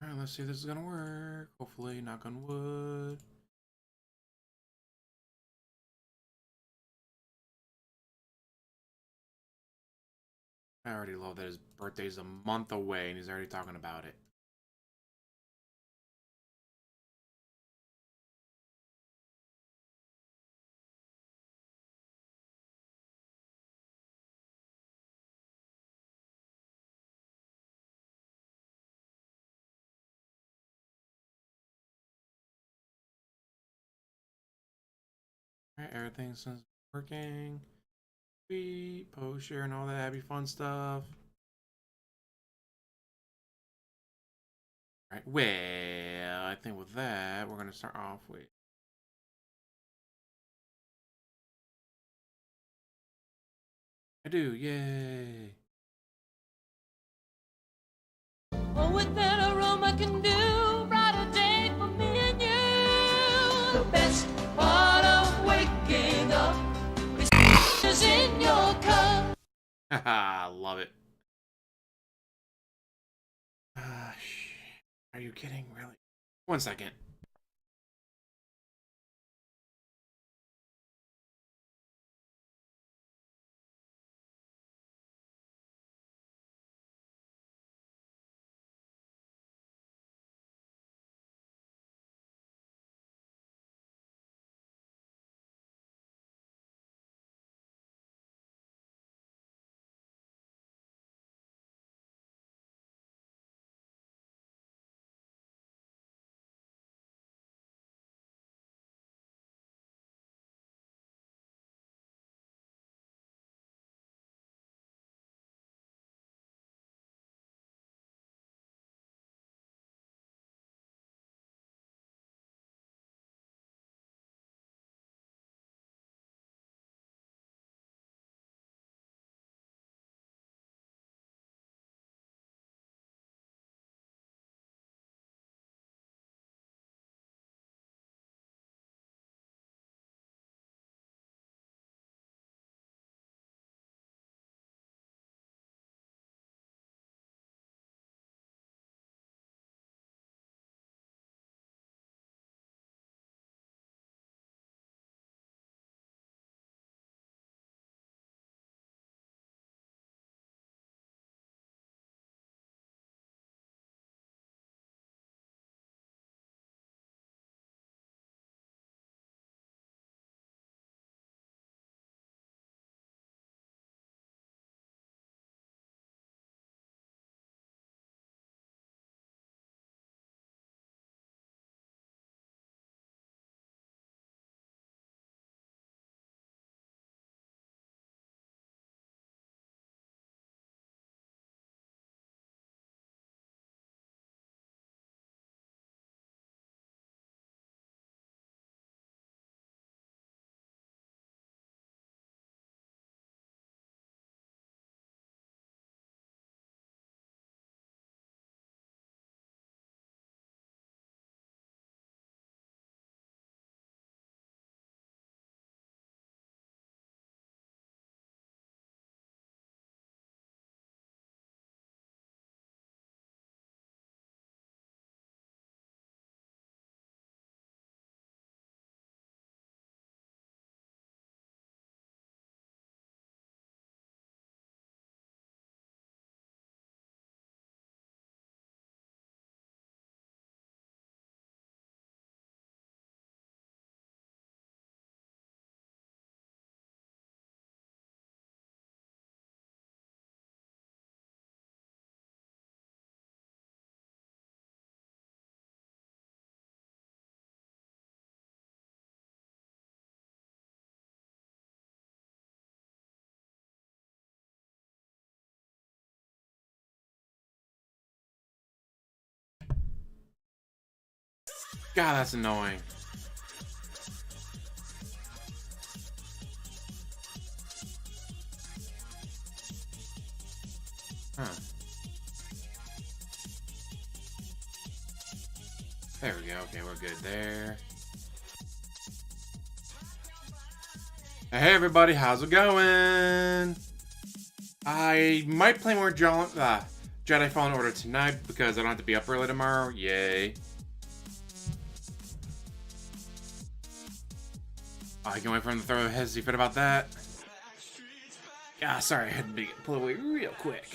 All right, let's see if this is gonna work. Hopefully, knock on wood. I already love that his birthday's a month away and he's already talking about it. All right, everything seems working. Sweet, post share and all that happy fun stuff. All right, well, I think with that, we're gonna start off with. I do, yay! Oh, what that aroma can do, brighter day for me and you. The best part of waking up is in your cup. Haha, love it. Are you kidding? Really? 1 second. God, that's annoying. Huh. There we go. Okay, we're good there. Hey everybody, how's it going? I might play more Jedi Fallen Order tonight because I don't have to be up early tomorrow. Yay. Oh, I can't wait for him to throw a hezzy fit about that. Ah, sorry, I had to pull away real quick.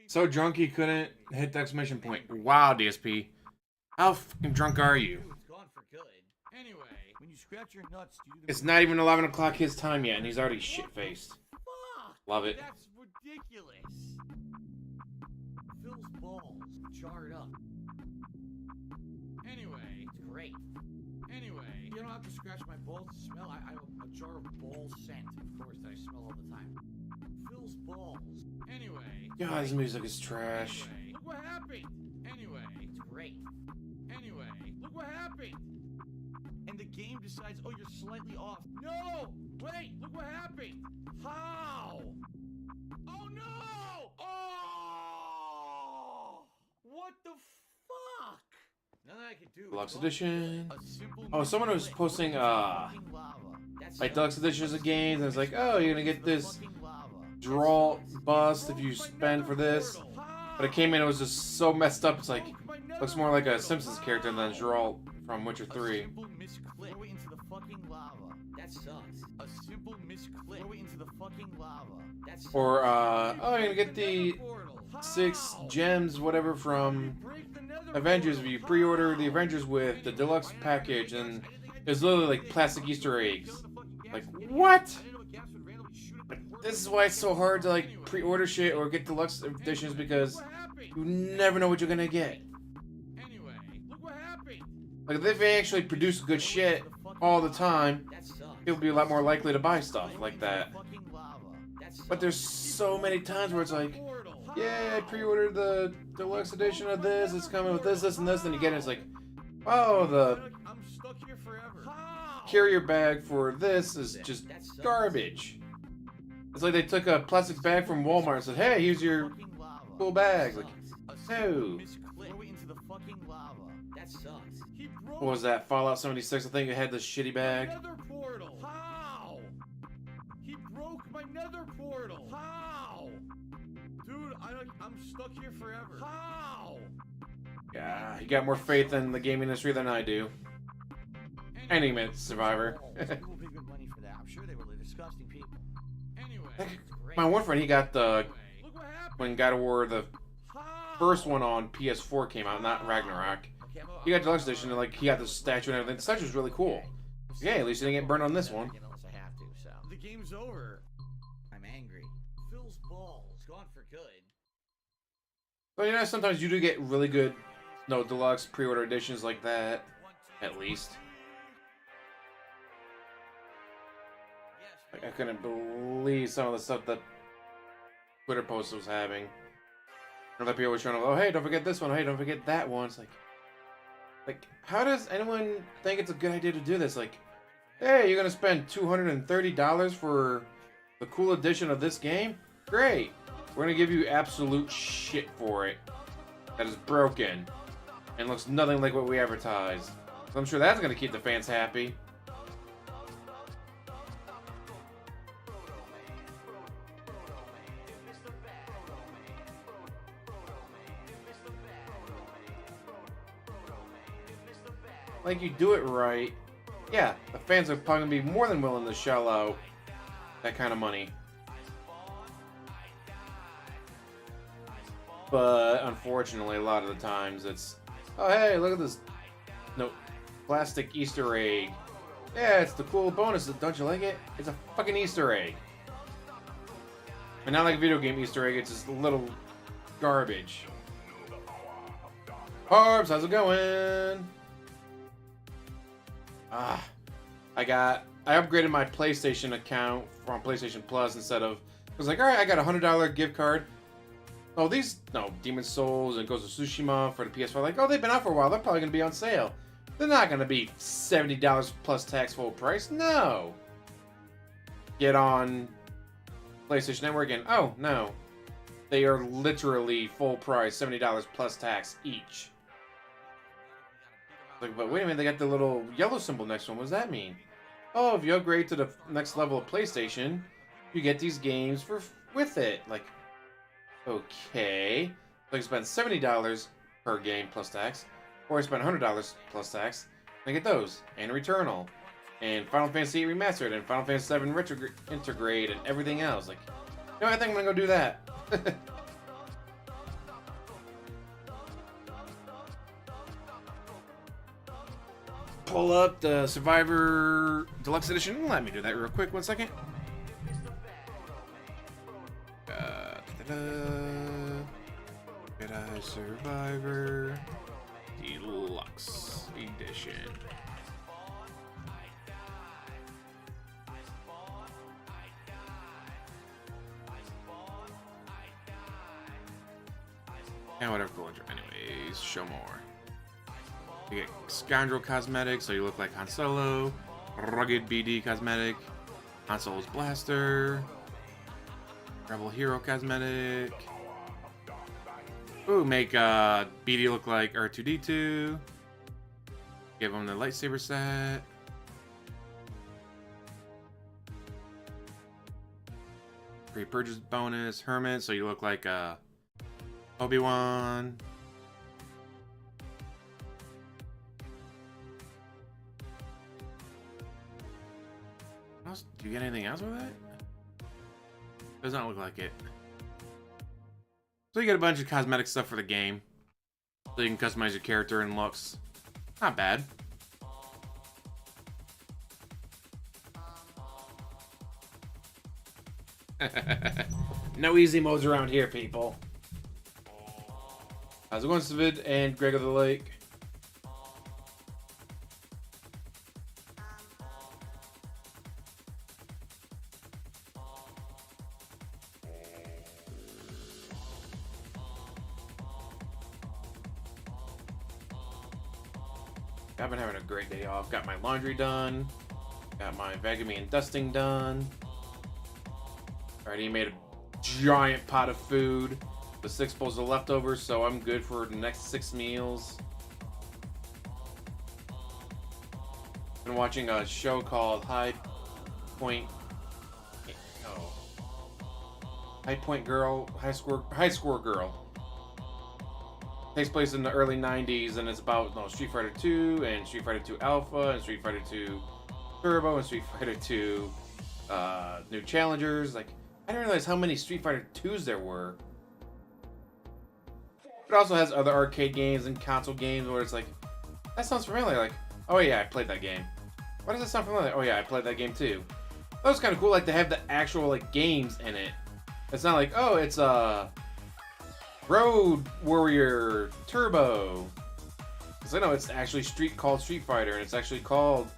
So drunk he couldn't hit the exclamation point. Wow, DSP. How fucking drunk are you? Anyway, when you scratch your nuts, It's not even 11 o'clock his time yet, and he's already shit-faced. Love it. That's ridiculous. Phil's balls jarred up. Anyway, it's great. Anyway, you don't have to scratch my balls to smell. I have a jar of ball scent, of course, that I smell all the time. Phil's balls. Anyway. God, this music is trash. Anyway, look what happened. Anyway, it's great. Anyway, look what happened. And the game decides, oh, you're slightly off. No! Wait, look what happened. How? Oh, no! Oh! What the fuck? Nothing I can do. Deluxe edition. Oh, someone was posting, like deluxe editions of games, and it's like, oh, you're gonna get this draw bust if you spend for this. But it came in, it was just so messed up. It's like, looks more like a Simpsons character than Geralt from Witcher 3. Or, oh, you're gonna get the 6 gems, whatever, from Avengers. If you pre-order the Avengers with the deluxe package, and there's literally like plastic Easter eggs. Like, what? This is why it's so hard to like pre-order shit or get deluxe editions, because you never know what you're gonna get. Like, if they actually produce good shit all the time, people would be a lot more likely to buy stuff like that. But there's so many times where it's like, yeah, I pre-ordered the deluxe edition of this, it's coming with this, this, and this, then you get it, it's like, oh, the carrier bag for this is just garbage. It's like they took a plastic bag from Walmart and said, hey, here's your cool bag. Like, no. What was that? Fallout 76, I think it had this shitty bag. Nether portal. How? He broke my nether portal. How? Dude, I'm stuck here forever. How? Yeah, you got more faith in the gaming industry than I do. Any minute, Survivor. People pay good money for that. I'm sure they were disgusting people. Anyway, My one friend, he got the, when God of War, the first one on PS4 came out, not Ragnarok. He got deluxe edition, and like he got the statue and everything. The statue was really cool. Yeah, at least he didn't get burned on this one. Unless I have to, so. The game's over. I'm angry. Phil's balls gone for good. But you know, sometimes you do get really good, no, deluxe pre-order editions like that, at least. Like, I couldn't believe some of the stuff that Twitter post was having. And that people were trying to, oh, hey, don't forget this one. Hey, don't forget that one. It's like, how does anyone think it's a good idea to do this? Like, hey, you're gonna spend $230 for the cool edition of this game? Great. We're gonna give you absolute shit for it. That is broken and looks nothing like what we advertised. So I'm sure that's gonna keep the fans happy. Like, you do it right, yeah, the fans are probably gonna be more than willing to shell out that kind of money. But unfortunately, a lot of the times it's, oh hey, look at this, no, plastic Easter egg. Yeah, it's the cool bonus. Don't you like it? It's a fucking Easter egg. And not like a video game Easter egg. It's just a little garbage. Harbs, how's it going? I upgraded my PlayStation account from PlayStation Plus instead of, I was like, alright, I got a $100 gift card. Oh, Demon Souls and Ghost of Tsushima for the PS5. Like, oh, they've been out for a while. They're probably going to be on sale. They're not going to be $70 plus tax full price. No. Get on PlayStation Network and, oh, no. They are literally full price, $70 plus tax each. Like, but wait a minute, they got the little yellow symbol next to them. What does that mean? oh, if you upgrade to the next level of PlayStation, you get these games with it. Like, okay, so I spend $70 per game plus tax, or I spend $100 plus tax, and I get those, and Returnal, and Final Fantasy VIII Remastered, and Final Fantasy VII Intergrade, and everything else. Like, you know, I think I'm gonna go do that. Pull up the Survivor Deluxe Edition. Let me do that real quick. 1 second. Jedi Survivor Deluxe Edition. And whatever cool intro. Anyways, show more. You get Scoundrel Cosmetic, so you look like Han Solo. Rugged BD Cosmetic. Han Solo's Blaster. Rebel Hero Cosmetic. Ooh, make BD look like R2-D2. Give him the lightsaber set. Free purchase bonus. Hermit, so you look like Obi-Wan. Do you get anything else with it? Does not look like it. So you get a bunch of cosmetic stuff for the game. So you can customize your character and looks. Not bad. No easy modes around here, people. How's it going, Svid and Greg of the Lake? I've been having a great day off. Got my laundry done. Got my vacuuming and dusting done. Already made a giant pot of food with 6 bowls of leftovers, so I'm good for the next 6 meals. Been watching a show called High Point Girl, High Score Girl. Takes place in the early 90s, and it's about Street Fighter 2 and Street Fighter 2 Alpha and Street Fighter 2 Turbo and Street Fighter 2 New Challengers. Like, I didn't realize how many Street Fighter 2s there were. It also has other arcade games and console games where it's like, that sounds familiar. Like, oh yeah, I played that game. Why does that sound familiar? Oh yeah, I played that game too. That was kind of cool, like, to have the actual, like, games in it. It's not like, oh, it's Road Warrior Turbo. Because I know it's actually called Street Fighter, and it's actually called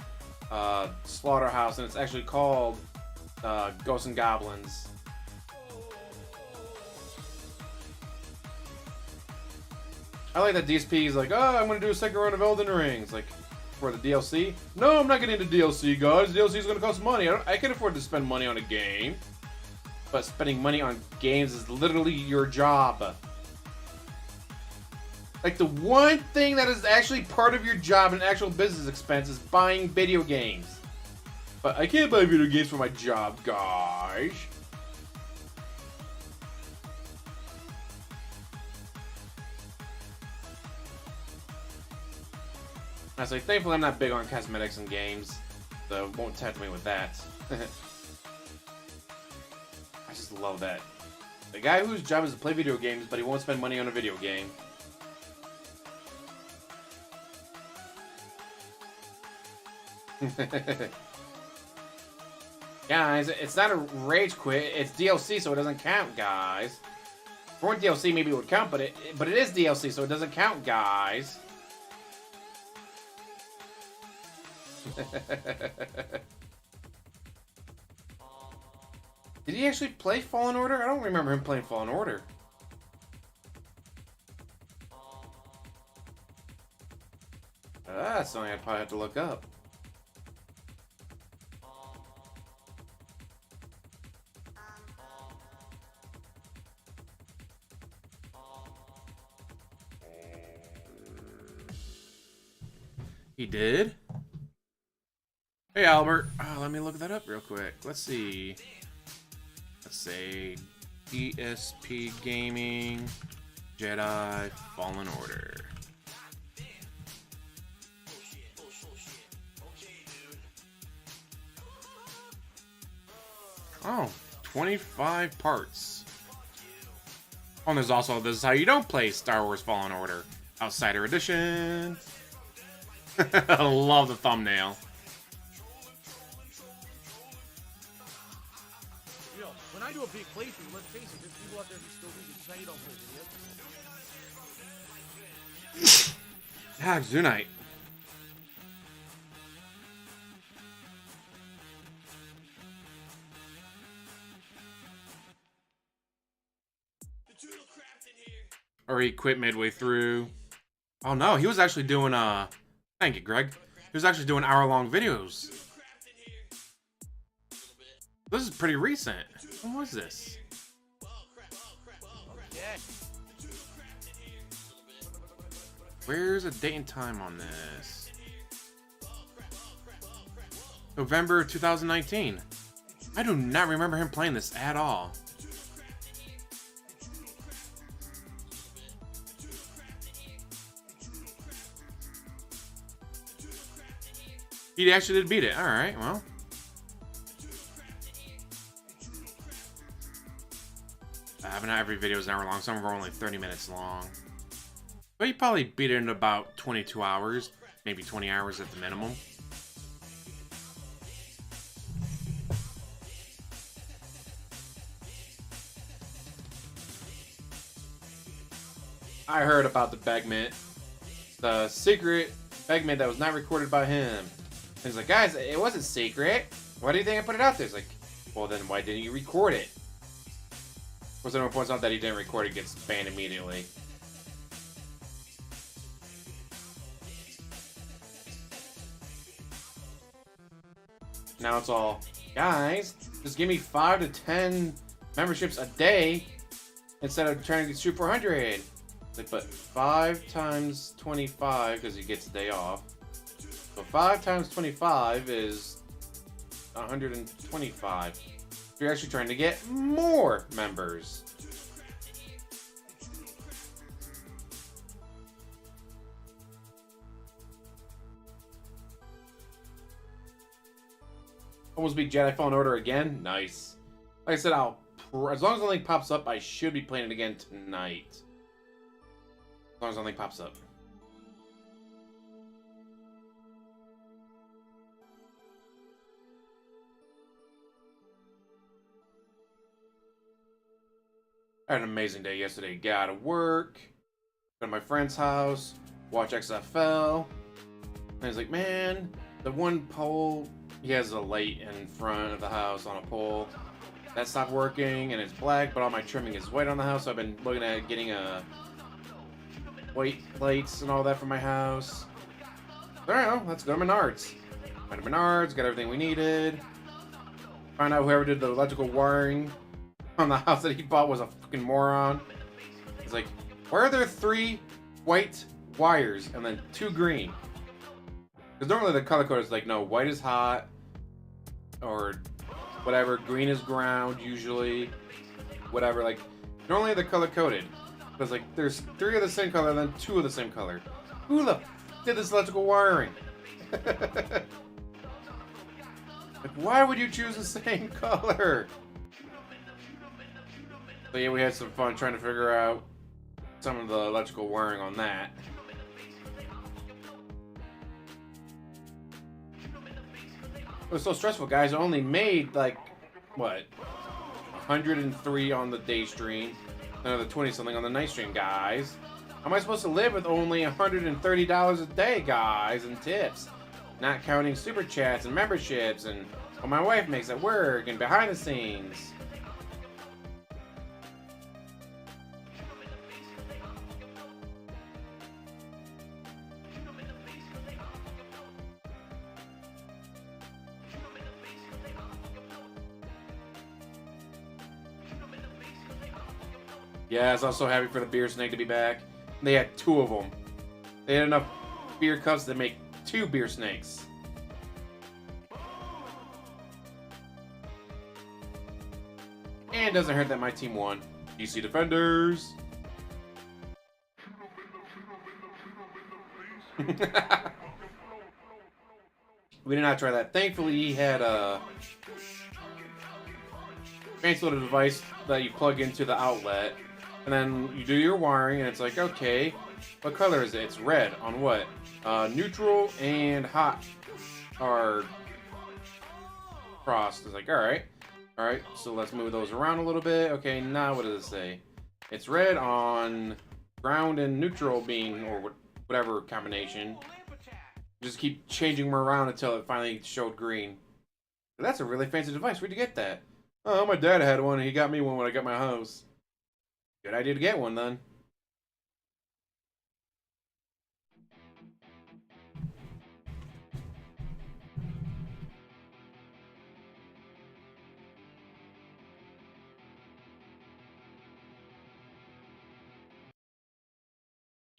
Slaughterhouse, and it's actually called Ghosts and Goblins. I like that DSP is like, oh, I'm going to do a second run of Elden Rings. Like, for the DLC. No, I'm not getting into DLC, guys. DLC is going to cost money. I can afford to spend money on a game. But spending money on games is literally your job. Like, the one thing that is actually part of your job and actual business expense is buying video games. But I can't buy video games for my job, guys. I say, thankfully I'm not big on cosmetics and games, so it won't tempt me with that. I just love that. The guy whose job is to play video games, but he won't spend money on a video game. Guys, it's not a rage quit, it's DLC, so it doesn't count, guys. If it weren't DLC, maybe it would count, but it is DLC, so it doesn't count, guys. Did he actually play Fallen Order? I don't remember him playing Fallen Order. That's something I'd probably have to look up. He did? Hey Albert, let me look that up real quick. Let's see. Let's say DSP Gaming Jedi Fallen Order. Oh, 25 parts. Oh, and there's also This Is How You Don't Play Star Wars Fallen Order Outsider Edition. I love the thumbnail. Yo, when I do a big playthrough, let's face it, there's people out there who still think it's how you don't play videos. Ah, Zunite. Or he quit midway through. Oh no, he was actually doing thank you, Greg. He was actually doing hour-long videos. This is pretty recent. When was this? Where's the date and time on this? November 2019. I do not remember him playing this at all. He actually did beat it. Alright, well. But not every video is an hour long. Some are only 30 minutes long. But he probably beat it in about 22 hours. Maybe 20 hours at the minimum. I heard about the Begment. The secret Begment that was not recorded by him. He's like, guys, it wasn't secret. Why do you think I put it out there? It's like, well, then why didn't you record it? Of course, everyone points out that he didn't record it, gets banned immediately. Now it's all, guys, just give me 5 to 10 memberships a day instead of trying to shoot 400. It's like, but 5 times 25, because he gets a day off. So 5 times 25 is 125. You're actually trying to get more members. Almost beat Jedi Fallen Order again. Nice. Like I said, as long as the link pops up, I should be playing it again tonight. As long as the link pops up. I had an amazing day yesterday. Got to work, go to my friend's house, watch XFL. And he's like, man, the one pole, he has a light in front of the house on a pole. That stopped working and it's black, but all my trimming is white on the house. So I've been looking at getting white lights and all that for my house. Alright, well, let's go to Menards. Went to Menards, got everything we needed. Found out whoever did the electrical wiring on the house that he bought was a fucking moron. He's like, why are there 3 white wires and then 2 green? Because normally the color code is like, no, white is hot, or whatever, green is ground, usually, whatever, like, normally they're color coded. Because, like, there's 3 of the same color and then 2 of the same color. Who the f did this electrical wiring? Like, why would you choose the same color? So yeah, we had some fun trying to figure out some of the electrical wiring on that. It was so stressful, guys. I only made, like, what, 103 on the day stream, another 20-something on the night stream, guys. How am I supposed to live with only $130 a day, guys, in tips? Not counting super chats and memberships and what my wife makes at work and behind the scenes. Yeah, I was also happy for the beer snake to be back. They had 2 of them. They had enough beer cups to make 2 beer snakes. And it doesn't hurt that my team won. DC Defenders. We did not try that. Thankfully, he had a fancy little device that you plug into the outlet, and then you do your wiring, and it's like, okay, what color is it? It's red. On what? Neutral and hot are crossed. It's like, alright. Alright, so let's move those around a little bit. Okay, now what does it say? It's red on ground and neutral being, or whatever combination. Just keep changing them around until it finally showed green. But that's a really fancy device. Where'd you get that? Oh, my dad had one and he got me one when I got my house. Good idea to get one then.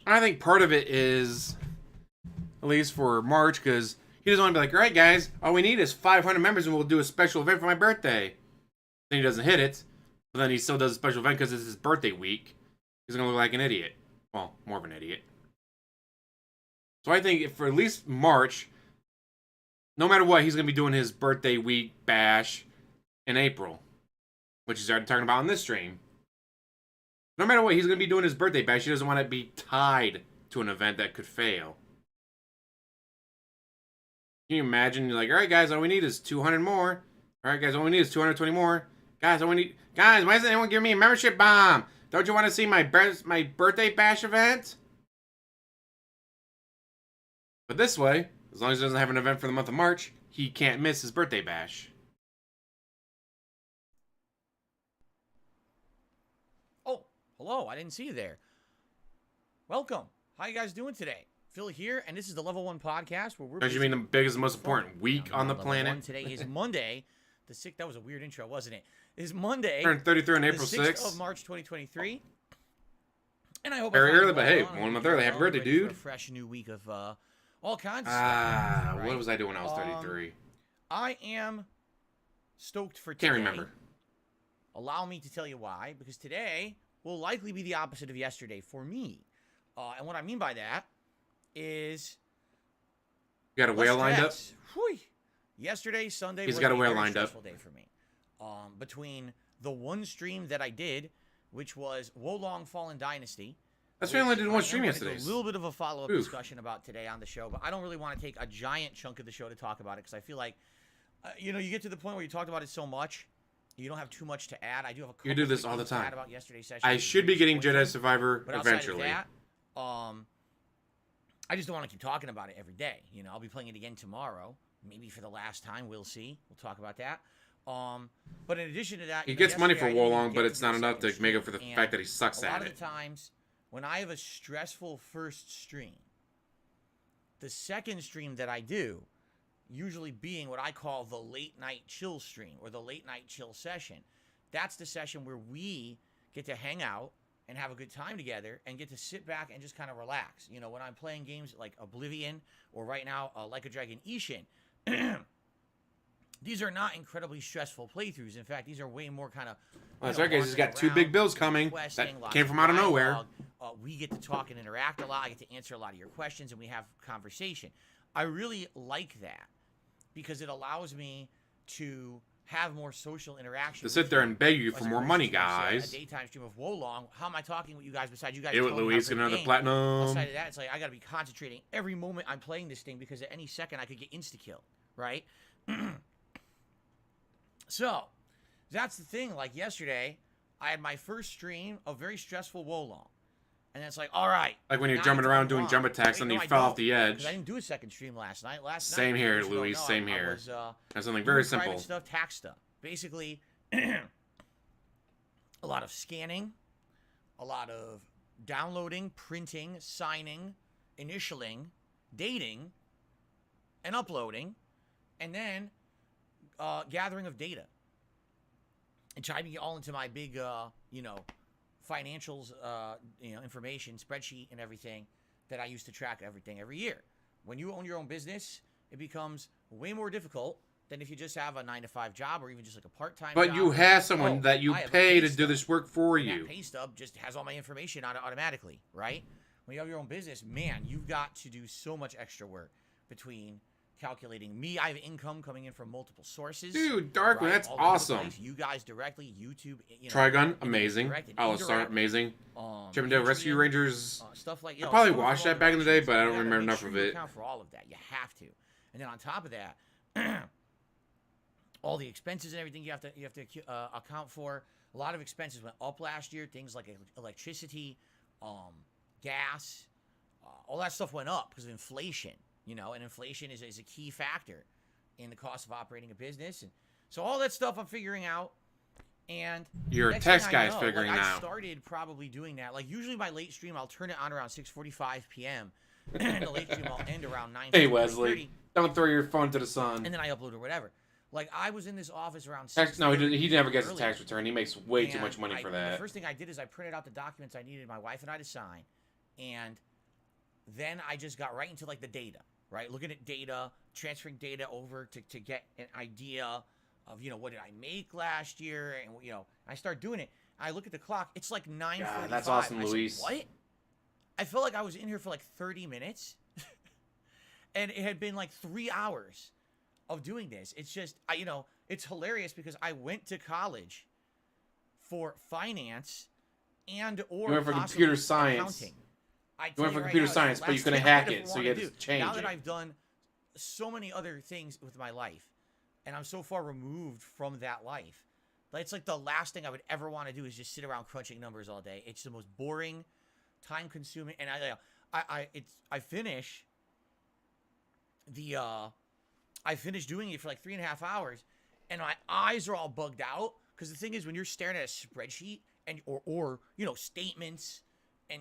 I think part of it is, at least for March, because he doesn't want to be like, all right, guys, all we need is 500 members and we'll do a special event for my birthday. Then he doesn't hit it, but then he still does a special event because it's his birthday week. He's going to look like an idiot. Well, more of an idiot. So I think for at least March, no matter what, he's going to be doing his birthday week bash in April, which he's already talking about on this stream. No matter what, he's going to be doing his birthday bash. He doesn't want to be tied to an event that could fail. Can you imagine? You're like, all right, guys, all we need is 200 more. All right, guys, all we need is 220 more. Guys, all we need... Guys, why doesn't anyone give me a membership bomb? Don't you want to see my birthday bash event? But this way, as long as he doesn't have an event for the month of March, he can't miss his birthday bash. Oh, hello. I didn't see you there. Welcome. How you guys doing today? Phil here, and this is the Level 1 podcast where we're... Don't you mean the biggest, most important week on the planet? Today is Monday, the 6th... That was a weird intro, wasn't it? It's Monday... Turned 33 on April the 6th. 6th of March 2023. And I hope... Very early, but hey, 1 month early. Happy birthday, dude. A fresh new week of all kinds of stuff. right? What was I doing when I was 33? I am stoked for today. Can't remember. Allow me to tell you why. Because today will likely be the opposite of yesterday for me. And what I mean by that is... You got a whale lined up? Whew. Yesterday, Sunday, He's was got a a whale very lined up. stressful day for me. Between the one stream that I did, which was Wolong Fallen Dynasty. That's why I only did one stream yesterday. A little bit of a follow-up discussion about today on the show, but I don't really want to take a giant chunk of the show to talk about it because I feel like, you get to the point where you talked about it so much, you don't have too much to add. I do have a couple You do this all the time. about yesterday's session. I should be getting Jedi Survivor but eventually. Outside of that, I just don't want to keep talking about it every day. I'll be playing it again tomorrow, maybe for the last time. We'll see. We'll talk about that. But in addition to that, he gets money for Wolong, but it's not enough to make up for the fact that he sucks at it. A lot of the times, when I have a stressful first stream, the second stream that I do, usually being what I call the late night chill stream or the late night chill session, that's the session where we get to hang out and have a good time together and get to sit back and just kind of relax. When I'm playing games like Oblivion or right now Like a Dragon Ishin, these are not incredibly stressful playthroughs. In fact, these are way more kind of... Well, that's right, guys. He's got 2 big bills coming that came from out of nowhere. We get to talk and interact a lot. I get to answer a lot of your questions, and we have conversation. I really like that because it allows me to have more social interaction. To sit there and beg you for more money, guys. A daytime stream of Wolong. How am I talking with you guys besides you guys? Hey, Louise, get another platinum. Outside of that, it's like I got to be concentrating every moment I'm playing this thing because at any second I could get insta-killed, right? So, that's the thing. Like yesterday, I had my first stream of very stressful Wolong. And it's like, all right. Like when you're jumping around doing jump attacks and you fell off the edge. I didn't do a second stream last night. Same here, Louise. Same here. That's something very simple. Private stuff, tax stuff. Basically, a lot of scanning, a lot of downloading, printing, signing, initialing, dating, and uploading, and then gathering of data and typing it all into my big, financials, information spreadsheet and everything that I use to track everything every year. When you own your own business, it becomes way more difficult than if you just have a 9-to-5 job or even just like a part-time But job. you have someone that you I have a pay to do stub, this work for and you. that pay stub just has all my information on it automatically, right? When you have your own business, man, you've got to do so much extra work between calculating me. I have income coming in from multiple sources. Dude, Darkwing, right? that's All over the awesome. place. You guys directly, YouTube, Trigun, amazing. direct and I'll start indirect. amazing. Chippendale Rescue Patreon, Rangers. stuff like I probably stuff with watched all that back in the day, directions. but I You don't gotta remember make enough sure of you it. account for all of that. You have to, and then on top of that, all the expenses and everything you have to account for. A lot of expenses went up last year. Things like electricity, gas, all that stuff went up because of inflation. You know, and inflation is a key factor in the cost of operating a business. And so all that stuff I'm figuring out. And Your next text thing I guy's know, figuring like, I out. started probably doing that. Like usually my late stream, I'll turn it on around 6:45 p.m. and the late stream will end around 9. Hey Wesley, don't throw your phone to the sun. And then I upload or whatever. Like I was in this office around 6. Tax, no, he never gets a tax return. He makes way too And much money for that. The first thing I did is I printed out the documents I needed my wife and I to sign, and then I just got right into like the data, right? Looking at data, transferring data over to get an idea of, you know, what did I make last year, and you know, I start doing it. I look at the clock; it's like 9:45. God, that's awesome, Luis. Said, what? I felt like I was in here for like 30 minutes, and it had been like 3 hours of doing this. It's just, you know, it's hilarious because I went to college for finance and or You went for possibly computer science. accounting. You went for computer science, but you couldn't hack it, so you had to change Now that it. I've done so many other things with my life, and I'm so far removed from that life, but it's like the last thing I would ever want to do is just sit around crunching numbers all day. It's the most boring, time-consuming, and I finish the I finished doing it for like 3.5 hours, and my eyes are all bugged out because the thing is, when you're staring at a spreadsheet and or you know, statements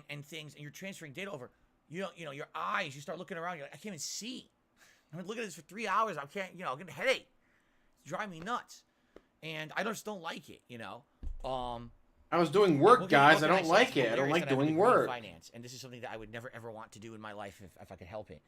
and things, and you're transferring data over, you know your eyes, you start looking around, you're like, I can't even see. I've been looking at this for 3 hours. I can't, you know, I'm getting a headache. It's driving me nuts, and I just don't like it. You know. I was doing work, guys. I don't like it. I don't like doing work. Finance, and this is something that I would never ever want to do in my life if I could help it.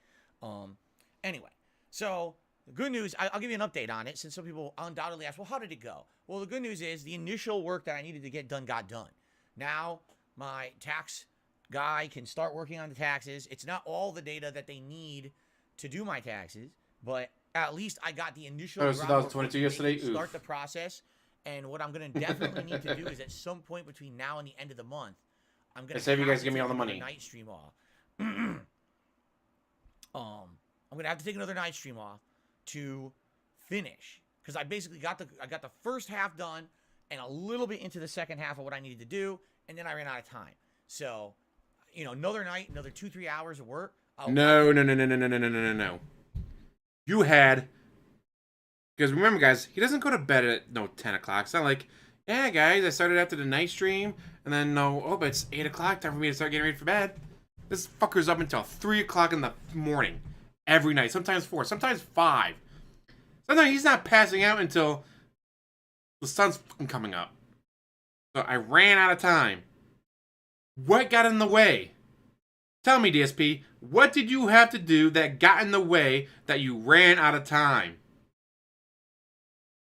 Anyway, so the good news, I'll give you an update on it, since some people undoubtedly ask, well, how did it go? Well, the good news is the initial work that I needed to get done got done. Now my tax guy can start working on the taxes. It's not all the data that they need to do my taxes, but at least I got the initial. Oh, so that was 22 yesterday? Start Oof. the process. And what I'm going to definitely need to do is at some point between now and the end of the month, I'm going to say if you guys give me all the money. night stream off. I'm going to have to take another night stream off to finish, because I basically got the first half done and a little bit into the second half of what I needed to do, and then I ran out of time. So, you know, another night, another 2-3 hours of work. No. You had, because remember, guys, he doesn't go to bed at 10 o'clock. It's not like, yeah, guys, I started after the night stream, and then but it's 8 o'clock, time for me to start getting ready for bed. This fucker's up until 3 o'clock in the morning every night. Sometimes 4, sometimes 5. Sometimes he's not passing out until the sun's fucking coming up. So I ran out of time. What got in the way? Tell me, DSP, what did you have to do that got in the way that you ran out of time?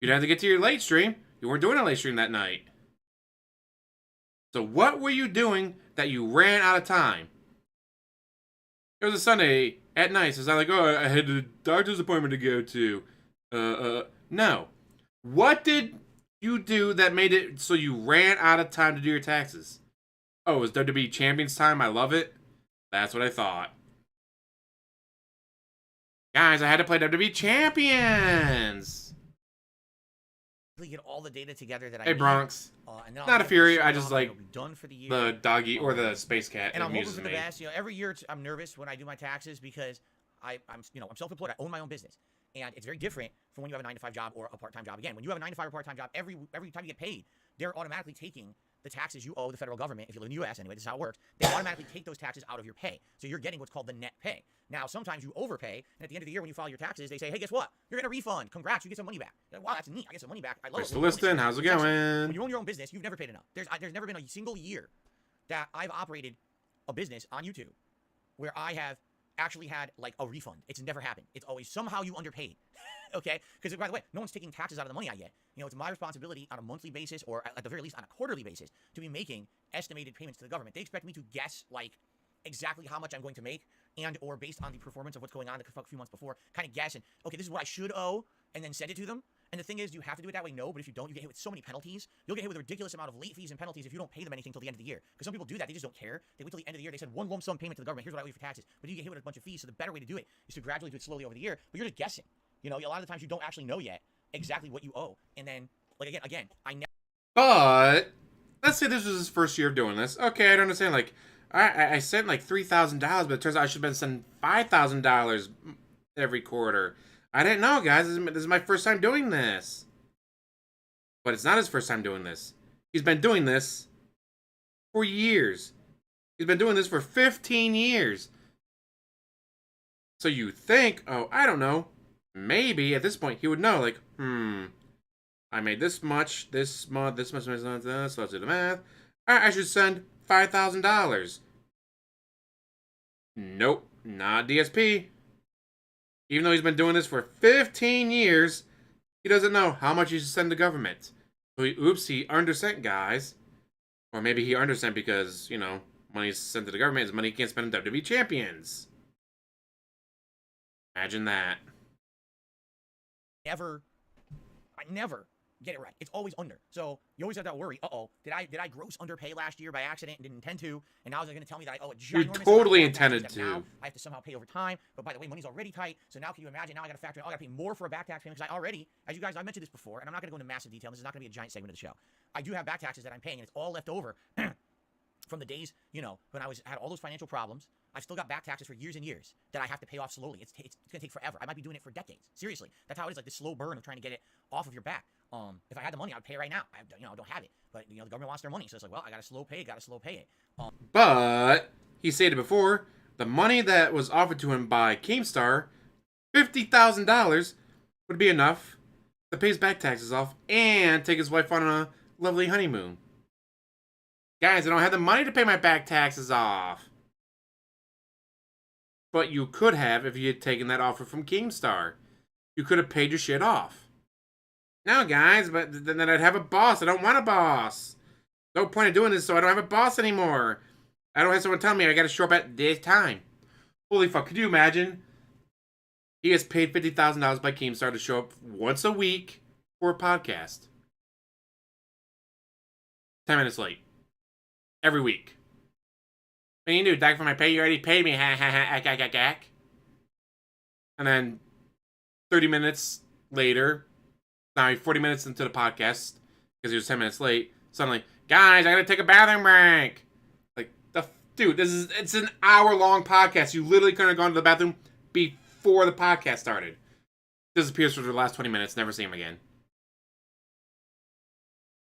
You'd have to get to your late stream. You weren't doing a late stream that night. So what were you doing that you ran out of time? It was a Sunday at night, so it's not like, oh, I had a doctor's appointment to go to. No. What did you do that made it so you ran out of time to do your taxes? Oh, it was WWE Champions time. I love it. That's what I thought. Guys, I had to play WWE Champions. Get all the data together that I Hey, need. Bronx. And then Not a get Fury, it I just done, like it'll be done for the year. the doggy or the space cat. And It I'm hoping amuses for the me. best. You know, every year I'm nervous when I do my taxes because I'm self-employed. I own my own business, and it's very different from when you have a 9-to-5 job or a part-time job. Again, when you have a 9-to-5 or part-time job, every time you get paid, they're automatically taking the taxes you owe the federal government. If you live in the U.S. anyway, this is how it works. They automatically take those taxes out of your pay, so you're getting what's called the net pay. Now, sometimes you overpay, and at the end of the year, when you file your taxes, they say, "Hey, guess what? You're getting a refund. Congrats, you get some money back." You're like, wow, that's neat. I get some money back. I love it. Mr. Liston, how's it going? When you own your own business, you've never paid enough. There's never been a single year that I've operated a business on YouTube where I have actually had like a refund. It's never happened. It's always somehow you underpaid. Okay? Because by the way, no one's taking taxes out of the money I get. You know, it's my responsibility on a monthly basis, or at the very least on a quarterly basis, to be making estimated payments to the government. They expect me to guess like exactly how much I'm going to make, and or based on the performance of what's going on a few months before, kind of guess and okay, this is what I should owe, and then send it to them. And the thing is, do you have to do it that way? No, but if you don't, you get hit with so many penalties. You'll get hit with a ridiculous amount of late fees and penalties if you don't pay them anything till the end of the year. Because some people do that, they just don't care. They wait till the end of the year, they send one lump sum payment to the government, here's what I owe you for taxes. But you get hit with a bunch of fees, so the better way to do it is to gradually do it slowly over the year, but you're just guessing. You know, a lot of the times you don't actually know yet exactly what you owe. And then, like, again, I never... But, let's say this was his first year of doing this. Okay, I don't understand, like, I sent like $3,000, but it turns out I should have been sending $5,000 every quarter. I didn't know, guys. This is my first time doing this. But it's not his first time doing this. He's been doing this for years. He's been doing this for 15 years. So you think, oh, I don't know, maybe at this point he would know, like, I made this much, this month, this much, so let's do the math. All right, I should send $5,000. Nope, not DSP. Even though he's been doing this for 15 years, he doesn't know how much he should send the government. So he undersent, guys. Or maybe he undersent because, you know, money sent to the government is money he can't spend on WWE champions. Imagine that. I never get it right. It's always under. So you always have that worry. Uh-oh, did I gross underpay last year by accident and didn't intend to? And now they're going to tell me that I owe a ginormous You totally amount of taxes intended that to. now I have to somehow pay over time. But by the way, money's already tight. So now can you imagine? Now I got to factor in, I got to pay more for a back tax payment because I already, as you guys, I mentioned this before, and I'm not going to go into massive detail. This is not going to be a giant segment of the show. I do have back taxes that I'm paying, and it's all left over from the days, you know, when I had all those financial problems. I've still got back taxes for years and years that I have to pay off slowly. It's going to take forever. I might be doing it for decades. Seriously. That's how it is, like this slow burn of trying to get it off of your back. If I had the money, I'd pay right now. I don't have it. But, you know, the government wants their money. So it's like, well, I got to slow pay it. But, he stated before, the money that was offered to him by Keemstar, $50,000, would be enough to pay his back taxes off and take his wife on a lovely honeymoon. Guys, I don't have the money to pay my back taxes off. But you could have if you had taken that offer from Keemstar. You could have paid your shit off. No, guys, but then I'd have a boss. I don't want a boss. No point in doing this, so I don't have a boss anymore. I don't have someone telling me I gotta show up at this time. Holy fuck, could you imagine? He gets paid $50,000 by Keemstar to show up once a week for a podcast. 10 minutes late. Every week. What do you do, Doc, for my pay? You already paid me. Ha ha ha, ack. And then 30 minutes later, now 40 minutes into the podcast, because he was 10 minutes late, suddenly, guys, I gotta take a bathroom break. Like, dude, it's an hour-long podcast. You literally couldn't have gone to the bathroom before the podcast started. Disappears for the last 20 minutes, never see him again.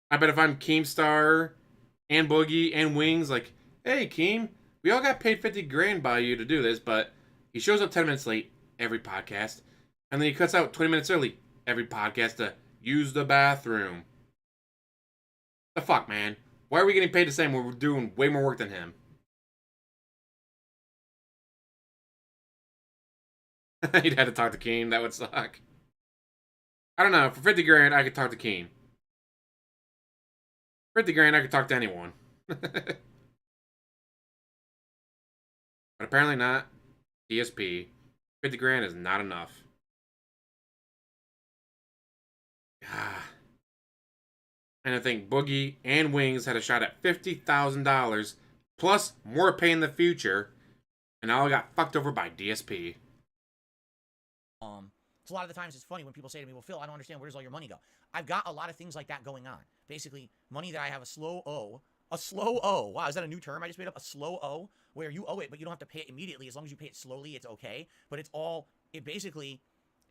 I bet if I'm Keemstar and Boogie and Wings, like, hey, Keem, we all got paid 50 grand by you to do this, but he shows up 10 minutes late every podcast, and then he cuts out 20 minutes early every podcast to use the bathroom. The fuck, man? Why are we getting paid the same when we're doing way more work than him? You'd have to talk to Keem. That would suck. I don't know. For 50 grand, I could talk to Keem. 50 grand, I could talk to anyone. But apparently not. DSP. 50 grand is not enough. And I think Boogie and Wings had a shot at $50,000 plus more pay in the future, and all got fucked over by DSP. So a lot of the times it's funny when people say to me, well, Phil, I don't understand, where does all your money go? I've got a lot of things like that going on. Basically, money that I have a slow O. A slow O. Wow, is that a new term I just made up? A slow O, where you owe it, but you don't have to pay it immediately. As long as you pay it slowly, it's okay. But it basically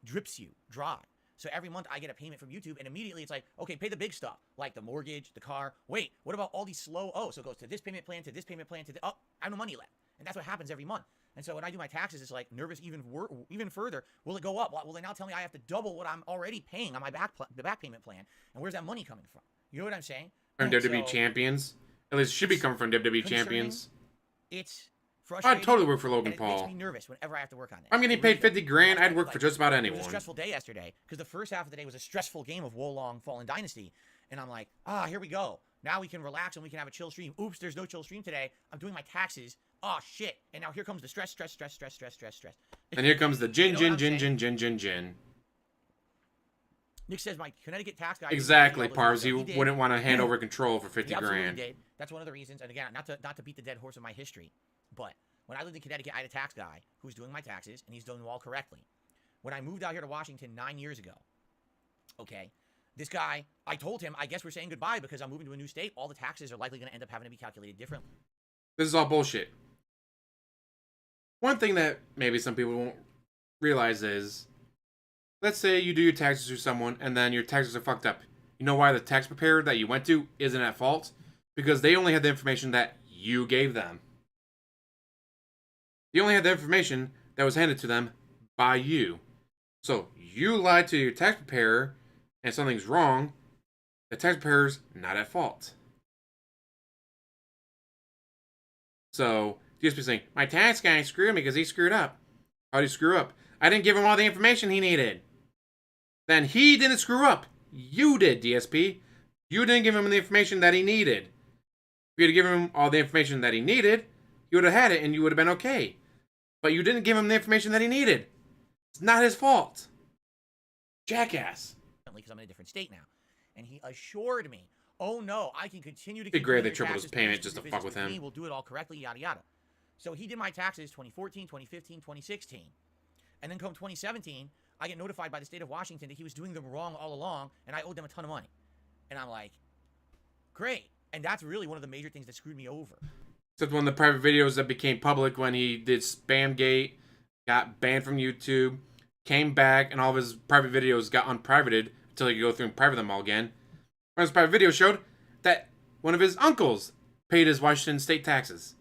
drips you dry. So every month I get a payment from YouTube, and immediately it's like, okay, pay the big stuff, like the mortgage, the car. Wait, what about all these slow O's? So it goes to this payment plan, to this payment plan, oh, I have no money left. And that's what happens every month. And so when I do my taxes, it's like nervous even further. Will it go up? Will they now tell me I have to double what I'm already paying on my the back payment plan? And where's that money coming from? You know what I'm saying? From WWE champions? At least it should be coming from WWE champions. It's frustrating. I'd totally work for Logan and Paul. It makes me nervous whenever I have to work on it. I'm getting It paid really does. 50 grand. I'd work Like, for just about It anyone. was a stressful day yesterday because the first half of the day was a stressful game of Wolong Fallen Dynasty. And I'm like, here we go. Now we can relax and we can have a chill stream. Oops, there's no chill stream today. I'm doing my taxes. Oh, shit. And now here comes the stress. And here comes the gin. Nick says my Connecticut tax guy. Exactly, Parvs. You wouldn't want to hand over control for 50 grand. Did. That's one of the reasons. And again, not to beat the dead horse of my history, but when I lived in Connecticut, I had a tax guy who was doing my taxes, and he's doing them all correctly. When I moved out here to Washington 9 years ago, okay, this guy, I told him, I guess we're saying goodbye because I'm moving to a new state. All the taxes are likely going to end up having to be calculated differently. This is all bullshit. One thing that maybe some people won't realize is, let's say you do your taxes to someone and then your taxes are fucked up. You know why the tax preparer that you went to isn't at fault? Because they only had the information that you gave them. They only had the information that was handed to them by you. So you lied to your tax preparer and something's wrong, the tax preparer's not at fault. So DSP saying, my tax guy screwed me because he screwed up. How did he screw up? I didn't give him all the information he needed. Then he didn't screw up. You did, DSP. You didn't give him the information that he needed. If you had given him all the information that he needed, he would have had it and you would have been okay. But you didn't give him the information that he needed. It's not his fault. Jackass. Because I'm in a different state now. And he assured me, oh no, I can continue to... It'd be great they tripled his payment just to fuck with him. We'll do it all correctly, yada yada. So he did my taxes 2014, 2015, 2016. And then come 2017, I get notified by the state of Washington that he was doing them wrong all along, and I owed them a ton of money. And I'm like, great. And that's really one of the major things that screwed me over. Except one of the private videos that became public when he did Spamgate, got banned from YouTube, came back, and all of his private videos got unprivated until he could go through and private them all again. One of his private videos showed that one of his uncles paid his Washington state taxes.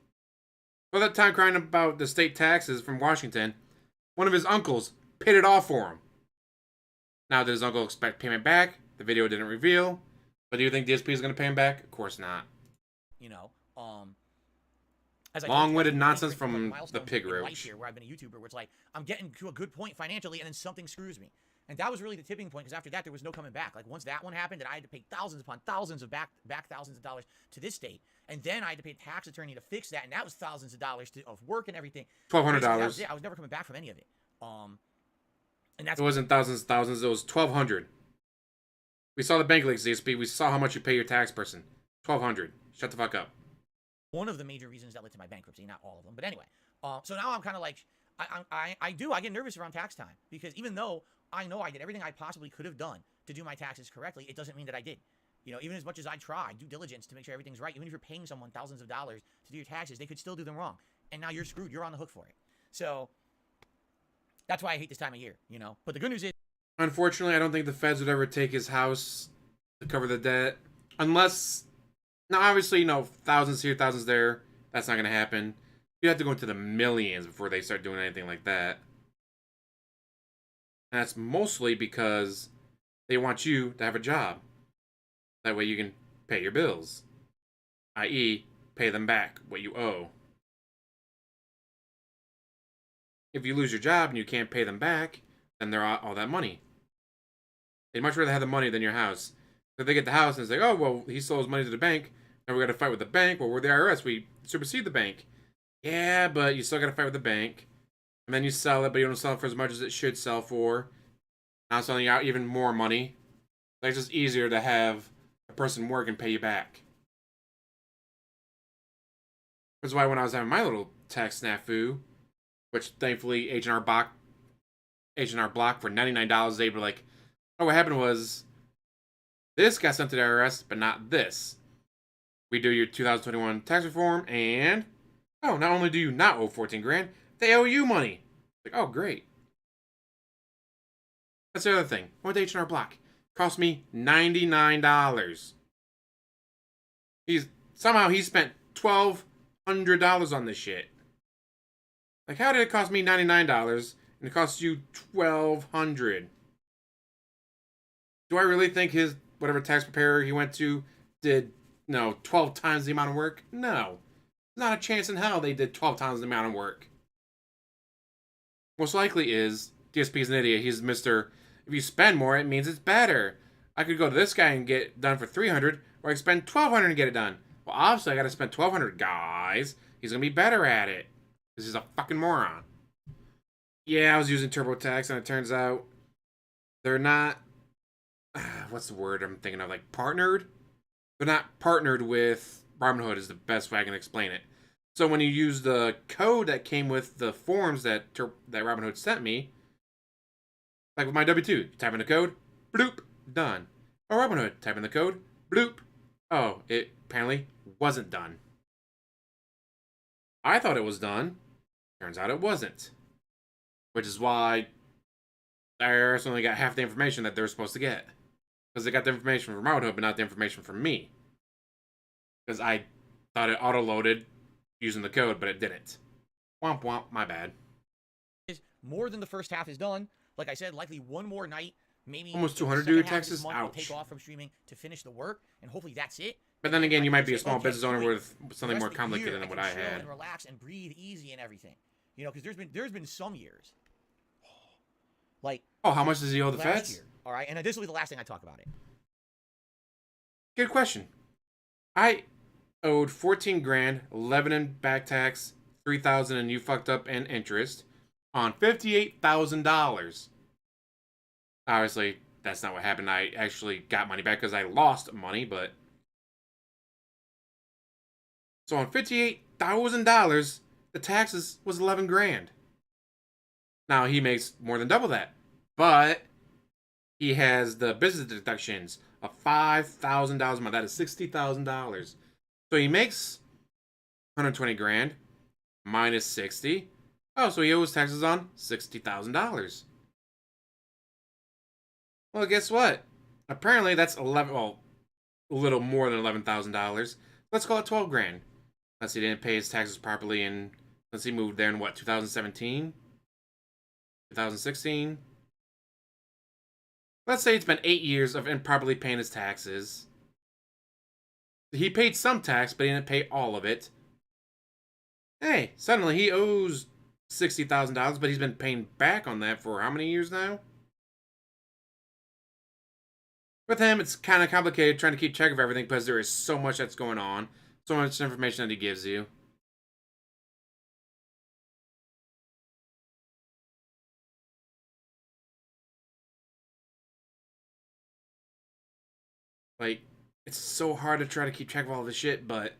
All that time crying about the state taxes from Washington, one of his uncles paid it all for him. Now, did his uncle expect payment back? The video didn't reveal. But do you think DSP is going to pay him back? Of course not. You know, long-winded nonsense from the pig roach. Here, where I've been a YouTuber, where it's like, I'm getting to a good point financially, and then something screws me. And that was really the tipping point, because after that, there was no coming back. Like, once that one happened, and I had to pay thousands upon thousands of back thousands of dollars to this state. And then I had to pay a tax attorney to fix that, and that was thousands of dollars of work and everything. $1,200. I was never coming back from any of it. And that's... It wasn't thousands, it was $1,200. We saw the bank leaks, DSP. We saw how much you pay your tax person. $1,200. Shut the fuck up. One of the major reasons that led to my bankruptcy, not all of them. But anyway, so now I'm kind of like, I get nervous around tax time, because even though I know I did everything I possibly could have done to do my taxes correctly, it doesn't mean that I did. You know, even as much as I try due diligence to make sure everything's right, even if you're paying someone thousands of dollars to do your taxes, they could still do them wrong. And now you're screwed. You're on the hook for it. So that's why I hate this time of year, you know. But the good news is, unfortunately, I don't think the feds would ever take his house to cover the debt. Unless, now obviously, you know, thousands here, thousands there. That's not going to happen. You have to go into the millions before they start doing anything like that. And that's mostly because they want you to have a job. That way you can pay your bills. I.e., pay them back what you owe. If you lose your job and you can't pay them back, then they're all that money. They'd much rather have the money than your house. So they get the house and it's like, oh, well, he stole his money to the bank. Now we got to fight with the bank. Well, we're the IRS. We supersede the bank. Yeah, but you still got to fight with the bank. And then you sell it, but you don't sell it for as much as it should sell for. Now selling you out even more money. It's just easier to have a person work and pay you back. That's why when I was having my little tax snafu, which thankfully H&R Block for $99 was able to like, oh, what happened was this got sent to the IRS, but not this. We do your 2021 tax reform, and oh, not only do you not owe 14 grand, they owe you money. Like, oh, great. That's the other thing. I went to H&R Block. Cost me $99. Somehow he spent $1,200 on this shit. Like, how did it cost me $99 and it cost you $1,200? Do I really think his whatever tax preparer he went to did 12 times the amount of work? No. Not a chance in hell they did 12 times the amount of work. Most likely is DSP is an idiot. He's Mr. If you spend more, it means it's better. I could go to this guy and get it done for 300, or I could spend 1,200 and get it done. Well, obviously I got to spend 1,200, guys. He's gonna be better at it. This is a fucking moron. Yeah, I was using TurboTax, and it turns out they're not. What's the word I'm thinking of? Like partnered. They're not partnered with Robinhood. Is the best way I can explain it. So when you use the code that came with the forms that Robinhood sent me, like with my W-2, you type in the code, bloop, done. Or Robinhood, type in the code, bloop. Oh, it apparently wasn't done. I thought it was done. Turns out it wasn't. Which is why IRS only got half the information that they were supposed to get. Because they got the information from Robinhood, but not the information from me. Because I thought it auto-loaded using the code, but it didn't. Womp womp, my bad. More than the first half is done. Like I said, likely one more night, maybe almost the 200 second dude half of this taxes. month will Ouch. take off from streaming to finish the work, and hopefully that's it. But then again, you might be a say, small okay, business owner sweet. with The something rest more of the complicated year, than what can I chill had. and relax and breathe easy and everything. You know, because there's been some years, like Oh, how much does he owe the last feds? year. All right, and this will be the last thing I talk about it. Good question. I owed 14 grand, 11 in back tax, 3,000 and you fucked up in interest on $58,000. Obviously, that's not what happened. I actually got money back because I lost money, but so on $58,000, the taxes was 11 grand. Now he makes more than double that, but he has the business deductions of $5,000 a month. That is $60,000. So he makes 120 grand minus 60. Oh, so he owes taxes on $60,000. Well, guess what? Apparently that's 11. Well, a little more than $11,000. Let's call it 12 grand. Unless he didn't pay his taxes properly, and unless he moved there in what 2017, 2016. Let's say it's been 8 years of improperly paying his taxes. He paid some tax, but he didn't pay all of it. Hey, suddenly he owes $60,000, but he's been paying back on that for how many years now? With him, it's kind of complicated trying to keep track of everything because there is so much that's going on, so much information that he gives you. Like, it's so hard to try to keep track of all this shit, but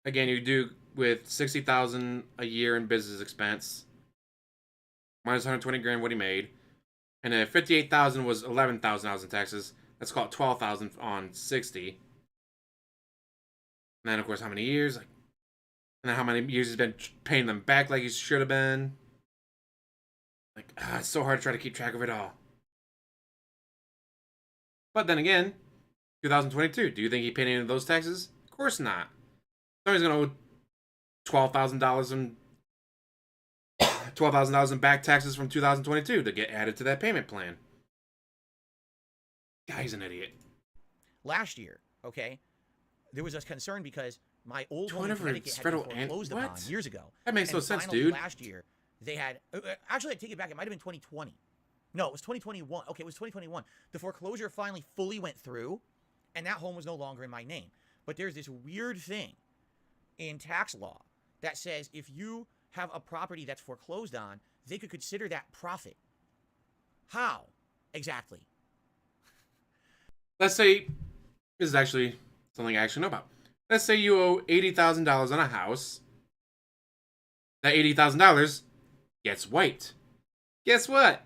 again, you do with $60,000 a year in business expense, minus 120 grand what he made, and then 58,000 was $11,000 in taxes. Let's call it 12,000 on 60. And then of course how many years? And then how many years he's been paying them back like he should have been. Like, it's so hard to try to keep track of it all. But then again, 2022, do you think he paid any of those taxes? Of course not. Somebody's gonna owe $12,000 in back taxes from 2022 to get added to that payment plan. Guy's an idiot. Last year, okay, there was a concern because my old home in 200 Connecticut had federal been and foreclosed what? upon years ago. That makes no And sense, finally, dude. Last year, they had actually I take it back. It might have been 2020. No, it was 2021. Okay, it was 2021. The foreclosure finally fully went through, and that home was no longer in my name. But there's this weird thing in tax law that says if you have a property that's foreclosed on, they could consider that profit. How exactly? Let's say, this is actually something I actually know about. Let's say you owe $80,000 on a house. That $80,000 gets wiped. Guess what?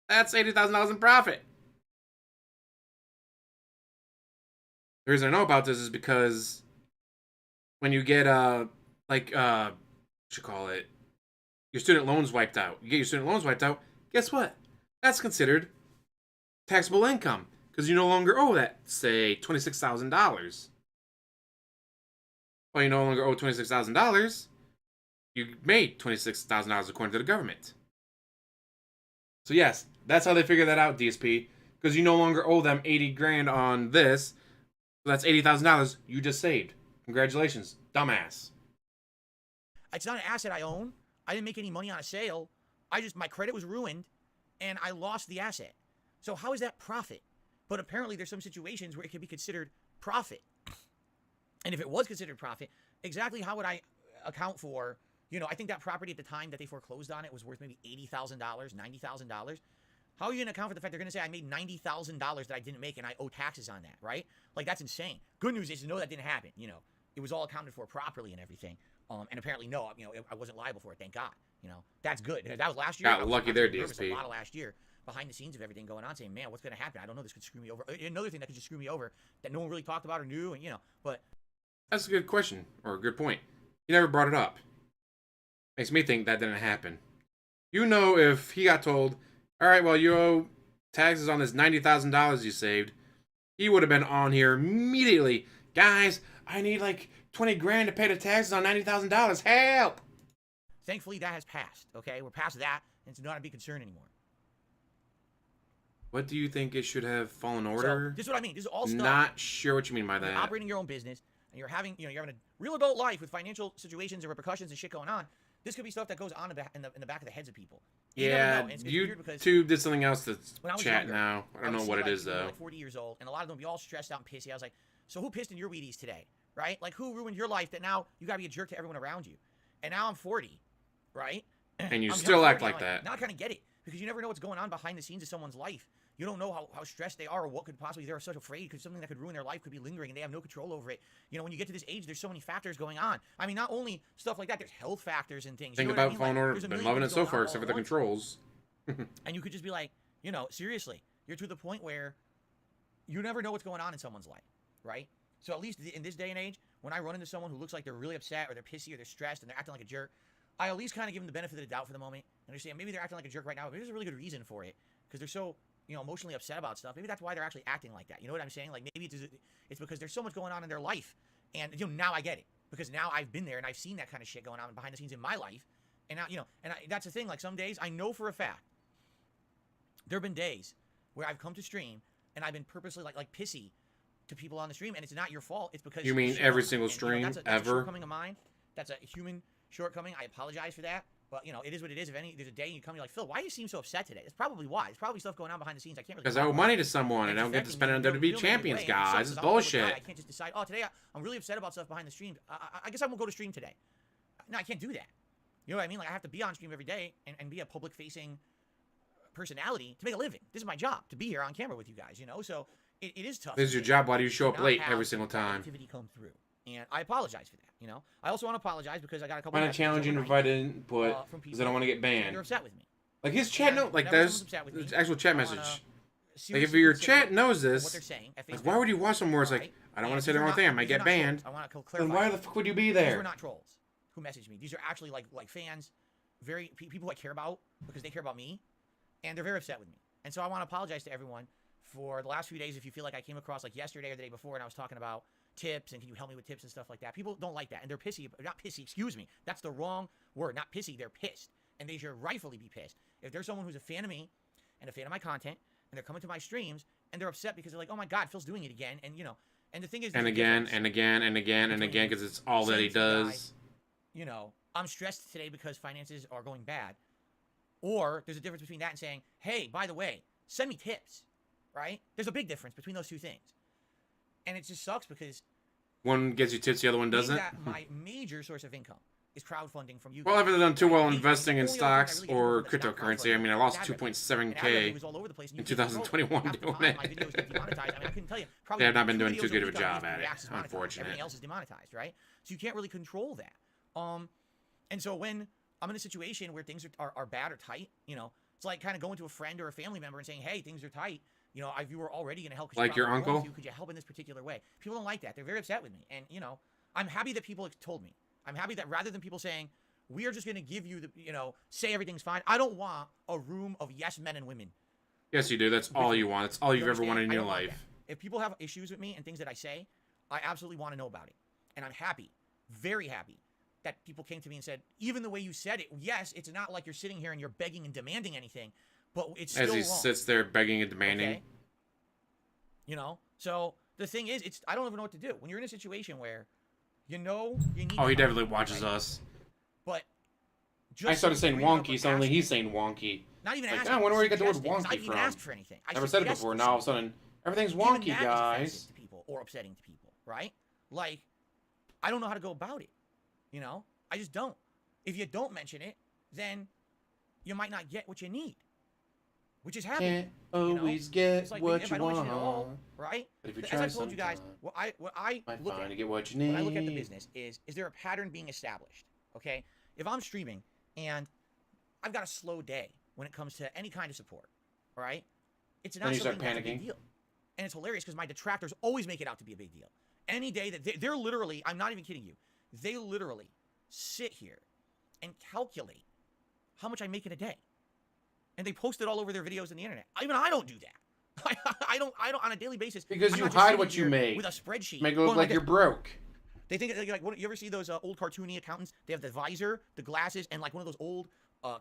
That's $80,000 in profit. The reason I know about this is because when you get what you call it, your student loans wiped out. You get your student loans wiped out. Guess what? That's considered taxable income because you no longer owe that, say, $26,000. Well, you no longer owe $26,000. You made $26,000 according to the government. So yes, that's how they figure that out, DSP. Because you no longer owe them 80 grand on this. So that's $80,000 you just saved. Congratulations, dumbass. It's not an asset I own. I didn't make any money on a sale. My credit was ruined, and I lost the asset. So how is that profit? But apparently there's some situations where it can be considered profit. And if it was considered profit, exactly how would I account for, I think that property at the time that they foreclosed on it was worth maybe $80,000, $90,000. How are you going to account for the fact they're going to say I made $90,000 that I didn't make and I owe taxes on that, right? Like, that's insane. Good news is, no, that didn't happen. It was all accounted for properly and everything. And apparently, no, I wasn't liable for it. Thank God. That's good. That was last year. Got lucky there, DSP. A lot of last year behind the scenes of everything going on, saying, man, what's going to happen? I don't know. This could screw me over. Another thing that could just screw me over that no one really talked about or knew, but. That's a good question, or a good point. You never brought it up. Makes me think that didn't happen. If he got told, all right, well, you owe taxes on this $90,000 you saved, he would have been on here immediately. Guys, I need like 20 grand to pay the taxes on $90,000. Help! Thankfully, that has passed, okay? We're past that, and it's not a big concern anymore. What do you think it should have fallen order? So, this is what I mean. This is all stuff. Not sure what you mean by that. You're operating your own business, and you're having a real adult life with financial situations and repercussions and shit going on. This could be stuff that goes on in the back of the heads of people. Yeah, YouTube did something else that's chat younger, now. I don't know what it is, though. Like 40 years old, and a lot of them would be all stressed out and pissy. I was like, so who pissed in your Wheaties today, right? Like, who ruined your life that now you got to be a jerk to everyone around you? And now I'm 40, right? And you still act like that. Now I kind of get it, because you never know what's going on behind the scenes of someone's life. You don't know how stressed they are or what could possibly, they're so afraid because something that could ruin their life could be lingering and they have no control over it. When you get to this age, there's so many factors going on. I mean, not only stuff like that, there's health factors and things. Think about falling order. Been loving it so far, except for the controls. And you could just be like, seriously, you're to the point where you never know what's going on in someone's life, right? So at least in this day and age, when I run into someone who looks like they're really upset or they're pissy or they're stressed and they're acting like a jerk, I at least kind of give them the benefit of the doubt for the moment and understand maybe they're acting like a jerk right now, but there's a really good reason for it because they're so emotionally upset about stuff. Maybe that's why they're actually acting like that. You know what I'm saying? Like, maybe it's because there's so much going on in their life, and now I get it because now I've been there and I've seen that kind of shit going on behind the scenes in my life, and now that's the thing. Like, some days I know for a fact there have been days where I've come to stream and I've been purposely like pissy to people on the stream, and it's not your fault. It's because you mean every single stream that's a ever. Shortcoming of mine. That's a human shortcoming. I apologize for that. But, it is what it is. If there's a day and you come, you're like, Phil, why do you seem so upset today? It's probably why. There's probably stuff going on behind the scenes. I can't really. Because I owe money to someone and I don't get to spend it on WWE Champions, guys. It's bullshit. I can't just decide, today I'm really upset about stuff behind the stream. I guess I won't go to stream today. No, I can't do that. You know what I mean? Like, I have to be on stream every day and be a public-facing personality to make a living. This is my job, to be here on camera with you guys, So it is tough. This is your job. Why do you show up late every single time? Activity come through. And I apologize for that, I also want to apologize because I got a couple of challenging to provide input because I don't want to get banned. They're upset with me. Like, his chat note, like, there's actual chat message. Like, if your chat knows this, what they're saying, like, why would you watch some more? It's like, I don't want to say the wrong thing. I might get banned. I want to clarify. Then why the fuck would you be there? These are not trolls who message me. These are actually like fans, people I care about because they care about me, and they're very upset with me. And so I want to apologize to everyone for the last few days. If you feel like I came across like yesterday or the day before, and I was talking about tips and can you help me with tips and stuff like that. People don't like that, and they're pissy. Not pissy, excuse me. That's the wrong word. Not pissy. They're pissed, and they should rightfully be pissed. If there's someone who's a fan of me and a fan of my content, and they're coming to my streams and they're upset because they're like, oh my God, Phil's doing it again, and and the thing is, and again, because it's all that he does. I'm stressed today because finances are going bad, or there's a difference between that and saying, hey, by the way, send me tips, right? There's a big difference between those two things. And it just sucks because one gets you tips, the other one doesn't. My major source of income is crowdfunding from you. Well, I haven't done too well investing in stocks or cryptocurrency. I mean, I lost 2.7K in 2021 doing it. I couldn't tell you. They have not been doing too good of a job at it, unfortunately. Everything else is demonetized, right? So you can't really control that. And so when I'm in a situation where things are bad or tight, it's like kind of going to a friend or a family member and saying, hey, things are tight. If you were already going to help, like your uncle, could you help in this particular way? People don't like that. They're very upset with me. And, I'm happy that people told me. I'm happy that rather than people saying, we are just going to give you the, say everything's fine. I don't want a room of yes men and women. Yes, you do. That's all you want. It's all you've ever wanted in your life. If people have issues with me and things that I say, I absolutely want to know about it. And I'm happy, very happy, that people came to me and said, even the way you said it, yes, it's not like you're sitting here and you're begging and demanding anything. But it's still as he wrong. Sits there begging and demanding. Okay? So the thing is, I don't even know what to do. When you're in a situation where you know you need. Oh, he to definitely right? watches us. But I started saying wonky, so suddenly he's saying wonky. Not even Like, asking. I wonder where you got the word suggesting, 'cause I wonky didn't even from. ask for anything. I Never said it suggested before. Now all of a something. sudden, everything's Even wonky, that is guys. offensive to people or upsetting to people, right? Like, I don't know how to go about it. You know, I just don't. If you don't mention it, then you might not get what you need, which is happening. Can't always get it's like, what if you I don't want. mention it at all, right? But if you As try I told you guys, sometime, what I might look find at to get what you need. when I look at the business is there a pattern being established? Okay, if I'm streaming and I've got a slow day when it comes to any kind of support, all right, it's not Then you start something that's a big panicking. deal, and it's hilarious because my detractors always make it out to be a big deal. Any day that they're literally, I'm not even kidding you, they literally sit here and calculate how much I make in a day, and they post it all over their videos on the internet. Even I don't do that. I don't on a daily basis. Because I'm you not just hide sitting what you here make. with a spreadsheet. Make it look going like this. you're broke. They think like what, you ever see those old cartoony accountants? They have the visor, the glasses, and like one of those old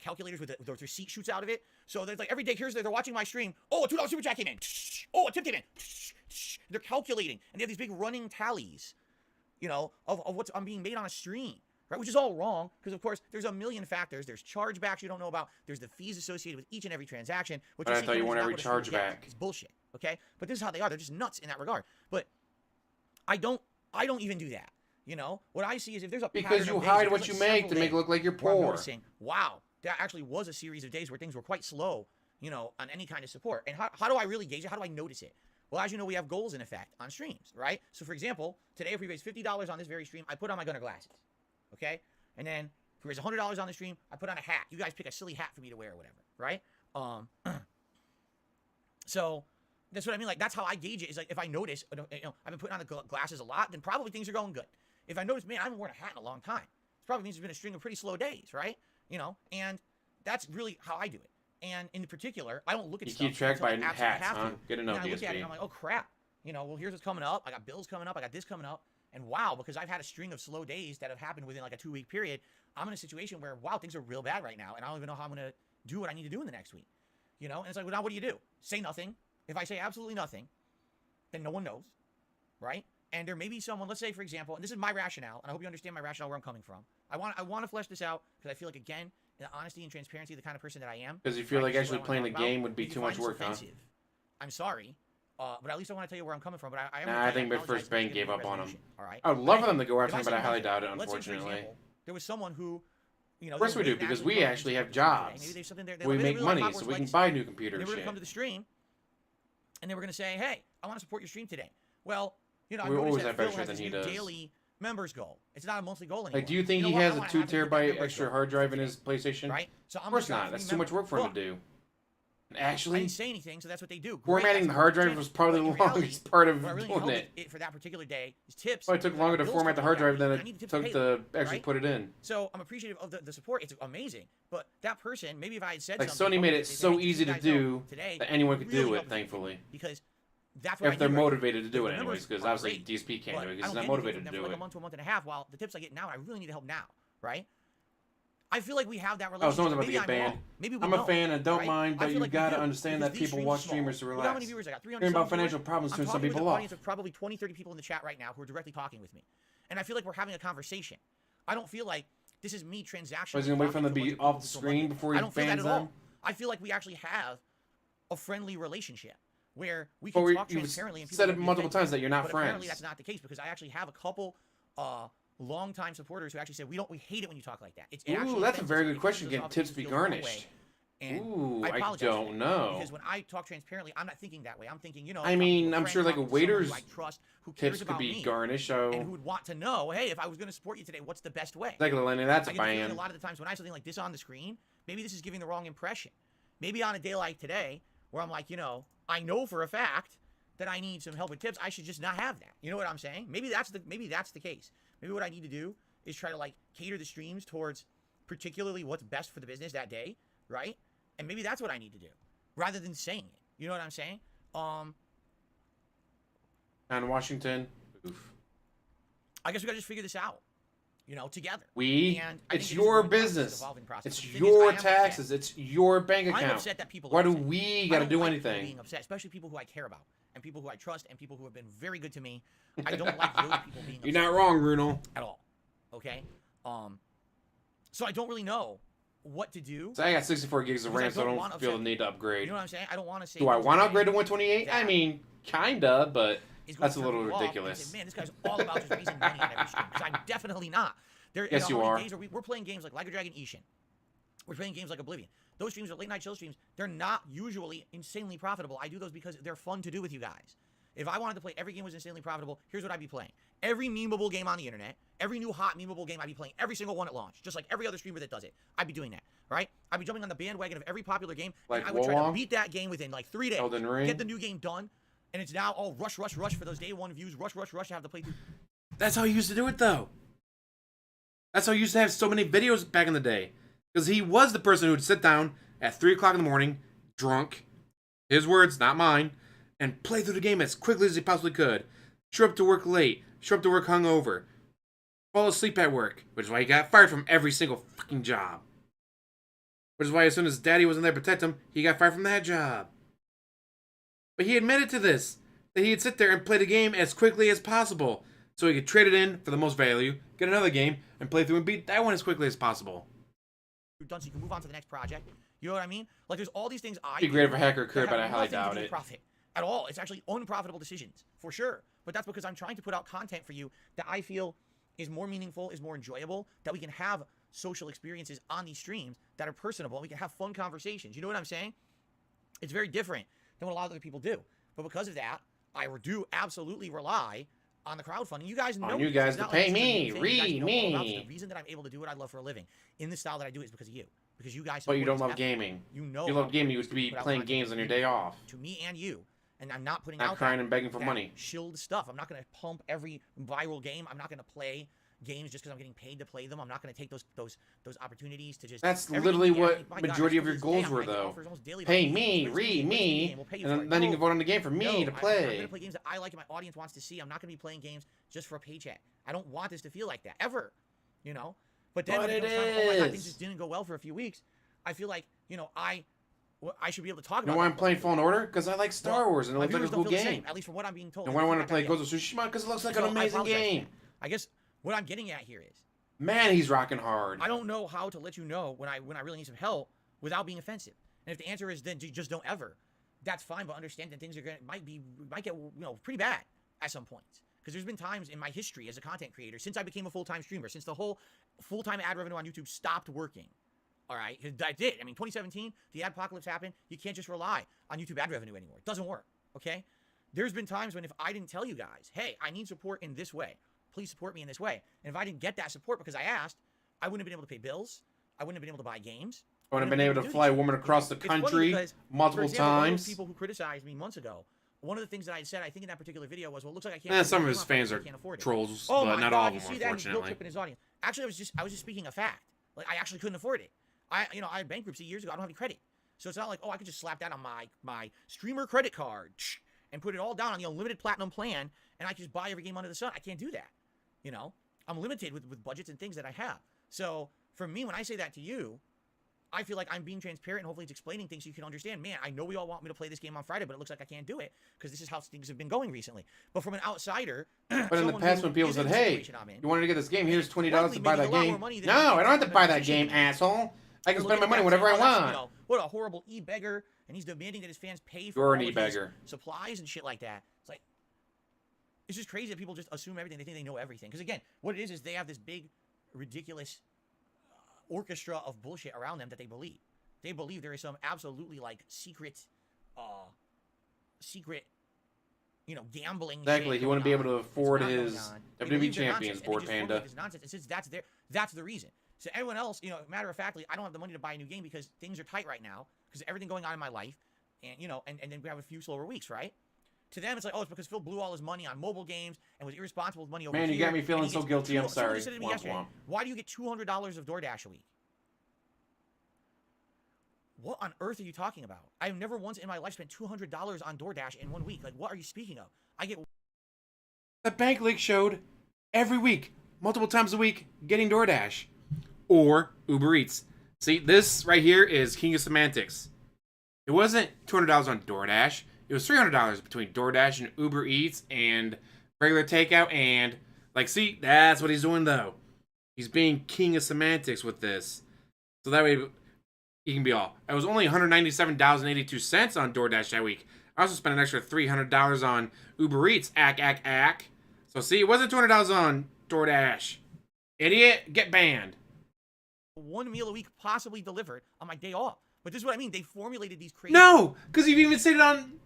calculators with the receipt shoots out of it. So there's like every day, they're watching my stream. Oh, a $2 super chat came in. Oh, a tip came in. They're calculating, and they have these big running tallies, you know, of what's being made on a stream, right? Which is all wrong because of course there's a million factors. There's chargebacks you don't know about. There's the fees associated with each and every transaction. Which But I thought you want every chargeback. It's bullshit. Okay, but this is how they are. They're just nuts in that regard. But I don't even do that. You know, what I see is if there's a Because pattern you of days, hide there's what like you make to several make it look like you're days where I'm poor. noticing, wow, there actually was a series of days where things were quite slow, you know, on any kind of support. And how do I really gauge it? How do I notice it? Well, as you know, we have goals in effect on streams, right? So, for example, today if we raise $50 on this very stream, I put on my Gunner glasses, okay? And then if we raise $100 on the stream, I put on a hat. You guys pick a silly hat for me to wear or whatever, right? So that's what I mean. Like, that's how I gauge it. Is like, if I notice, you know, I've been putting on the glasses a lot, then probably things are going good. If I notice, man, I haven't worn a hat in a long time, it probably means there's been a string of pretty slow days, right? You know, and that's really how I do it. And in particular, I don't look at You stuff keep track until I by absolutely hats, have huh? to. Good to know, And I look at it DSP. and I'm like, oh crap, you know, well, here's what's coming up. I got bills coming up. I got this coming up. And wow, because I've had a string of slow days that have happened within like a 2-week period, I'm in a situation where, wow, things are real bad right now. And I don't even know how I'm going to do what I need to do in the next week. You know, and it's like, well, now what do you do? Say nothing. If I say absolutely nothing, then no one knows, right? And there may be someone, let's say, for example, and this is my rationale, and I hope you understand my rationale where I'm coming from. I want to flesh this out because I feel like, again, in honesty and transparency, the kind of person that I am. Because you feel right, like this is actually what I playing wanna the talk game about. would be You too find much this work, huh? offensive. I'm sorry, but at least I want to tell you where I'm coming from. But I Nah, I think Big First Bank gave up on him. All right. I would love for them to go If after him, say but I highly nothing, doubt it, let's say, for unfortunately. example, there was someone who, you know, Of course they we do, were because nationally we known actually for have Maybe jobs. there's something there. We they make really like money, Hogwarts so we can Legacy. buy new And computers. they were going to Shit. come to the stream, and they were going to say, hey, I want to support your stream today. Well, you know, I We noticed always that have Phil better has than this he new does. daily members goal. It's not a monthly goal anymore. Like, do you think know he what? has I a wanna 2 have to hit that terabyte members extra goal hard drive in today, his PlayStation? right? So I'm Of course gonna not. start That's three too much work for him members. to do. And I actually, didn't say anything, so that's what they do. Great, formatting that's the hard what drive they was did. probably But the in reality, longest part of what really doing helped it. for that particular day is tips. Probably took because I longer got to bills format the coming hard that drive week, than and I it need tips took pay to them, actually right? put it in. So I'm appreciative of the support. It's amazing. But that person, maybe if I had said Like, something, Sony made it they said, so "Hey, just easy so to you guys know, do today that anyone could really do it, helped me thankfully. because that's what If they're I do right now. motivated to do it The anyways, members because are obviously great, DSP can't but do it I because he's don't not get motivated anything to from them do for like it. a month to a month and a half, while the tips I get now, I really need the help now, right? I feel like we have that Oh, relationship. someone's about to Maybe get I'm banned. wrong. Maybe we I'm a don't, fan and don't right? mind, I but feel you like we gotta do, understand because that these people streams watch are small. streamers to Look how relax. many viewers I got. 300 Hearing about some viewers. financial problems I'm turns some talking with people an off. audience of probably 20, 30 people in the chat right now who are directly talking with me. And I feel like we're having a conversation. I don't feel like this is me transactionally. Was he gonna wait for them to talking be a bunch of off the people screen for before money. he I don't feel that bans at all. them? I feel like we actually have a friendly relationship where we But can we- talk you've transparently. And people said it won't be multiple offended. times that you're not But apparently friends. that's not the case, because I actually have a couple long-time supporters who actually said we hate it when you talk like that. It actually Ooh, that's a offends very us. good It question. pisses us Can off. It tips makes us be feel the wrong garnished? way. And Ooh, I I apologize for don't that, know. because when I talk transparently, I'm not thinking that way. I'm thinking, you know, I talking to mean, a I'm friend, sure like a talking to someone waiter's who I trust, who cares tips could about be me, garnished, and so who would want to know, hey, if I was going to support you today, what's the best way? like Lenny, that's I a get the feeling ban. a lot of the times when I have something like this on the screen, maybe this is giving the wrong impression. Maybe on a day like today, where I'm like, you know, I know for a fact that I need some help with tips, I should just not have that. You know what I'm saying? Maybe that's the case. Maybe what I need to do is try to like cater the streams towards particularly what's best for the business that day, right? And maybe that's what I need to do, rather than saying it. You know what I'm saying? On Washington, oof. I guess we gotta just figure this out, you know, together. We, And I it's think it is a your growing process, business. it's an evolving process. It's But the thing is, I your am taxes. upset. It's your bank I'm account. upset that people are Why do upset. we I gotta don't do like anything? Being upset, especially people who I care about. and people who I trust and people who have been very good to me. I don't like those people being You're not wrong, Bruno. at all. Okay? So I don't really know what to do. So I got 64 gigs of Because I RAM, so I don't don't wanna feel the upset need to upgrade. You know what I'm saying? I don't want to say. Do I want to upgrade to 128? I that mean, kinda, but is going that's to a turn little people off and ridiculous. say, man, this guy's all about just raising money on every stream. Because I'm definitely not. Yes, you how many are. Days we're playing games like Dragon Ishin. We're playing games like Oblivion. Those streams are late night chill streams. They're not usually insanely profitable. I do those because they're fun to do with you guys. If I wanted to play every game was insanely profitable, here's what I'd be playing. Every memeable game on the internet, every new hot memeable game, I'd be playing every single one at launch. Just like every other streamer that does it. I'd be doing that, right? I'd be jumping on the bandwagon of every popular game, Like and I would try to Wolong? beat that game within like 3 days. Elden Ring? Get the new game done, and it's now all rush for those day one views, rush to have the playthrough. That's how he used to do it, though. That's how he used to have so many videos back in the day. Because he was the person who would sit down at 3 o'clock in the morning, drunk, his words, not mine, and play through the game as quickly as he possibly could. Show up to work late, show up to work hungover, fall asleep at work, which is why he got fired from every single fucking job. Which is why as soon as daddy wasn't there to protect him, he got fired from that job. But he admitted to this, that he'd sit there and play the game as quickly as possible, so he could trade it in for the most value, get another game, and play through and beat that one as quickly as possible. Done so you can move on to the next project. You know what I mean? Like there's all these things It'd be great if a hacker could, that but I have highly nothing to doubt do with it. Profit at all. It's actually unprofitable decisions for sure. But that's because I'm trying to put out content for you that I feel is more meaningful, is more enjoyable, that we can have social experiences on these streams that are personable, and we can have fun conversations. You know what I'm saying? It's very different than what a lot of other people do. But because of that, I do absolutely rely on the crowdfunding. You guys know On you this. guys It's to not like pay this is a me, new thing. You guys know all about this. me. The reason that I'm able to do what I love for a living in the style that I do it is because of you. Because you guys But you support don't this love effort. gaming. You know If you how love gaming, you much would be put out playing content games on your to day off. me and you. And I'm not putting Not out crying that, and begging for that money. shilled stuff. I'm not going to pump every viral game. I'm not going to play games just because I'm getting paid to play them. I'm not going to take those opportunities to just. That's every literally indie game, what my God, majority of to your this goals day, were, I get though. offers almost daily Pay about, me, "When's the Reeee, game? me, We'll pay you for and it." then you No. can vote on the game for me No, to I'm going play. to play games that I like and my audience wants to see. I'm not going to be playing games just for a paycheck. I don't want this to feel like that ever, you know. But then when it comes time, oh my God, things just didn't go well for a few weeks. I feel like, you know, I should be able to talk You know about. why that I'm for playing people. Fallen Order? Because I like Star Wars and it My looks like a viewers cool don't feel the game. same, at least from what I'm being told. And why I want to play Yeah. Ghost of Tsushima? Because it looks like So an I amazing apologize for game. that. I guess what I'm getting at here is Man, he's rocking hard. I don't know how to let you know when I really need some help without being offensive. And if the answer is then just don't ever, that's fine. But understand that things are might get pretty bad at some points. Because there's been times in my history as a content creator, since I became a full-time streamer, since the whole full-time ad revenue on YouTube stopped working. All right, I did. I mean, 2017, the adpocalypse happened. You can't just rely on YouTube ad revenue anymore. It doesn't work. Okay. There's been times when if I didn't tell you guys, hey, I need support in this way, please support me in this way. And if I didn't get that support because I asked, I wouldn't have been able to pay bills. I wouldn't have been able to buy games. I would have been able to fly a woman across the It's funny country because, multiple for example, one of those times. people who criticized me months ago, one of the things that I said, I think in that particular video was, well, it looks like I can't. Eh, afford some it. of his fans I are can't afford it. trolls, Oh but my not God, all of you them, see that? He's guilt unfortunately. tripping his audience. Actually, I was just speaking a fact. Like I actually couldn't afford it. I had bankruptcy years ago. I don't have any credit, so it's not like, oh, I could just slap that on my streamer credit card and put it all down on the unlimited platinum plan, and I can just buy every game under the sun. I can't do that. You know, I'm limited with budgets and things that I have. So for me, when I say that to you, I feel like I'm being transparent and hopefully it's explaining things so you can understand. Man, I know we all want me to play this game on Friday, but it looks like I can't do it because this is how things have been going recently. But from an outsider, But in the past, when people said, "Hey, you wanted to get this game? Here's $20 to buy that game." No, I don't have to buy that game, asshole. I can spend my money whenever I want. What a horrible e-beggar, and he's demanding that his fans pay for You're an all of his e-beggar. supplies and shit like that. It's like, it's just crazy that people just assume everything. They think they know everything. Because again, what it is they have this big, ridiculous orchestra of bullshit around them that they believe. They believe there is some absolutely like secret, gambling. Exactly, shit he wouldn't going be able to on. It's afford not going his on. They WWE believe they're Champions nonsense, and board they just formulate panda. this nonsense. And since that's the reason. So everyone else, matter of factly, I don't have the money to buy a new game because things are tight right now because everything going on in my life, and and then we have a few slower weeks, right? To them, it's like, oh, it's because Phil blew all his money on mobile games and was irresponsible with money over here. Man, you got me and feeling he so gets guilty. I'm somebody sorry. said to me Womp yesterday, womp. why do you get $200 of DoorDash a week? What on earth are you talking about? I've never once in my life spent $200 on DoorDash in 1 week. Like, what are you speaking of? I get. The bank leak showed every week, multiple times a week, getting DoorDash or Uber Eats. See, this right here is King of Semantics. It wasn't $200 on DoorDash. it was $300 between DoorDash and Uber Eats and regular takeout. And like, see, that's what he's doing though. He's being king of semantics with this, so that way he can be all. I was only $197.82 on DoorDash that week. I also spent an extra $300 on Uber Eats. Ack. So see, it wasn't $200 on DoorDash. Idiot, get banned. One meal a week possibly delivered on my day off. But this is what I mean. They formulated these crazy... No, because you've even said it on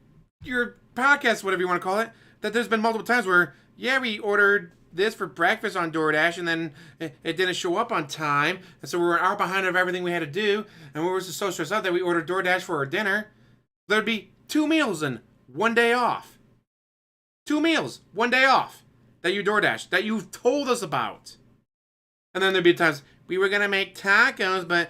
your podcast, whatever you want to call it, that there's been multiple times where, yeah, we ordered this for breakfast on DoorDash, and then it didn't show up on time, and so we were an hour behind of everything we had to do, and we were just so stressed out that we ordered DoorDash for our dinner. There'd be 2 meals and 1 day off. 2 meals, 1 day off that you DoorDash, that you told us about. And then there'd be times, we were going to make tacos, but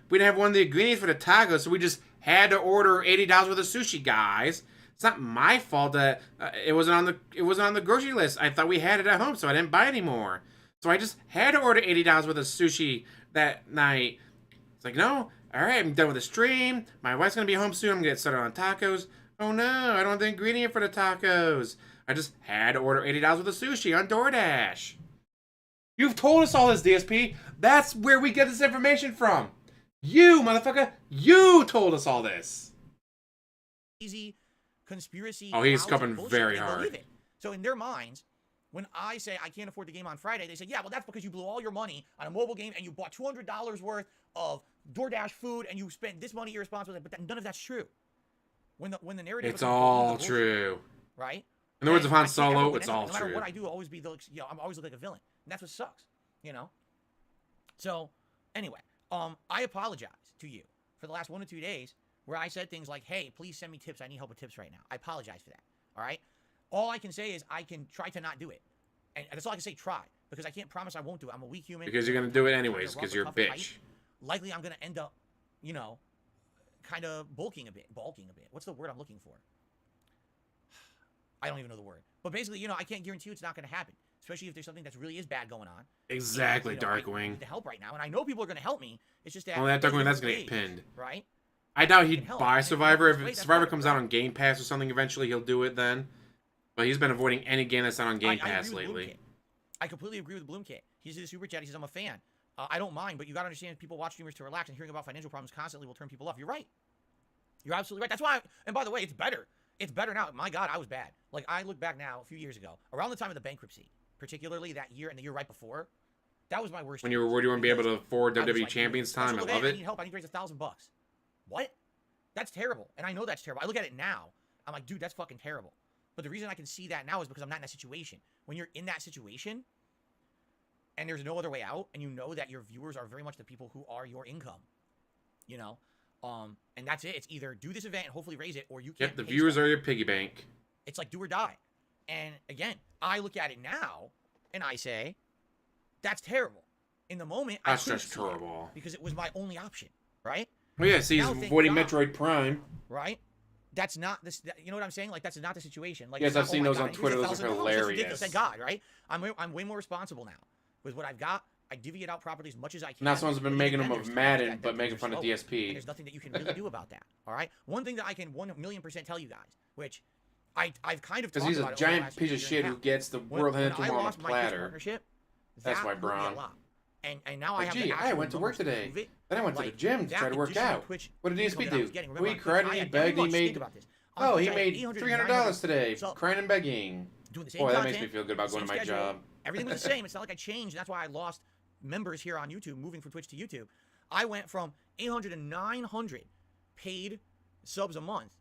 we didn't have one of the ingredients for the tacos, so we just had to order $80 worth of sushi, guys. It's not my fault that it wasn't on the grocery list. I thought we had it at home, so I didn't buy any more. So I just had to order $80 worth of sushi that night. It's like, no, all right, I'm done with the stream. My wife's gonna be home soon. I'm gonna get started on tacos. Oh no, I don't have the ingredient for the tacos. I just had to order $80 worth of sushi on DoorDash. You've told us all this, DSP. That's where we get this information from. You, motherfucker, you told us all this. Easy conspiracy. Oh, he's coming bullshit, very they hard. believe it. So in their minds, when I say I can't afford the game on Friday, they say, yeah, well, that's because you blew all your money on a mobile game and you bought $200 worth of DoorDash food and you spent this money irresponsibly. But none of that's true. When the narrative, It's all true. Right? In the words of Han I think Solo, everyone it's ends up, all no matter true. what I do, I'll always be I'm always look like a villain, and that's what sucks. So anyway, I apologize to you for the last 1 or 2 days where I said things like, hey, please send me tips. I need help with tips right now. I apologize for that. All right. All I can say is I can try to not do it. And that's all I can say, try. Because I can't promise I won't do it. I'm a weak human. Because you're going to do it anyways, because you're a bitch. Fight. Likely I'm going to end up, kind of bulking a bit. What's the word I'm looking for? I don't even know the word. But basically, I can't guarantee you it's not going to happen. Especially if there's something that really is bad going on. Exactly, And, Darkwing. I need the help right now. And I know people are going to help me. It's just that... Well, that Darkwing, that's going to get pinned. Right? I doubt he'd help. buy And Survivor. wait, If that's Survivor fine. comes out on Game Pass or something eventually, he'll do it then. But he's been avoiding any game that's not on Game I Pass agree with lately. I completely agree with Bloomkit. He's a super chat. He says, I'm a fan. I don't mind, but you got to understand people watch streamers to relax, and hearing about financial problems constantly will turn people off. You're right. You're absolutely right. That's why, and by the way, it's better. It's better now. My God, I was bad. Like, I look back now, a few years ago, around the time of the bankruptcy, particularly that year and the year right before, that was my worst When year. you were worried you wouldn't be able to afford I was WWE like, Champions dude, time, I love I it. need help. I need to raise $1,000. What? That's terrible. And I know that's terrible. I look at it now. I'm like, dude, that's fucking terrible. But the reason I can see that now is because I'm not in that situation. When you're in that situation and there's no other way out, and you know that your viewers are very much the people who are your income, and that's it. It's either do this event and hopefully raise it, or you can't. Yep, the viewers stuff. are your piggy bank. It's like do or die. And again, I look at it now and I say, that's terrible. In the moment, That's I couldn't just see it terrible. because it was my only option, right? Well, yeah, see, he's Now, thank avoiding God. Metroid Prime. Right? That's not this. You know what I'm saying? Like, that's not the situation. Like, Yes, it's not, I've seen oh my those God, on I need Twitter. Those are $1,000. That's hilarious. ridiculous. Thank God, right? I'm way more responsible now with what I've got. I divvy it out properly as much as I can. Now someone's been But making then them there's of times Madden, that but making fun of slower, and DSP. there's nothing that you can really do about that. All right. One thing that I can 1,000,000% tell you guys, which I've kind of Because talked he's about a it over the giant last piece year of and shit a who half. gets the world handed to When him I on a lost my Twitch platter. partnership, That's that why, hurt me Braun. a lot. And now I have Gee, the I actual went to work numbers today. prove it. Then I went to the gym to that try to work additional out. Twitch What did income DSP that I was do? getting, Well, he remember, cried I and he had begged. He every month, think made. about this. Oh, he Twitch, I had made $800, $300 today, So- crying and begging. doing the same Boy, that content, makes me feel good about going to same my schedule. job. Everything was the same. It's not like I changed. That's why I lost members here on YouTube, moving from Twitch to YouTube. I went from 800 to 900 paid subs a month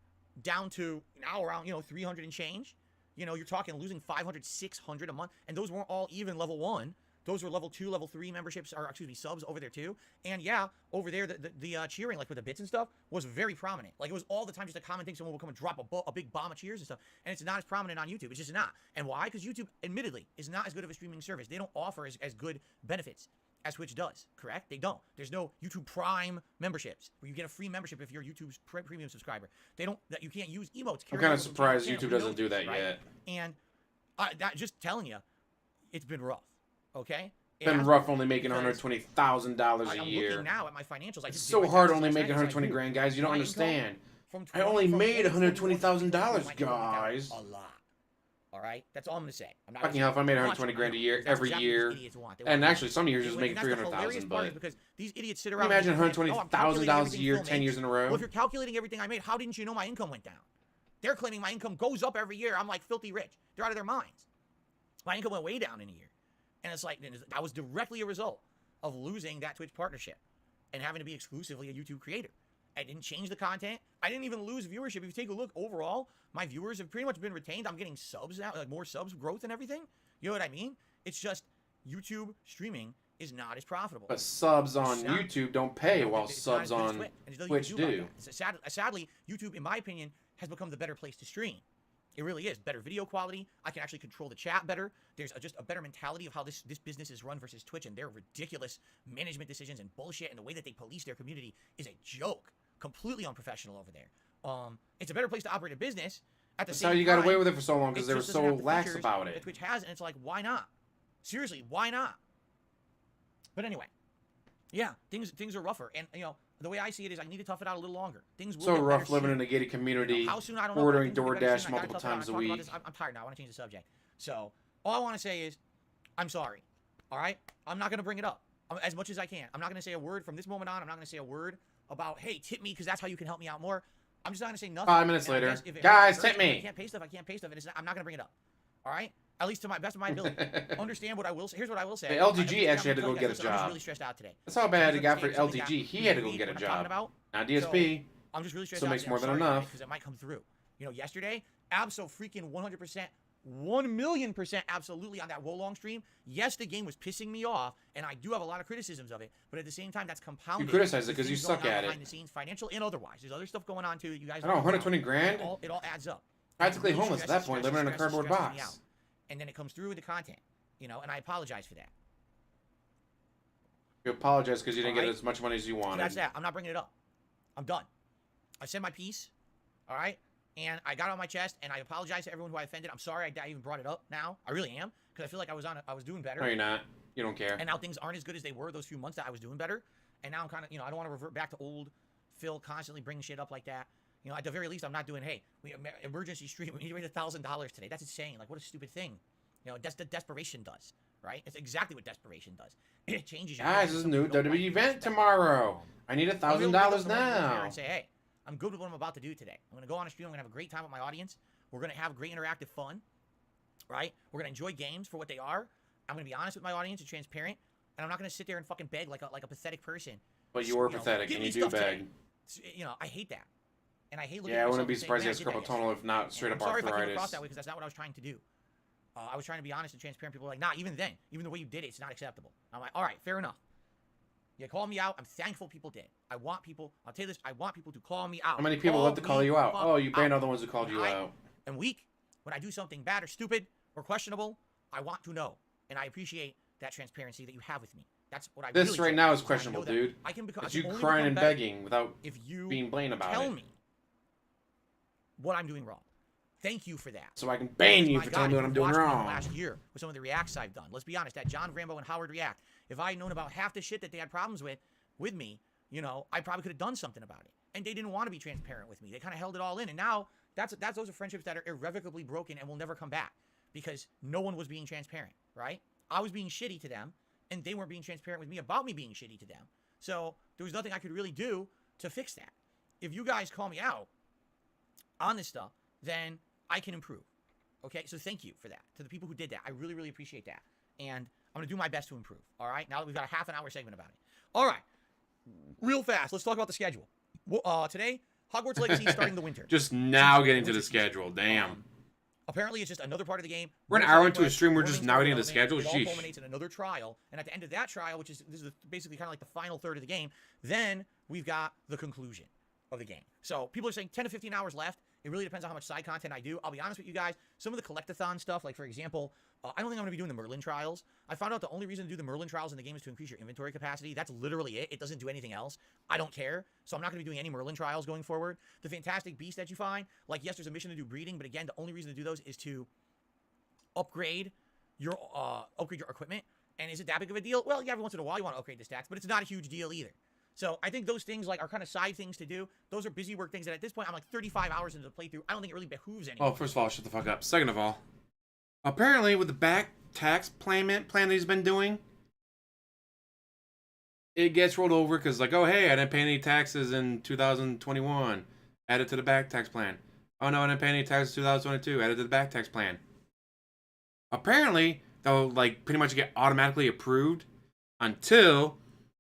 down to now around 300 and change. You're talking losing 500, 600 a month, and those weren't all even level 1. Those were level 2, level 3 memberships, or excuse me, subs over there too. And yeah, over there, the cheering, like with the bits and stuff, was very prominent. Like, it was all the time just a common thing. Someone would come and drop a big bomb of cheers and stuff. And it's not as prominent on YouTube. It's just not. And why? Because YouTube, admittedly, is not as good of a streaming service. They don't offer as good benefits as Twitch does, correct? They don't. There's no YouTube Prime memberships where you get a free membership if you're YouTube's premium subscriber. They don't. That you can't use emotes. I'm kind of surprised YouTube doesn't do that right? yet. And that just telling you, it's been rough. Okay. It's been rough only making $120,000 a I'm year. looking now at my financials. It's so hard only making 120 grand, guys. You don't My understand. from I only made from $120,000, my income went down guys. a lot. All right, that's all I'm gonna say. I'm not Fucking hell, if I made much, 120 grand a I know, year because that's every exactly what year, these idiots want. They and want actually some years and just making that's the hilarious 300,000. part is But because these idiots sit can around. you imagine and say, $120,000 a year, Phil 10 makes. years in a row? Well, if you're calculating everything I made, how didn't you know my income went down? They're claiming my income goes up every year. I'm like filthy rich. They're out of their minds. My income went way down in a year, and it's like that was directly a result of losing that Twitch partnership and having to be exclusively a YouTube creator. I didn't change the content. I didn't even lose viewership. If you take a look overall, my viewers have pretty much been retained. I'm getting subs now, like more subs growth and everything. You know what I mean? It's just YouTube streaming is not as profitable. But subs on YouTube don't pay, while subs on Twitch do. Sadly, YouTube, in my opinion, has become the better place to stream. It really is. Better video quality. I can actually control the chat better. There's just a better mentality of how this business is run versus Twitch, and their ridiculous management decisions and bullshit and the way that they police their community is a joke. Completely unprofessional over there. It's a better place to operate a business. That's how you got away with it for so long, because they were so lax about it. That Twitch has, and it's like, why not? Seriously, why not? But anyway, yeah, things are rougher, and the way I see it is I need to tough it out a little longer. Things will So get rough better living soon. in a gated community, How soon, I don't know, ordering but things will get better DoorDash soon. I gotta multiple tough it out. times a I talked about week. this. I'm tired now. I want to change the subject. So all I want to say is, I'm sorry. All right, I'm not gonna bring it up as much as I can. I'm not gonna say a word from this moment on. I'm not gonna say a word about, hey, tip me because that's how you can help me out more. I'm just not gonna say nothing. 5 minutes And I later, guess if it guys, hurts, tip me. I can't pay stuff. I can't pay stuff, and it's not, I'm not gonna bring it up. All right. At least to my best of my ability. Understand what I will say. Here's what I will say. Hey, LTG actually had to go get a I was job. really stressed out today. That's how bad it got for Something like LTG. that. He had to go You get a read what I'm talking job. about? Now DSP. I'm just really stressed Still out makes today. more I'm than sorry, enough. because it might come through. Yesterday, freaking 100%, 1,000,000% absolutely on that Wolong stream. Yes, the game was pissing me off, and I do have a lot of criticisms of it. But at the same time, that's compounded. You criticize it with because you things suck going on at it. behind the scenes, financial and otherwise. There's other stuff going on too. You guys. I know, 120 grand. It all adds up. Practically It really homeless at that point, living in a cardboard stresses me box. out. And then it comes through with the content, and I apologize for that. You apologize because you didn't get Alright. as much money as you So wanted. that's that. I'm not bringing it up. I'm done. I said my piece, all right? And I got it on my chest, and I apologize to everyone who I offended. I'm sorry I even brought it up now. I really am, because I feel like I was doing better. No, you're not. You don't care. And now things aren't as good as they were those few months that I was doing better. And now I'm kind of, I don't want to revert back to old Phil constantly bringing shit up like that. At the very least, I'm not doing, hey, emergency stream, we need to raise $1,000 today. That's insane. Like, what a stupid thing. That's the desperation does, right? It's exactly what desperation does. It changes you. Guys, this is a new WWE event tomorrow. I need $1,000 now. And say, hey, I'm good with what I'm about to do today. I'm going to go on a stream. I'm going to have a great time with my audience. We're going to have great interactive fun, right? We're going to enjoy games for what they are. I'm going to be honest with my audience and transparent. And I'm not going to sit there and fucking beg like a pathetic person. But you were pathetic, and you do beg. I hate that. And I hate looking Yeah, I at wouldn't be myself and surprised he saying, has "Man, I did carpal that tunnel if not straight up I'm sorry if I came across arthritis. that way because that's not what I was trying to do. I was trying to be honest and transparent. People were like, nah, even then, even the way you did it, it's not acceptable. I'm like, all right, fair enough. You called me out. I'm thankful people did. I'll tell you this, I want people to call me out. How many people love to call you out? Oh, you banned all the ones who called you out. I'm weak. When I do something bad or stupid or questionable, I want to know. And I appreciate that transparency that you have with me. That's what I really This right now is questionable, dude. It's you crying and begging without being blamed about it. Tell me what I'm doing wrong. Thank you for that. So I can ban you for telling me what I'm doing wrong. Last year with some of the reacts I've done. Let's be honest, that John Rambo and Howard react. If I had known about half the shit that they had problems with me, I probably could have done something about it. And they didn't want to be transparent with me. They kind of held it all in. And now those are friendships that are irrevocably broken and will never come back because no one was being transparent, right? I was being shitty to them, and they weren't being transparent with me about me being shitty to them. So there was nothing I could really do to fix that. If you guys call me out on this stuff, then I can improve. Okay, so thank you for that. To the people who did that, I really, really appreciate that. And I'm going to do my best to improve, all right? Now that we've got a half an hour segment about it. All right, real fast, let's talk about the schedule. Today, Hogwarts Legacy is starting the winter. Just now getting to the schedule, damn. Apparently, it's just another part of the game. We're an hour into a stream, we're just now getting to the schedule? It all Sheesh. culminates in another trial, and at the end of that trial, this is basically kind of like the final third of the game, then we've got the conclusion of the game. So people are saying 10 to 15 hours left. It really depends on how much side content I do. I'll be honest with you guys. Some of the collectathon stuff, like for example, I don't think I'm going to be doing the Merlin trials. I found out the only reason to do the Merlin trials in the game is to increase your inventory capacity. That's literally it. It doesn't do anything else. I don't care. So I'm not going to be doing any Merlin trials going forward. The Fantastic Beast that you find, like yes, there's a mission to do breeding, but again, the only reason to do those is to upgrade your equipment. And is it that big of a deal? Well, yeah, every once in a while you want to upgrade the stats, but it's not a huge deal either. So I think those things like are kind of side things to do. Those are busy work things that at this point I'm like 35 hours into the playthrough. I don't think it really behooves anyone. Well, first of all, shut the fuck up. Second of all, apparently with the back tax plan that he's been doing, it gets rolled over because like, oh hey, I didn't pay any taxes in 2021. Add it to the back tax plan. Oh no, I didn't pay any taxes in 2022. Add it to the back tax plan. Apparently, they'll like pretty much get automatically approved until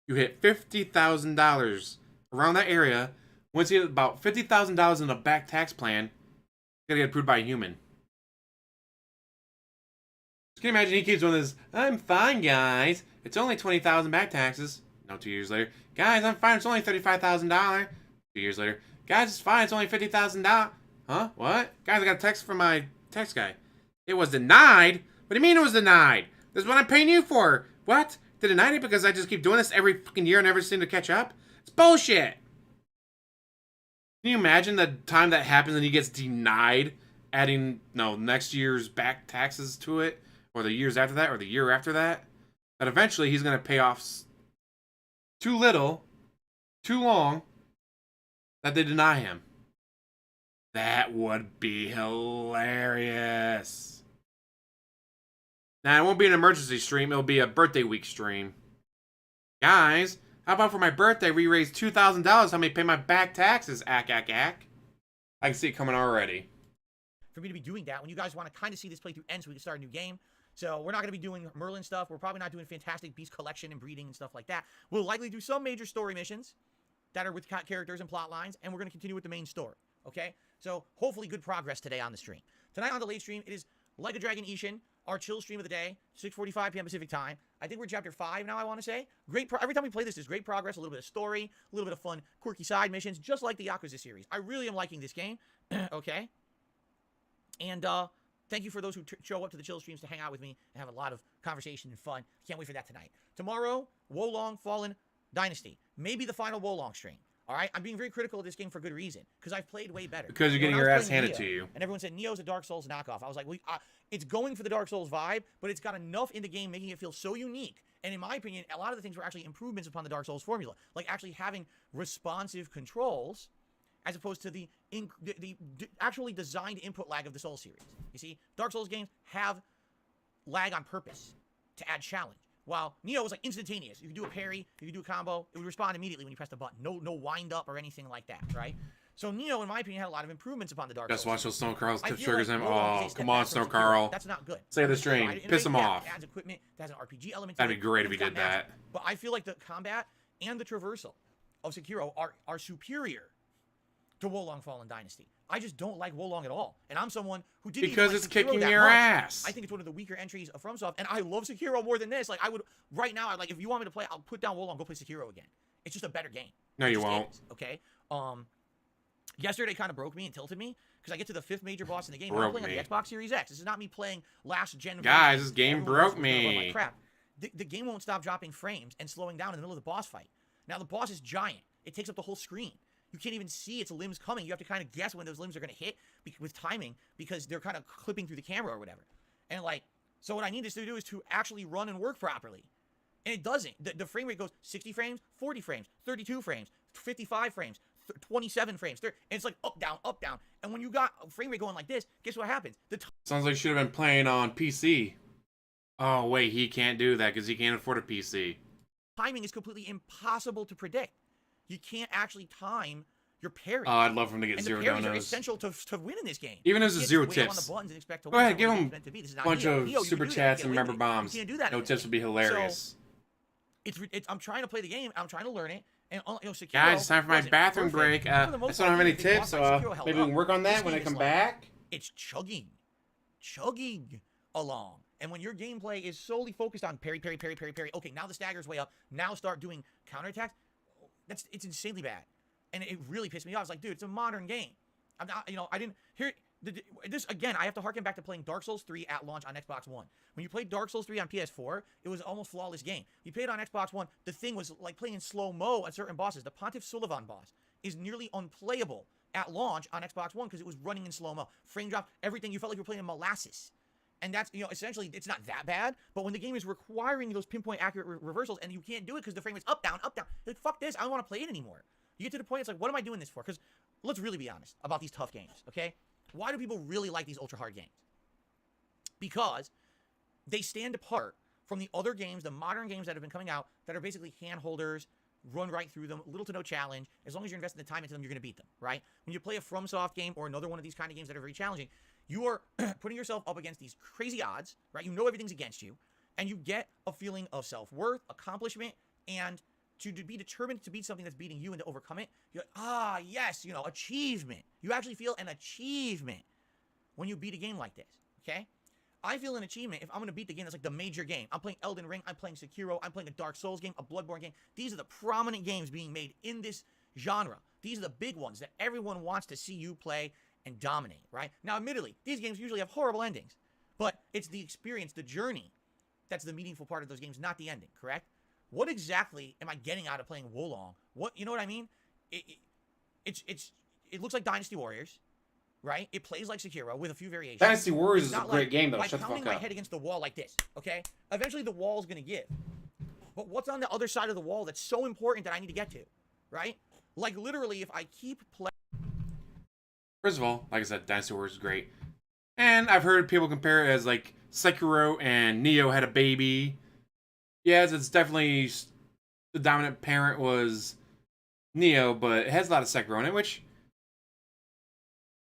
you hit $50,000 around that area. Once you get about $50,000 in a back tax plan, it's gonna get approved by a human. Just can you imagine he keeps doing this? I'm fine, guys. It's only $20,000 back taxes. No, 2 years later, guys, I'm fine. It's only $35,000. 2 years later, guys, it's fine. It's only $50,000. Huh? What? Guys, I got a text from my tax guy. It was denied. What do you mean it was denied? This is what I'm paying you for. What? They denied it because I just keep doing this every fucking year and never seem to catch up? It's bullshit. Can you imagine the time that happens and he gets denied adding, next year's back taxes to it? Or the years after that? Or the year after that? That eventually he's going to pay off too little, too long, that they deny him. That would be hilarious. Now, it won't be an emergency stream. It'll be a birthday week stream. Guys, how about for my birthday, we raised $2,000. Help me pay my back taxes. Ack. I can see it coming already. For me to be doing that when you guys want to kind of see this playthrough end so we can start a new game. So we're not going to be doing Merlin stuff. We're probably not doing Fantastic Beast collection and breeding and stuff like that. We'll likely do some major story missions that are with characters and plot lines, and we're going to continue with the main story. Okay? So hopefully good progress today on the stream. Tonight on the late stream, it is Like a Dragon Ishin, our chill stream of the day, 6:45 p.m. Pacific time. I think we're chapter 5 now, I want to say. Every time we play this, there's great progress, a little bit of story, a little bit of fun, quirky side missions, just like the Yakuza series. I really am liking this game. Okay? And, thank you for those who show up to the chill streams to hang out with me and have a lot of conversation and fun. Can't wait for that tonight. Tomorrow, Wolong Fallen Dynasty. Maybe the final Wolong stream. All right? I'm being very critical of this game for good reason. Because I've played way better. Because you're getting your ass handed to you. And everyone said, Neo's a Dark Souls knockoff. I was like, well, it's going for the Dark Souls vibe, but it's got enough in the game making it feel so unique. And in my opinion, a lot of the things were actually improvements upon the Dark Souls formula. Like actually having responsive controls as opposed to the actually designed input lag of the Souls series. You see, Dark Souls games have lag on purpose to add challenge. While Neo was like instantaneous. You could do a parry, you could do a combo, it would respond immediately when you press the button. No wind up or anything like that, right? So Neo, in my opinion, had a lot of improvements upon the Dark Souls. Just watch those Stone Carl's tip triggers like him. Oh, come on, Stone Carl. That's not good. Say the stream. Piss him off. It adds equipment, it has an RPG element to That'd be great if he did magic. that. But I feel like the combat and the traversal of Sekiro are superior to Wolong Fallen Dynasty. I just don't like Wolong at all. And I'm someone who didn't because even it's like Sekiro kicking that your much. ass. I think it's one of the weaker entries of FromSoft, and I love Sekiro more than this. Like I would right now, like if you want me to play, I'll put down Wolong, go play Sekiro again. It's just a better game. No, you won't. Okay. Yesterday kind of broke me and tilted me because I get to the 5th major boss in the game. I'm playing on the Xbox Series X. This is not me playing last gen. Guys, this game broke me. Like crap. The game won't stop dropping frames and slowing down in the middle of the boss fight. Now the boss is giant. It takes up the whole screen. You can't even see its limbs coming. You have to kind of guess when those limbs are going to hit with timing because they're kind of clipping through the camera or whatever. And like, so what I need this to do is to actually run and work properly. And it doesn't. The frame rate goes 60 frames, 40 frames, 32 frames, 55 frames, 27 frames. And it's like up, down, up, down. And when you got a frame rate going like this, guess what happens? Sounds like you should have been playing on PC. Oh, wait, he can't do that because he can't afford a PC. Timing is completely impossible to predict. You can't actually time your parry. Oh, I'd love for him to get zero donos. And the donos. parries are essential to win in this game. Even as a zero tips. On the and to go ahead, give him a bunch of super chats and rubber bombs. You can't do that. No tips would be hilarious. So, I'm trying to play the game. I'm trying to learn it. And Sekiro, guys, it's time for my bathroom break. I still don't have any tips, so maybe we can work on that when I come back. It's chugging along. And when your gameplay is solely focused on parry, okay, now the stagger's way up. Now start doing counterattacks. It's insanely bad. And it really pissed me off. I was like, dude, it's a modern game. I'm not, I didn't hear this again. I have to harken back to playing Dark Souls 3 at launch on Xbox One. When you played Dark Souls 3 on PS4, it was almost flawless game. You played it on Xbox One, the thing was like playing in slow-mo at certain bosses. The Pontiff Sullivan boss is nearly unplayable at launch on Xbox One because it was running in slow-mo. Frame drop, everything. You felt like you were playing in molasses. And that's, essentially, it's not that bad. But when the game is requiring those pinpoint accurate reversals and you can't do it because the frame is up, down, like, fuck this. I don't want to play it anymore. You get to the point, it's like, what am I doing this for? Because let's really be honest about these tough games, okay? Why do people really like these ultra hard games? Because they stand apart from the other games, the modern games that have been coming out that are basically hand holders, run right through them, little to no challenge. As long as you're investing the time into them, you're going to beat them, right? When you play a FromSoft game or another one of these kind of games that are very challenging, you are putting yourself up against these crazy odds, right? You know everything's against you, and you get a feeling of self-worth, accomplishment, and to be determined to beat something that's beating you and to overcome it. You're like, yes, achievement. You actually feel an achievement when you beat a game like this, okay? I feel an achievement if I'm going to beat the game that's like the major game. I'm playing Elden Ring, I'm playing Sekiro, I'm playing a Dark Souls game, a Bloodborne game. These are the prominent games being made in this genre. These are the big ones that everyone wants to see you play and dominate, right? Now, admittedly, these games usually have horrible endings, but it's the experience, the journey, that's the meaningful part of those games, not the ending, correct? What exactly am I getting out of playing Wolong? You know what I mean? It looks like Dynasty Warriors, right? It plays like Sekiro with a few variations. Dynasty Warriors is a great game, though. By Shut the fuck pounding my up. head against the wall like this, okay? Eventually, the wall's gonna give. But what's on the other side of the wall that's so important that I need to get to, right? Like, literally, if I keep playing... First of all, like I said, Dynasty Warriors is great. And I've heard people compare it as, like, Sekiro and Neo had a baby. Yes, it's definitely... The dominant parent was Neo, but it has a lot of Sekiro in it, which...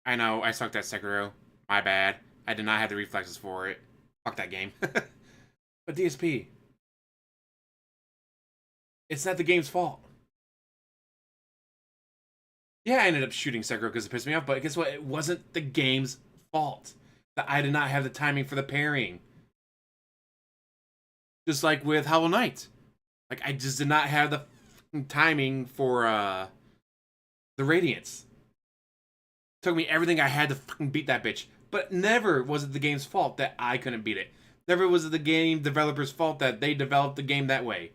I know, I sucked at Sekiro. My bad. I did not have the reflexes for it. Fuck that game. But DSP... It's not the game's fault. Yeah, I ended up shooting Sekiro because it pissed me off, but guess what? It wasn't the game's fault that I did not have the timing for the parrying. Just like with Hollow Knight. Like, I just did not have the timing for the Radiance. Took me everything I had to fucking beat that bitch. But never was it the game's fault that I couldn't beat it. Never was it the game developer's fault that they developed the game that way.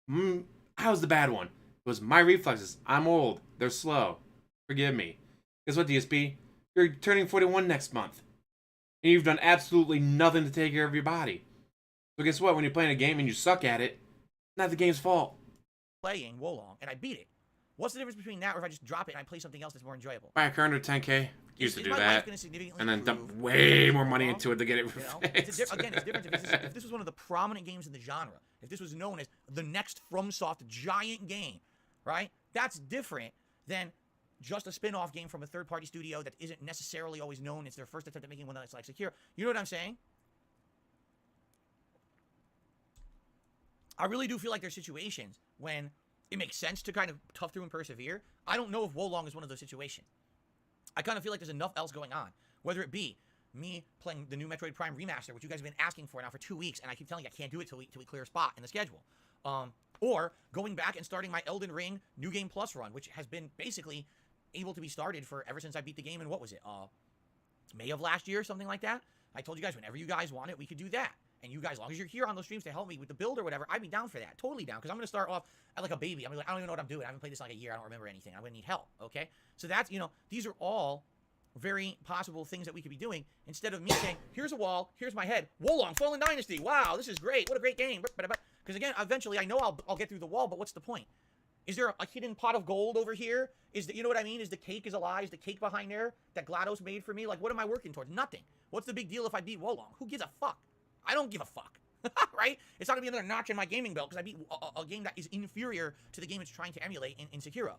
I was the bad one. It was my reflexes. I'm old. They're slow. Forgive me. Guess what, DSP? You're turning 41 next month. And you've done absolutely nothing to take care of your body. So guess what? When you're playing a game and you suck at it, it's not the game's fault. Playing Wolong, and I beat it. What's the difference between that or if I just drop it and I play something else that's more enjoyable? Buy a car under 10K. Used to do that. And then dump improve way more money into it to get it fixed. Again, it's different if this was one of the prominent games in the genre. If this was known as the next FromSoft giant game, right? That's different than just a spin-off game from a third-party studio that isn't necessarily always known. It's their first attempt at making one that's like Sekiro. You know what I'm saying? I really do feel like there's situations when it makes sense to kind of tough through and persevere. I don't know if Wolong is one of those situations. I kind of feel like there's enough else going on. Whether it be me playing the new Metroid Prime Remaster, which you guys have been asking for now for 2 weeks, and I keep telling you I can't do it till we clear a spot in the schedule. Or going back and starting my Elden Ring New Game Plus run, which has been basically able to be started for ever since I beat the game in, what was it, May of last year, something like that. I told you guys, whenever you guys want it, we could do that. And you guys, as long as you're here on those streams to help me with the build or whatever, I'd be down for that. Totally down. Because I'm going to start off at like a baby. I'm like, I don't even know what I'm doing. I haven't played this in like a year. I don't remember anything. I'm going to need help. Okay? So that's, these are all very possible things that we could be doing. Instead of me saying, here's a wall, here's my head. Wolong, Fallen Dynasty. Wow, this is great. What a great game. Because again, eventually I know I'll get through the wall, but what's the point? Is there a hidden pot of gold over here? You know what I mean? Is the cake is a lie? Is the cake behind there that GLaDOS made for me? Like, what am I working towards? Nothing. What's the big deal if I beat Wolong? Who gives a fuck? I don't give a fuck. Right? It's not going to be another notch in my gaming belt because I beat a game that is inferior to the game it's trying to emulate in Sekiro.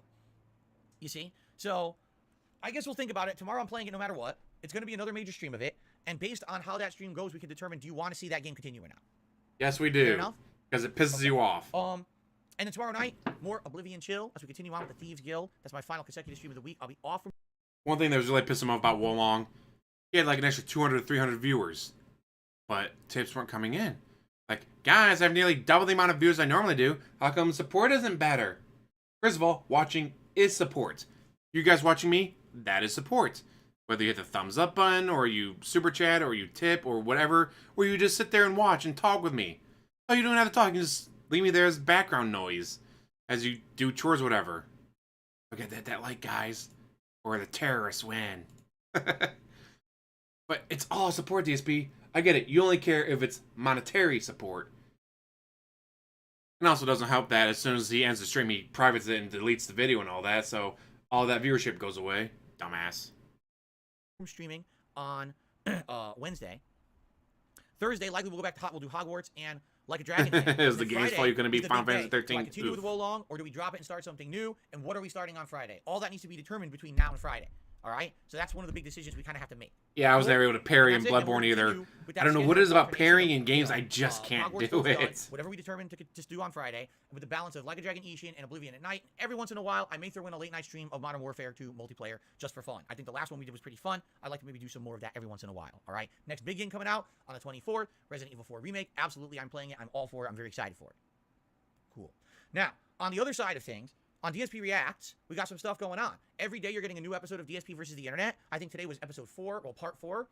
You see? So, I guess we'll think about it. Tomorrow I'm playing it no matter what. It's going to be another major stream of it. And based on how that stream goes, we can determine, do you want to see that game continue or not? Yes, we do. Because it pisses you off. And then tomorrow night, more Oblivion Chill as we continue on with the Thieves Guild. That's my final consecutive stream of the week. I'll be off from... One thing that was really pissing him off about Wolong, he had like an extra 200 to 300 viewers. But tips weren't coming in. Like, guys, I have nearly double the amount of viewers I normally do. How come support isn't better? First of all, watching is support. You guys watching me, that is support. Whether you hit the thumbs up button, or you super chat, or you tip, or whatever, or you just sit there and watch and talk with me. Oh, you don't have to talk, you just leave me there as background noise as you do chores or whatever. Look at that like, guys. Or the terrorists win. But it's all support, DSP. I get it. You only care if it's monetary support. And also doesn't help that as soon as he ends the stream, he privates it and deletes the video and all that, so all that viewership goes away. Dumbass. Streaming on Wednesday. Thursday, likely we'll go back to we'll do Hogwarts and Like a Dragon. Is the game's probably going to be Final Fantasy 13? Do I continue with the Wolong, or do we drop it and start something new? And what are we starting on Friday? All that needs to be determined between now and Friday. All right? So that's one of the big decisions we kind of have to make. Yeah, I was never able to parry in Bloodborne either. I don't know what it is about parrying in games. I just can't do it. Whatever we determine to just do on Friday, with the balance of Like a Dragon Ishin and Oblivion at night. Every once in a while, I may throw in a late night stream of Modern Warfare 2 multiplayer just for fun. I think the last one we did was pretty fun. I'd like to maybe do some more of that every once in a while. All right? Next big game coming out on the 24th, Resident Evil 4 Remake. Absolutely, I'm playing it. I'm all for it. I'm very excited for it. Cool. Now, on the other side of things, on DSP Reacts, we got some stuff going on. Every day you're getting a new episode of DSP versus the Internet. I think today was episode 4, well, part 4.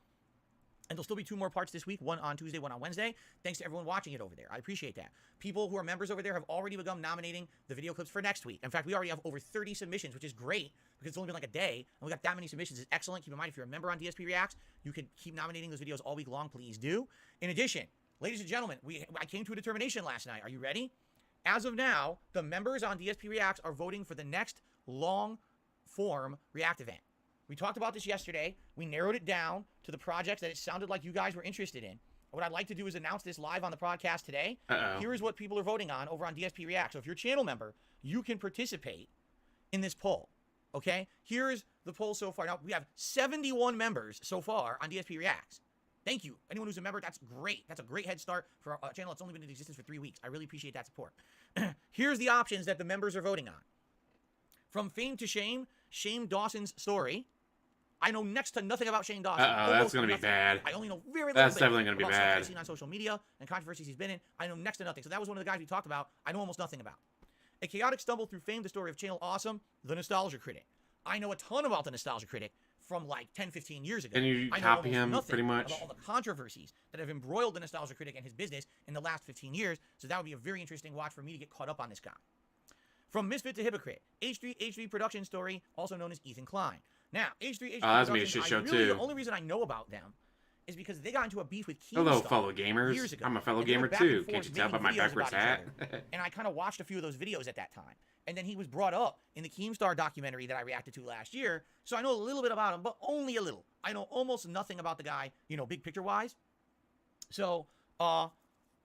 And there'll still be 2 more parts this week, one on Tuesday, one on Wednesday. Thanks to everyone watching it over there. I appreciate that. People who are members over there have already begun nominating the video clips for next week. In fact, we already have over 30 submissions, which is great because it's only been like a day, and we got that many submissions. It's excellent. Keep in mind, if you're a member on DSP Reacts, you can keep nominating those videos all week long. Please do. In addition, ladies and gentlemen, I came to a determination last night. Are you ready? As of now, the members on DSP Reacts are voting for the next long-form React event. We talked about this yesterday. We narrowed it down to the projects that it sounded like you guys were interested in. What I'd like to do is announce this live on the podcast today. Here is what people are voting on over on DSP React. So if you're a channel member, you can participate in this poll. Okay? Here's the poll so far. Now, we have 71 members so far on DSP Reacts. Thank you. Anyone who's a member, that's great. That's a great head start for a channel that's only been in existence for 3 weeks. I really appreciate that support. Here's the options that the members are voting on. From Fame to Shame, Shane Dawson's story. I know next to nothing about Shane Dawson. That's going to be bad. I only know very little That's definitely going to be bad. I've seen on social media and controversies he's been in. I know next to nothing. So that was one of the guys we talked about. I know almost nothing about. A chaotic stumble through fame, the story of Channel Awesome, the Nostalgia Critic. I know a ton about the Nostalgia Critic from like 10, 15 years ago. And you copy him pretty much? About all the controversies that have embroiled the Nostalgia Critic and his business in the last 15 years. So that would be a very interesting watch for me to get caught up on this guy. From Misfit to Hypocrite, H3 production story, also known as Ethan Klein. Now, H3 that's me a shit show too. The only reason I know about them is because they got into a beef with Keemstar. Hello, fellow gamers. Years ago. I'm a fellow gamer too. Can't you tell by my backwards hat? And I kind of watched a few of those videos at that time. And then he was brought up in the Keemstar documentary that I reacted to last year. So I know a little bit about him, but only a little. I know almost nothing about the guy, big picture wise. So, that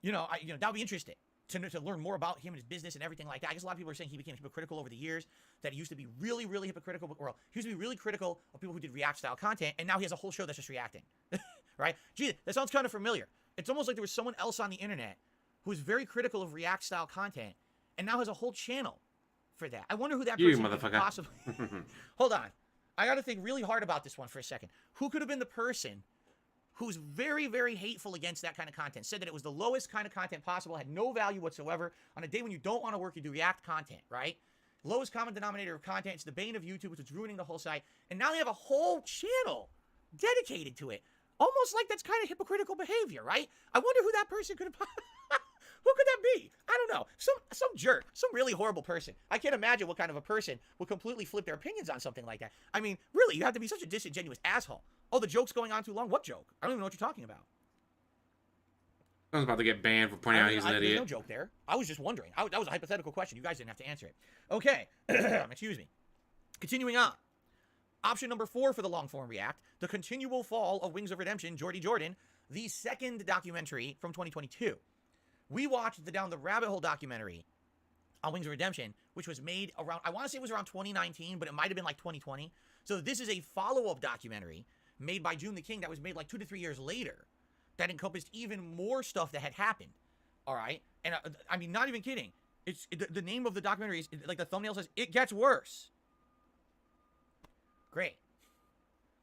would be interesting to learn more about him and his business and everything like that. I guess a lot of people are saying he became hypocritical over the years, that he used to be really, really hypocritical. Well, he used to be really critical of people who did React style content, and now he has a whole show that's just reacting. Right? Gee, that sounds kind of familiar. It's almost like there was someone else on the internet who was very critical of React style content, and now has a whole channel for that. I wonder who that person could possibly. Hold on. I got to think really hard about this one for a second. Who could have been the person who's very, very hateful against that kind of content, said that it was the lowest kind of content possible, had no value whatsoever. On a day when you don't want to work, you do React content, right? Lowest common denominator of content. It's the bane of YouTube, which is ruining the whole site. And now they have a whole channel dedicated to it. Almost like that's kind of hypocritical behavior, right? I wonder who that person could have... Who could that be? I don't know. Some jerk. Some really horrible person. I can't imagine what kind of a person would completely flip their opinions on something like that. I mean, really, you have to be such a disingenuous asshole. Oh, the joke's going on too long? What joke? I don't even know what you're talking about. I was about to get banned for pointing out he's an idiot. There's no joke there. I was just wondering. That was a hypothetical question. You guys didn't have to answer it. Okay. Excuse me. Continuing on. Option number 4 for the long-form React, the continual fall of Wings of Redemption, Jordy Jordan, the second documentary from 2022. We watched the Down the Rabbit Hole documentary on Wings of Redemption, which was made around, I want to say it was around 2019, but it might have been like 2020. So this is a follow-up documentary made by June the King that was made like 2 to 3 years later that encompassed even more stuff that had happened. All right? And I mean, not even kidding. The name of the documentary is, like the thumbnail says, It Gets Worse. Great.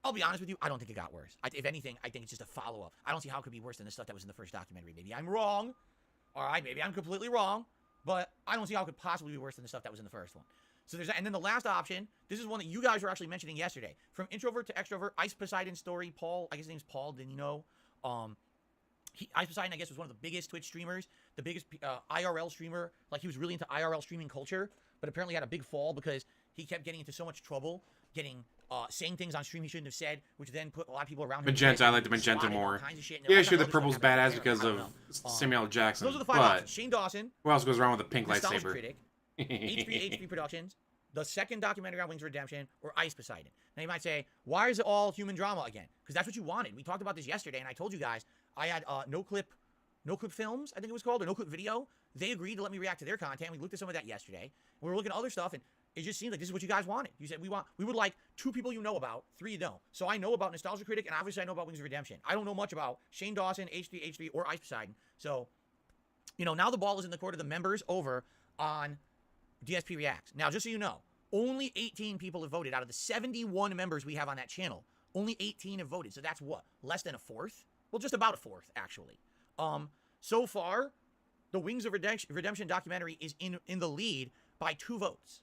I'll be honest with you, I don't think it got worse. If anything, I think it's just a follow-up. I don't see how it could be worse than the stuff that was in the first documentary. Maybe I'm wrong. All right, maybe I'm completely wrong, but I don't see how it could possibly be worse than the stuff that was in the first one. So there's that. And then the last option, this is one that you guys were actually mentioning yesterday. From Introvert to Extrovert, Ice Poseidon story, Paul, I guess his name's Paul, didn't you know? Ice Poseidon, I guess, was one of the biggest Twitch streamers, the biggest IRL streamer. Like, he was really into IRL streaming culture, but apparently had a big fall because he kept getting into so much trouble, getting saying things on stream he shouldn't have said, which then put a lot of people around him. Magenta, I like the magenta more. Yeah, sure, the purple's badass because of Samuel L. Jackson. Those are the 5 options. Shane Dawson. Who else goes around with a pink Nostalgia lightsaber? Critic, HB Productions, the second documentary on Wings of Redemption, or Ice Poseidon. Now you might say, why is it all human drama again? Because that's what you wanted. We talked about this yesterday, and I told you guys I had No Clip Films, I think it was called, or No Clip Video. They agreed to let me react to their content. We looked at some of that yesterday. We were looking at other stuff, and it just seemed like this is what you guys wanted. You said we would like 2 people you know about, 3 you don't. So I know about Nostalgia Critic, and obviously I know about Wings of Redemption. I don't know much about Shane Dawson, H3, or Ice Poseidon. So, now the ball is in the court of the members over on DSP Reacts. Now, just so you know, only 18 people have voted out of the 71 members we have on that channel. Only 18 have voted. So that's what? Less than a fourth? Well, just about a fourth, actually. So far, the Wings of Redemption documentary is in the lead by 2 votes.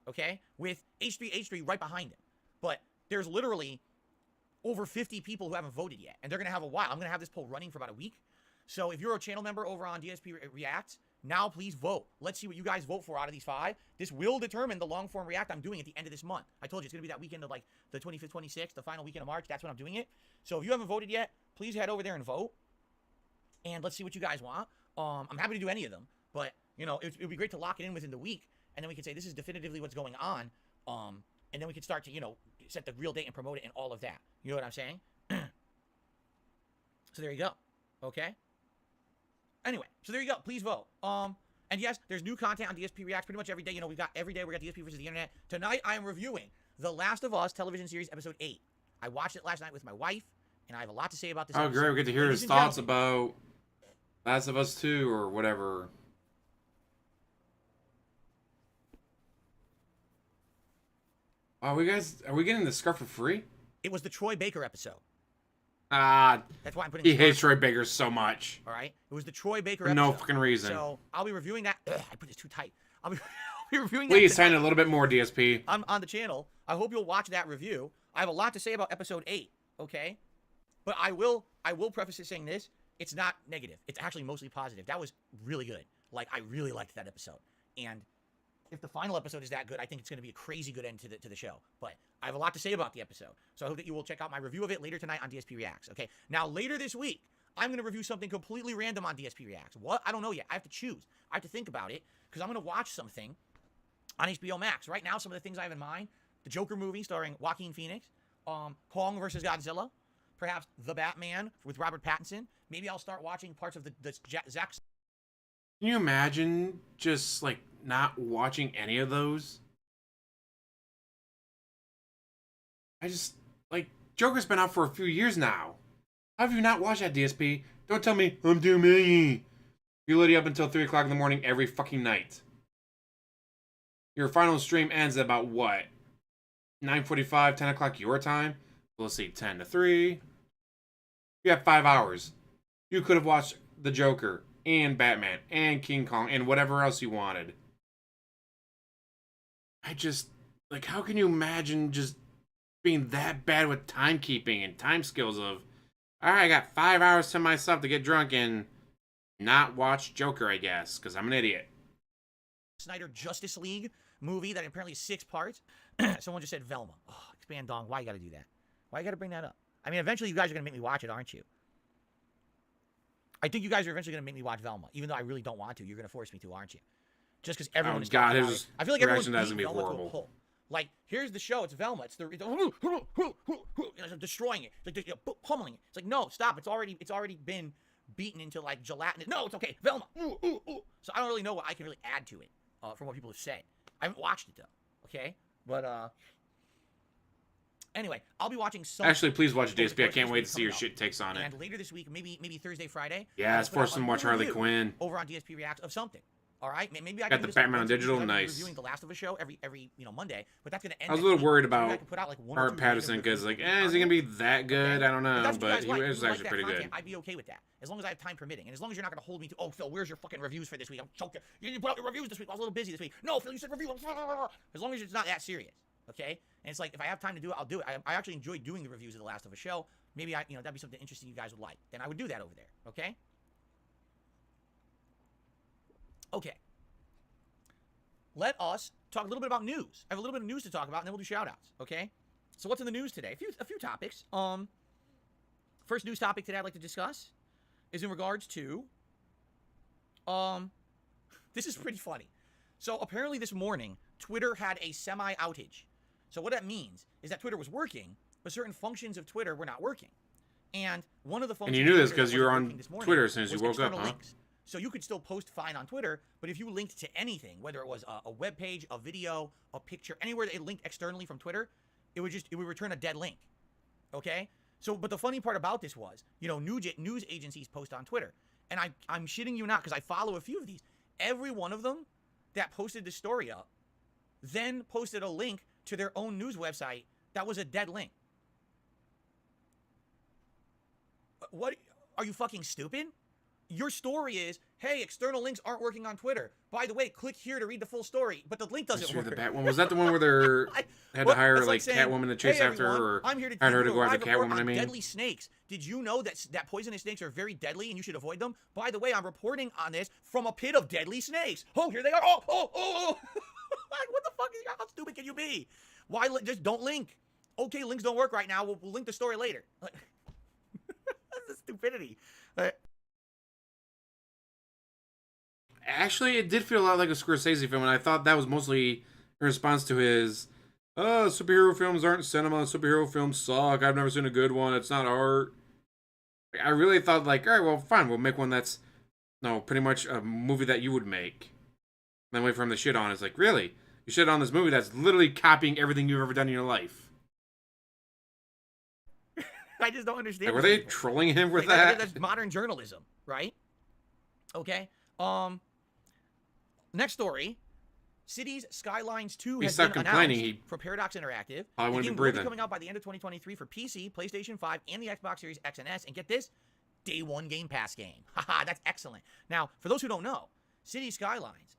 Okay? With H3 right behind him. But there's literally over 50 people who haven't voted yet. And they're going to have a while. I'm going to have this poll running for about a week. So if you're a channel member over on DSP Reacts, now please vote. Let's see what you guys vote for out of these 5. This will determine the long-form react I'm doing at the end of this month. I told you it's going to be that weekend of like the 25th, 26th, the final weekend of March. That's when I'm doing it. So if you haven't voted yet, please head over there and vote. And let's see what you guys want. I'm happy to do any of them. But, it would be great to lock it in within the week. And then we could say this is definitively what's going on. And then we could start to, set the real date and promote it and all of that. You know what I'm saying? So there you go. Okay? Anyway, so there you go. Please vote. And yes, there's new content on DSP Reacts pretty much every day. Every day we got DSP versus the internet. Tonight I am reviewing The Last of Us television series episode 8. I watched it last night with my wife, and I have a lot to say about this episode. Great. We get to hear his thoughts about Last of Us 2 or whatever. Are we getting the scarf for free? It was the Troy Baker episode. That's why I'm putting. He hates Troy Baker so much. All right, it was the Troy Baker for episode. no fucking reason. So I'll be reviewing that. I put this too tight. I'll be reviewing that. Please sign a little bit more, DSP. On the channel. I hope you'll watch that review. I have a lot to say about episode 8. Okay, but I will preface it saying this: it's not negative. It's actually mostly positive. That was really good. Like I really liked that episode, and if the final episode is that good, I think it's going to be a crazy good end to the show. But I have a lot to say about the episode. So I hope that you will check out my review of it later tonight on DSP Reacts. Okay. Now, later this week, I'm going to review something completely random on DSP Reacts. What? I don't know yet. I have to choose. I have to think about it because I'm going to watch something on HBO Max. Right now, some of the things I have in mind, the Joker movie starring Joaquin Phoenix, Kong versus Godzilla, perhaps The Batman with Robert Pattinson. Maybe I'll start watching parts of the Zack. Can you imagine just like not watching any of those? Joker's been out for a few years now. How have you not watched that, DSP? Don't tell me I'm too many. You're literally up until 3 o'clock in the morning every fucking night. Your final stream ends at about what? 9:45, 10 o'clock your time? Let's see, 10 to 3. You have 5 hours. You could have watched The Joker and Batman and King Kong and whatever else you wanted. How can you imagine just being that bad with timekeeping and time skills of, all right, I got 5 hours to myself to get drunk and not watch Joker, I guess, because I'm an idiot. Snyder Justice League movie that apparently is 6 parts. Someone just said Velma. Oh, expand dong. Why you got to do that? Why you got to bring that up? I mean, eventually you guys are going to make me watch it, aren't you? I think you guys are eventually going to make me watch Velma, even though I really don't want to. You're going to force me to, aren't you? Just because everyone is talking about it. I feel like everyone's beating Velma to a pulp. Like, here's the show. It's Velma. It's destroying it. It's like pummeling it. It's like, no, stop. It's already been beaten into like gelatinous. No, it's okay. Velma. So I don't really know what I can really add to it from what people have said. I haven't watched it though. Okay, but anyway, I'll be watching some. Actually, please watch DSP. I can't wait to see your shit takes on it. And later this week, maybe Thursday, Friday. Yeah, it's forced them to watch Harley Quinn over on DSP Reacts of something. All right, maybe I got the Batman on digital. Nice. Reviewing the Last of Us show every Monday, but that's gonna end. I was a little worried about Art Patterson because is he gonna be that good? Okay. I don't know, but he was actually pretty good. I'd be okay with that as long as I have time permitting, and as long as you're not gonna hold me to. Oh, Phil, where's your fucking reviews for this week? I'm choking. You didn't put out your reviews this week. I was a little busy this week. No, Phil, you said review. As long as it's not that serious, okay? And it's like if I have time to do it, I'll do it. I actually enjoy doing the reviews of the Last of Us show. Maybe that'd be something interesting you guys would like. Then I would do that over there. Okay. Okay. Let us talk a little bit about news. I have a little bit of news to talk about, and then we'll do shout-outs, okay? So what's in the news today? A few topics. First news topic today I'd like to discuss is in regards to this is pretty funny. So apparently this morning Twitter had a semi outage. So what that means is that Twitter was working, but certain functions of Twitter were not working. And one of the functions. And you knew this because you were on Twitter as soon as you woke up, huh? Links. So you could still post fine on Twitter, but if you linked to anything, whether it was a web page, a video, a picture, anywhere that it linked externally from Twitter, it would return a dead link. Okay? So, but the funny part about this was, you know, news agencies post on Twitter, and I'm shitting you not because I follow a few of these. Every one of them that posted the story up, then posted a link to their own news website that was a dead link. What? Are you fucking stupid? Your story is, hey, external links aren't working on Twitter. By the way, click here to read the full story, but the link doesn't work. The Batwoman. Was that the one where they had to hire like saying, Catwoman to chase after her, or I'm here to hired her to go after Catwoman? I mean, deadly snakes. Did you know that poisonous snakes are very deadly and you should avoid them? By the way, I'm reporting on this from a pit of deadly snakes. Oh, here they are. Oh. What the fuck? How stupid can you be? Why just don't link? Okay, links don't work right now. We'll link the story later. That's the stupidity. Actually, it did feel a lot like a Scorsese film, and I thought that was mostly in response to his, superhero films aren't cinema, superhero films suck, I've never seen a good one, it's not art. I really thought, like, alright, well, fine, we'll make one that's, pretty much a movie that you would make. And then wait for him to shit on it. It's like, really? You shit on this movie that's literally copying everything you've ever done in your life. I just don't understand. Like, were they trolling him with that? That's modern journalism, right? Okay. Next story. Cities Skylines 2 has been announced for Paradox Interactive. I the wouldn't game be will breathing. be coming out by the end of 2023 for PC, PlayStation 5, and the Xbox Series X and S. And get this, day one Game Pass game. Haha, that's excellent. Now, for those who don't know, Cities Skylines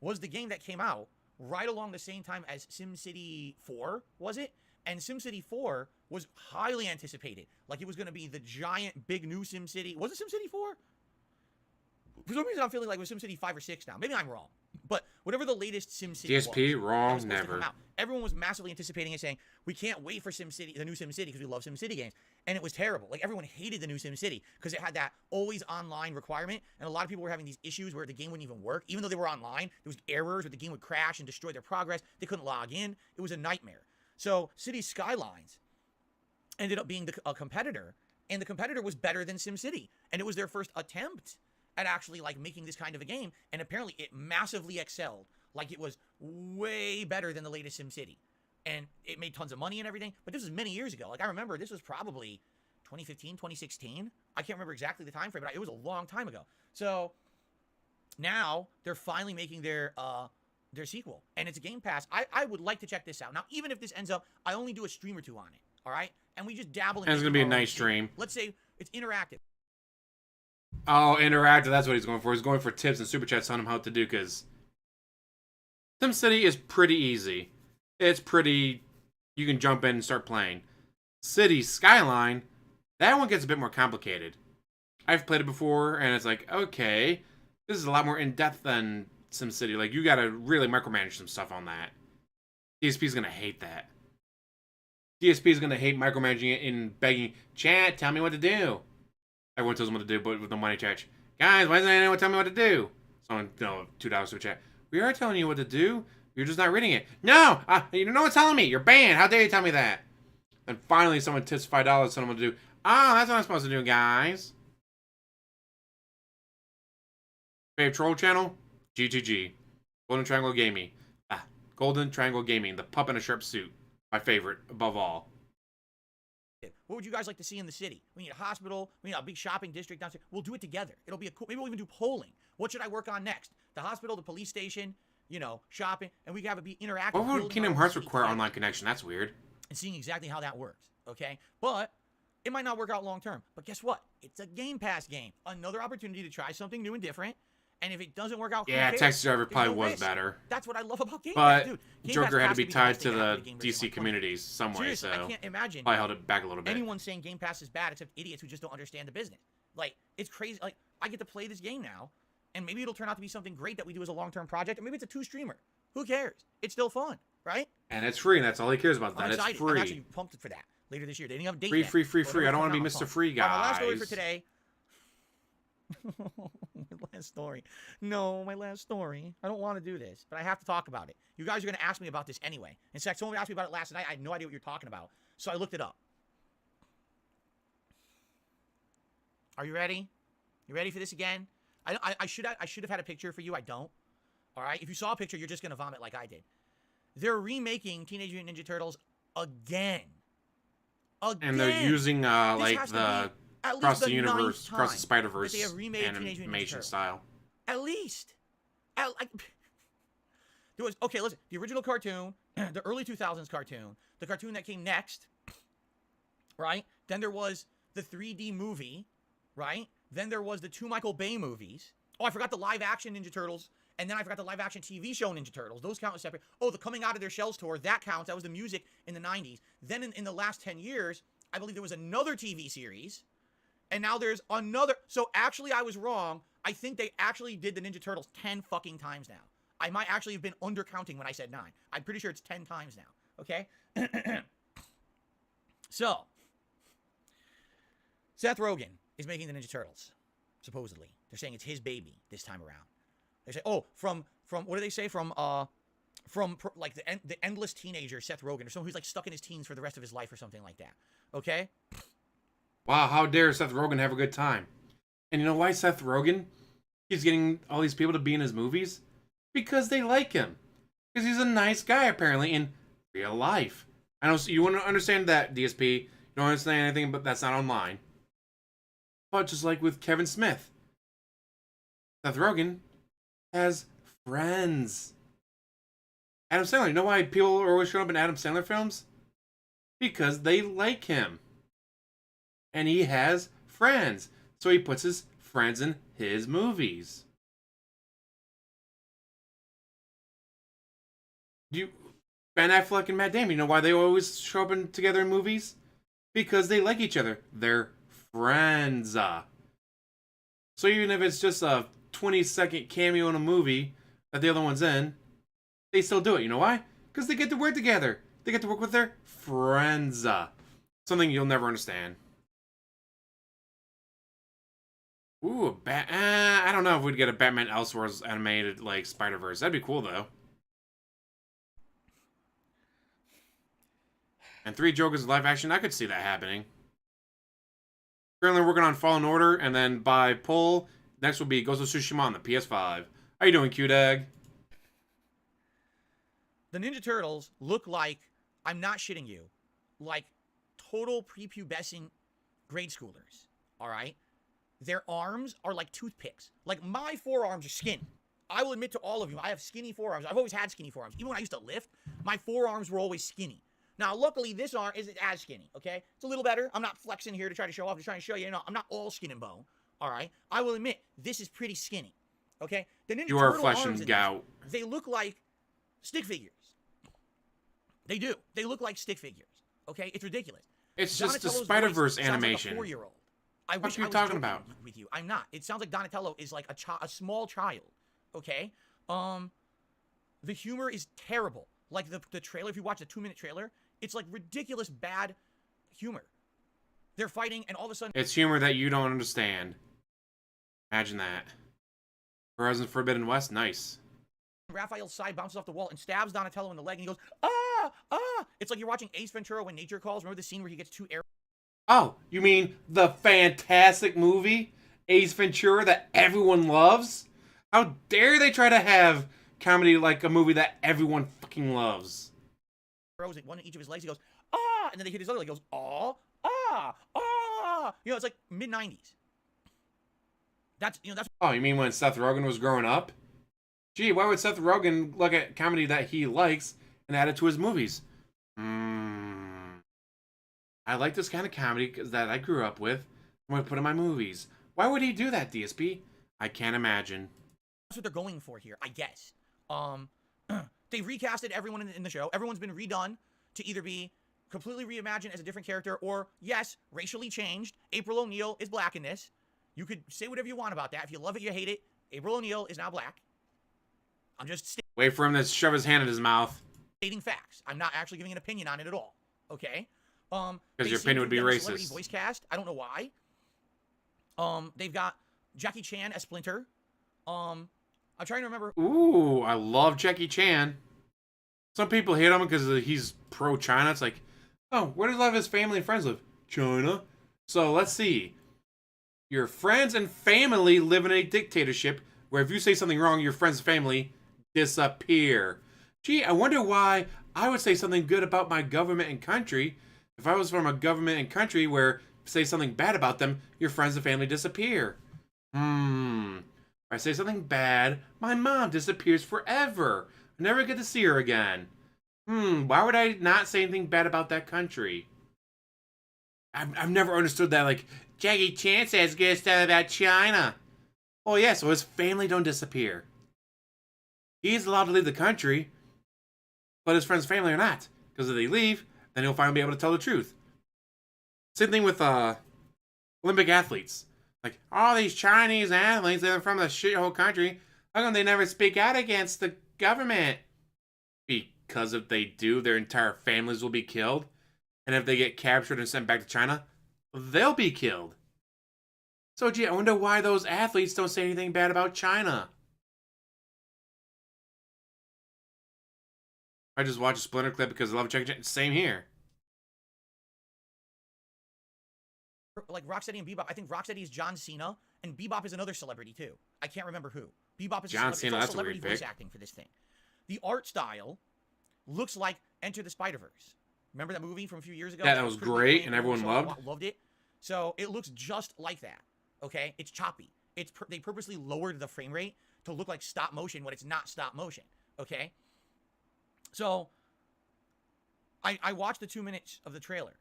was the game that came out right along the same time as SimCity 4, was it? And SimCity 4 was highly anticipated. Like it was going to be the giant, big new SimCity. Was it SimCity 4? For some reason, I'm feeling like it was SimCity 5 or 6 now. Maybe I'm wrong. But whatever the latest SimCity DSP, was, wrong, never. Everyone was massively anticipating it, saying, we can't wait for SimCity, the new SimCity, because we love SimCity games. And it was terrible. Like, everyone hated the new SimCity because it had that always online requirement. And a lot of people were having these issues where the game wouldn't even work. Even though they were online, there was errors where the game would crash and destroy their progress. They couldn't log in. It was a nightmare. So, Cities Skylines ended up being a competitor. And the competitor was better than SimCity. And it was their first attempt at actually like making this kind of a game, and apparently it massively excelled. Like it was way better than the latest SimCity, and it made tons of money and everything. But this was many years ago. Like I remember this was probably 2015, 2016. I can't remember exactly the time frame, but it was a long time ago. So now they're finally making their sequel, and it's a Game Pass. I would like to check this out. Now, even if this ends up, I only do a stream or two on it. All right, and we just dabble in. And it's gonna be a nice stream. Let's say it's interactive. Oh, interactive, that's what he's going for. He's going for tips and super chats on him how to do, because SimCity is pretty easy. It's pretty, you can jump in and start playing. City Skyline, that one gets a bit more complicated. I've played it before, and it's like, okay, this is a lot more in-depth than SimCity. Like, you gotta really micromanage some stuff on that. DSP's gonna hate that. DSP's gonna hate micromanaging it and begging, chat, tell me what to do. Everyone tells them what to do, but with no money charge. Guys, why doesn't anyone tell me what to do? Someone, $2 to chat. We are telling you what to do. You're just not reading it. No! No one's telling me. You're banned. How dare you tell me that? And finally, someone tips $5 to someone to do. Oh, that's what I'm supposed to do, guys. Favorite troll channel? GGG. Golden Triangle Gaming. Golden Triangle Gaming. The pup in a sharp suit. My favorite, above all. What would you guys like to see in the city? We need a hospital. We need a big shopping district downstairs. We'll do it together. It'll be a cool. Maybe we'll even do polling. What should I work on next? The hospital, the police station, shopping, and we can have it be interactive. Why would Kingdom Hearts require online connection? That's weird. And seeing exactly how that works. Okay, but it might not work out long term. But guess what? It's a Game Pass game. Another opportunity to try something new and different. And if it doesn't work out, yeah, Taxi Driver probably was better. That's what I love about Game Pass, dude. Game Joker had to be tied to the DC communities some way, so I can't imagine. Probably held it back a little bit. Anyone saying Game Pass is bad, except idiots who just don't understand the business. Like, it's crazy. Like, I get to play this game now, and maybe it'll turn out to be something great that we do as a long-term project, or maybe it's a 2-streamer. Who cares? It's still fun, right? And it's free, and that's all he cares about. I'm That it's excited. free. I'm actually pumped for that later this year. They didn't have a date Free, yet. free, free, But free. I don't want to be it'll come Mr. out. Free, All right, my last story guys. for today. My last story. No, my last story. I don't want to do this, but I have to talk about it. You guys are going to ask me about this anyway. In fact, someone asked me about it last night. I had no idea what you're talking about, so I looked it up. Are you ready? You ready for this again? I should have had a picture for you. I don't. All right. If you saw a picture, you're just going to vomit like I did. They're remaking Teenage Mutant Ninja Turtles again. And they're using like the across the universe, across the Spider-Verse animation style. At least. There was, okay, listen, the original cartoon, the early 2000s cartoon, the cartoon that came next, right? Then there was the 3D movie, right? Then there was the 2 Michael Bay movies. Oh, I forgot the live-action Ninja Turtles, and then I forgot the live-action TV show Ninja Turtles. Those count as separate. Oh, the Coming Out of Their Shells tour, that counts. That was the music in the 90s. Then in the last 10 years, I believe there was another TV series, and now there's another. So actually, I was wrong. I think they actually did the Ninja Turtles 10 fucking times now. I might actually have been undercounting when I said 9. I'm pretty sure it's 10 times now. Okay? So, Seth Rogen is making the Ninja Turtles, supposedly. They're saying it's his baby this time around. They say, oh, from what do they say? From like the endless teenager Seth Rogen, or someone who's like stuck in his teens for the rest of his life or something like that. Okay? Wow, how dare Seth Rogen have a good time? And you know why Seth Rogen keeps getting all these people to be in his movies? Because they like him. Because he's a nice guy, apparently, in real life. I know you want to understand that, DSP. You don't understand anything, but that's not online. But just like with Kevin Smith, Seth Rogen has friends. Adam Sandler. You know why people are always showing up in Adam Sandler films? Because they like him. And he has friends. So he puts his friends in his movies. Ben Affleck and Matt Damon, you know why they always show up together in movies? Because they like each other. They're friends. So even if it's just a 20-second cameo in a movie that the other one's in, they still do it. You know why? Because they get to work together. They get to work with their friends. Something you'll never understand. Ooh, I don't know if we'd get a Batman Elseworlds animated, like, Spider-Verse. That'd be cool, though. And 3 Jokers live action, I could see that happening. Currently working on Fallen Order, and then by poll, next will be Ghost of Tsushima on the PS5. How you doing, Q-Dag? The Ninja Turtles look like, I'm not shitting you, like total prepubescent grade schoolers, all right? Their arms are like toothpicks. Like, my forearms are skinny. I will admit to all of you, I have skinny forearms. I've always had skinny forearms. Even when I used to lift, my forearms were always skinny. Now, luckily, this arm isn't as skinny, okay? It's a little better. I'm not flexing here to try to show off. I'm just trying to show you, I'm not all skin and bone, all right? I will admit, this is pretty skinny, okay? The Ninja You are Turtle flesh arms and gout. they look like stick figures. They do. They look like stick figures, okay? It's ridiculous. It's just the Donatello's Spider-Verse voice sounds animation. like a 4-year-old. What are you talking about? With you. I'm not. It sounds like Donatello is like a small child, okay? The humor is terrible. Like the trailer, if you watch the 2-minute trailer, it's like ridiculous bad humor. They're fighting, and all of a sudden... It's humor that you don't understand. Imagine that. Horizon Forbidden West, nice. Raphael's side bounces off the wall and stabs Donatello in the leg, and he goes, ah, ah! It's like you're watching Ace Ventura when nature calls. Remember the scene where he gets 2 arrows? Oh, you mean the fantastic movie, Ace Ventura, that everyone loves? How dare they try to have comedy like a movie that everyone fucking loves? One in each of his legs. He goes, ah! And then they hit his other leg. He goes, ah, ah, ah! You know, it's like mid-90s. That's. Oh, you mean when Seth Rogen was growing up? Gee, why would Seth Rogen look at comedy that he likes and add it to his movies? I like this kind of comedy that I grew up with. I'm going to put in my movies. Why would he do that, DSP? I can't imagine. That's what they're going for here, I guess. They've recasted everyone in the show. Everyone's been redone to either be completely reimagined as a different character or, yes, racially changed. April O'Neil is black in this. You could say whatever you want about that. If you love it, you hate it. April O'Neil is now black. I'm just... Wait for him to shove his hand in his mouth. stating facts. I'm not actually giving an opinion on it at all. Okay? Because your opinion would be racist. Voice cast. I don't know why. They've got Jackie Chan as Splinter. I'm trying to remember. Ooh, I love Jackie Chan. Some people hate him because he's pro-China. It's like, oh, where does a lot of his family and friends live? China. So let's see. Your friends and family live in a dictatorship where if you say something wrong, your friends and family disappear. Gee, I wonder why I would say something good about my government and country if I was from a government and country where say something bad about them, your friends and family disappear. If I say something bad, my mom disappears forever. I never get to see her again. Why would I not say anything bad about that country? I've never understood that, like, Jackie Chan says good stuff about China. Oh yeah, so his family don't disappear. He's allowed to leave the country, but his friends' family are not. Because if they leave, then he'll finally be able to tell the truth. Same thing with Olympic athletes. Like, all these Chinese athletes, they're from the shithole country. How come they never speak out against the government? Because if they do, their entire families will be killed. And if they get captured and sent back to China, they'll be killed. So, gee, I wonder why those athletes don't say anything bad about China. I just watched a Splinter clip because I love Jackie Chan. Same here. Like Rocksteady and Bebop. I think Rocksteady is John Cena, and Bebop is another celebrity too. I can't remember who. Bebop is John Cena. That's a celebrity weird voice pick. acting for this thing. The art style looks like Enter the Spider-Verse. Remember that movie from a few years ago? Yeah, that was great, and everyone loved it. So it looks just like that. Okay, it's choppy. They purposely lowered the frame rate to look like stop motion when it's not stop motion. Okay, so I watched the 2 minutes of the trailer,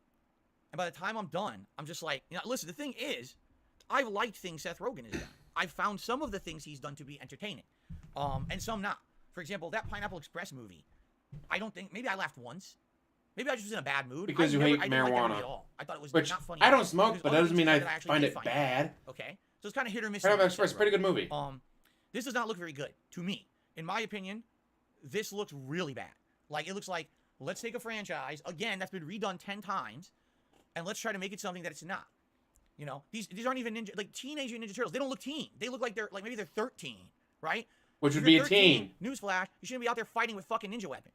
and by the time I'm done, I'm just like, listen. The thing is, I've liked things Seth Rogen has done. I've found some of the things he's done to be entertaining, and some not. For example, that Pineapple Express movie. I don't think maybe I laughed once. Maybe I just was in a bad mood. Because you hate I didn't like that movie marijuana. at all. I thought it was Which, not funny. I don't smoke, but that doesn't mean I actually find did it bad. Okay, so it's kind of hit or miss. Pineapple Express, pretty good movie. This does not look very good to me. In my opinion, this looks really bad. Like, it looks like, let's take a franchise, again, that's been redone 10 times, and let's try to make it something that it's not. You know, these aren't even Teenage Mutant Ninja Turtles. They don't look teen. They look like maybe they're 13, right? Which would be a teen. Newsflash, you shouldn't be out there fighting with fucking ninja weapons.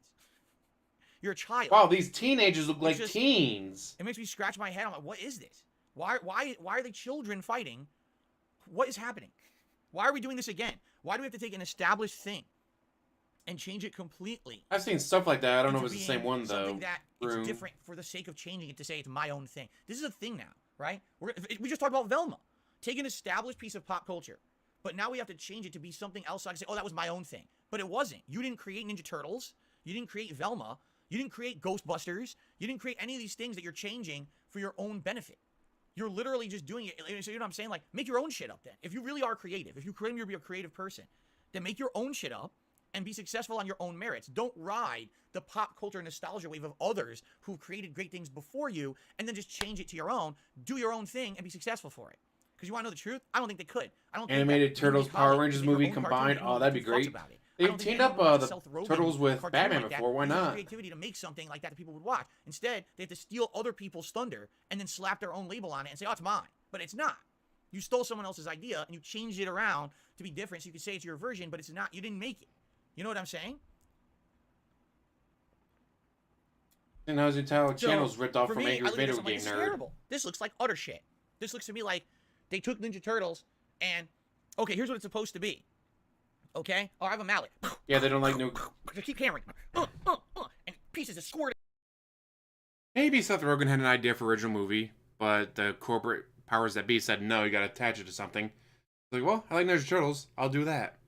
You're a child. Wow, these teenagers look like teens. It makes me scratch my head. I'm like, what is this? Why are they children fighting? What is happening? Why are we doing this again? Why do we have to take an established thing and change it completely? I've seen stuff like that. I don't know if it's the same one, though. Something that it's different for the sake of changing it to say it's my own thing. This is a thing now, right? We just talked about Velma. Take an established piece of pop culture, but now we have to change it to be something else. So I can say, oh, that was my own thing. But it wasn't. You didn't create Ninja Turtles. You didn't create Velma. You didn't create Ghostbusters. You didn't create any of these things that you're changing for your own benefit. You're literally just doing it. So you know what I'm saying? Like, make your own shit up then. If you really are creative, if you claim to be a creative person, then make your own shit up and be successful on your own merits. Don't ride the pop culture nostalgia wave of others who've created great things before you and then just change it to your own. Do your own thing and be successful for it. Because you want to know the truth? I don't think they could. I don't think Animated Turtles Power Rangers movie combined. Oh, that'd be great. They've teamed up the Turtles with Batman before. Why not? Creativity to make something like that people would watch. Instead, they have to steal other people's thunder and then slap their own label on it and say, "Oh, it's mine," but it's not. You stole someone else's idea and you changed it around to be different, so you could say it's your version, but it's not. You didn't make it. You know what I'm saying? And how's your channel's ripped off from Angry Video Game Nerd? Terrible. This looks like utter shit. This looks to me like they took Ninja Turtles and okay, here's what it's supposed to be. Okay? Oh, I have a mallet. Yeah, they don't like new. Just keep hammering. And pieces of squirt. Maybe Seth Rogen had an idea for original movie, but the corporate powers that be said no, you gotta attach it to something. Like, well, I like Ninja Turtles, I'll do that.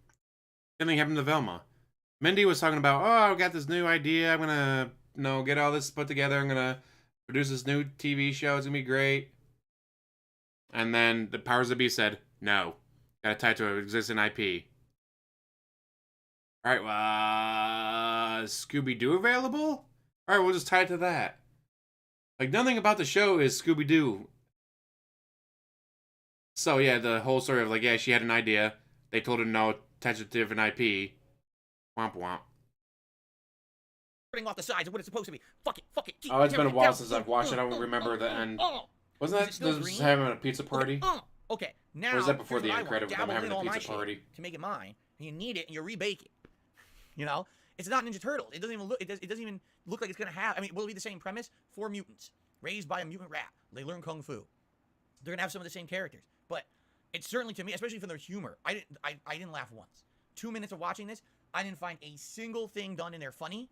Same thing happened to Velma. Mindy was talking about, oh, I've got this new idea, I'm gonna, get all this put together, I'm gonna produce this new TV show, it's gonna be great. And then the powers that be said, no, gotta tie it to an existing IP. Alright, well, is Scooby-Doo available? Alright, we'll just tie it to that. Like, nothing about the show is Scooby-Doo. So, yeah, the whole story of, like, yeah, she had an idea. They told her no, attach it to a different IP. Womp womp. off the sides of what it's supposed to be. Fuck it. Keep Oh, it's been a tearing it while down. since I've watched it. I don't remember the end. Wasn't Is it that still this green? having a pizza party? Okay, now Or was that before here's the what end I credit want. with them Dabble having in a all my pizza shit party? to make it mine, and you knead it and you rebake it. You know, it's not Ninja Turtles. It doesn't even look. It doesn't even look like it's gonna have. I mean, will it be the same premise? 4 mutants raised by a mutant rat. They learn kung fu. They're gonna have some of the same characters, but it's certainly, to me, especially for their humor. I didn't laugh once. 2 minutes of watching this, I didn't find a single thing done in there funny,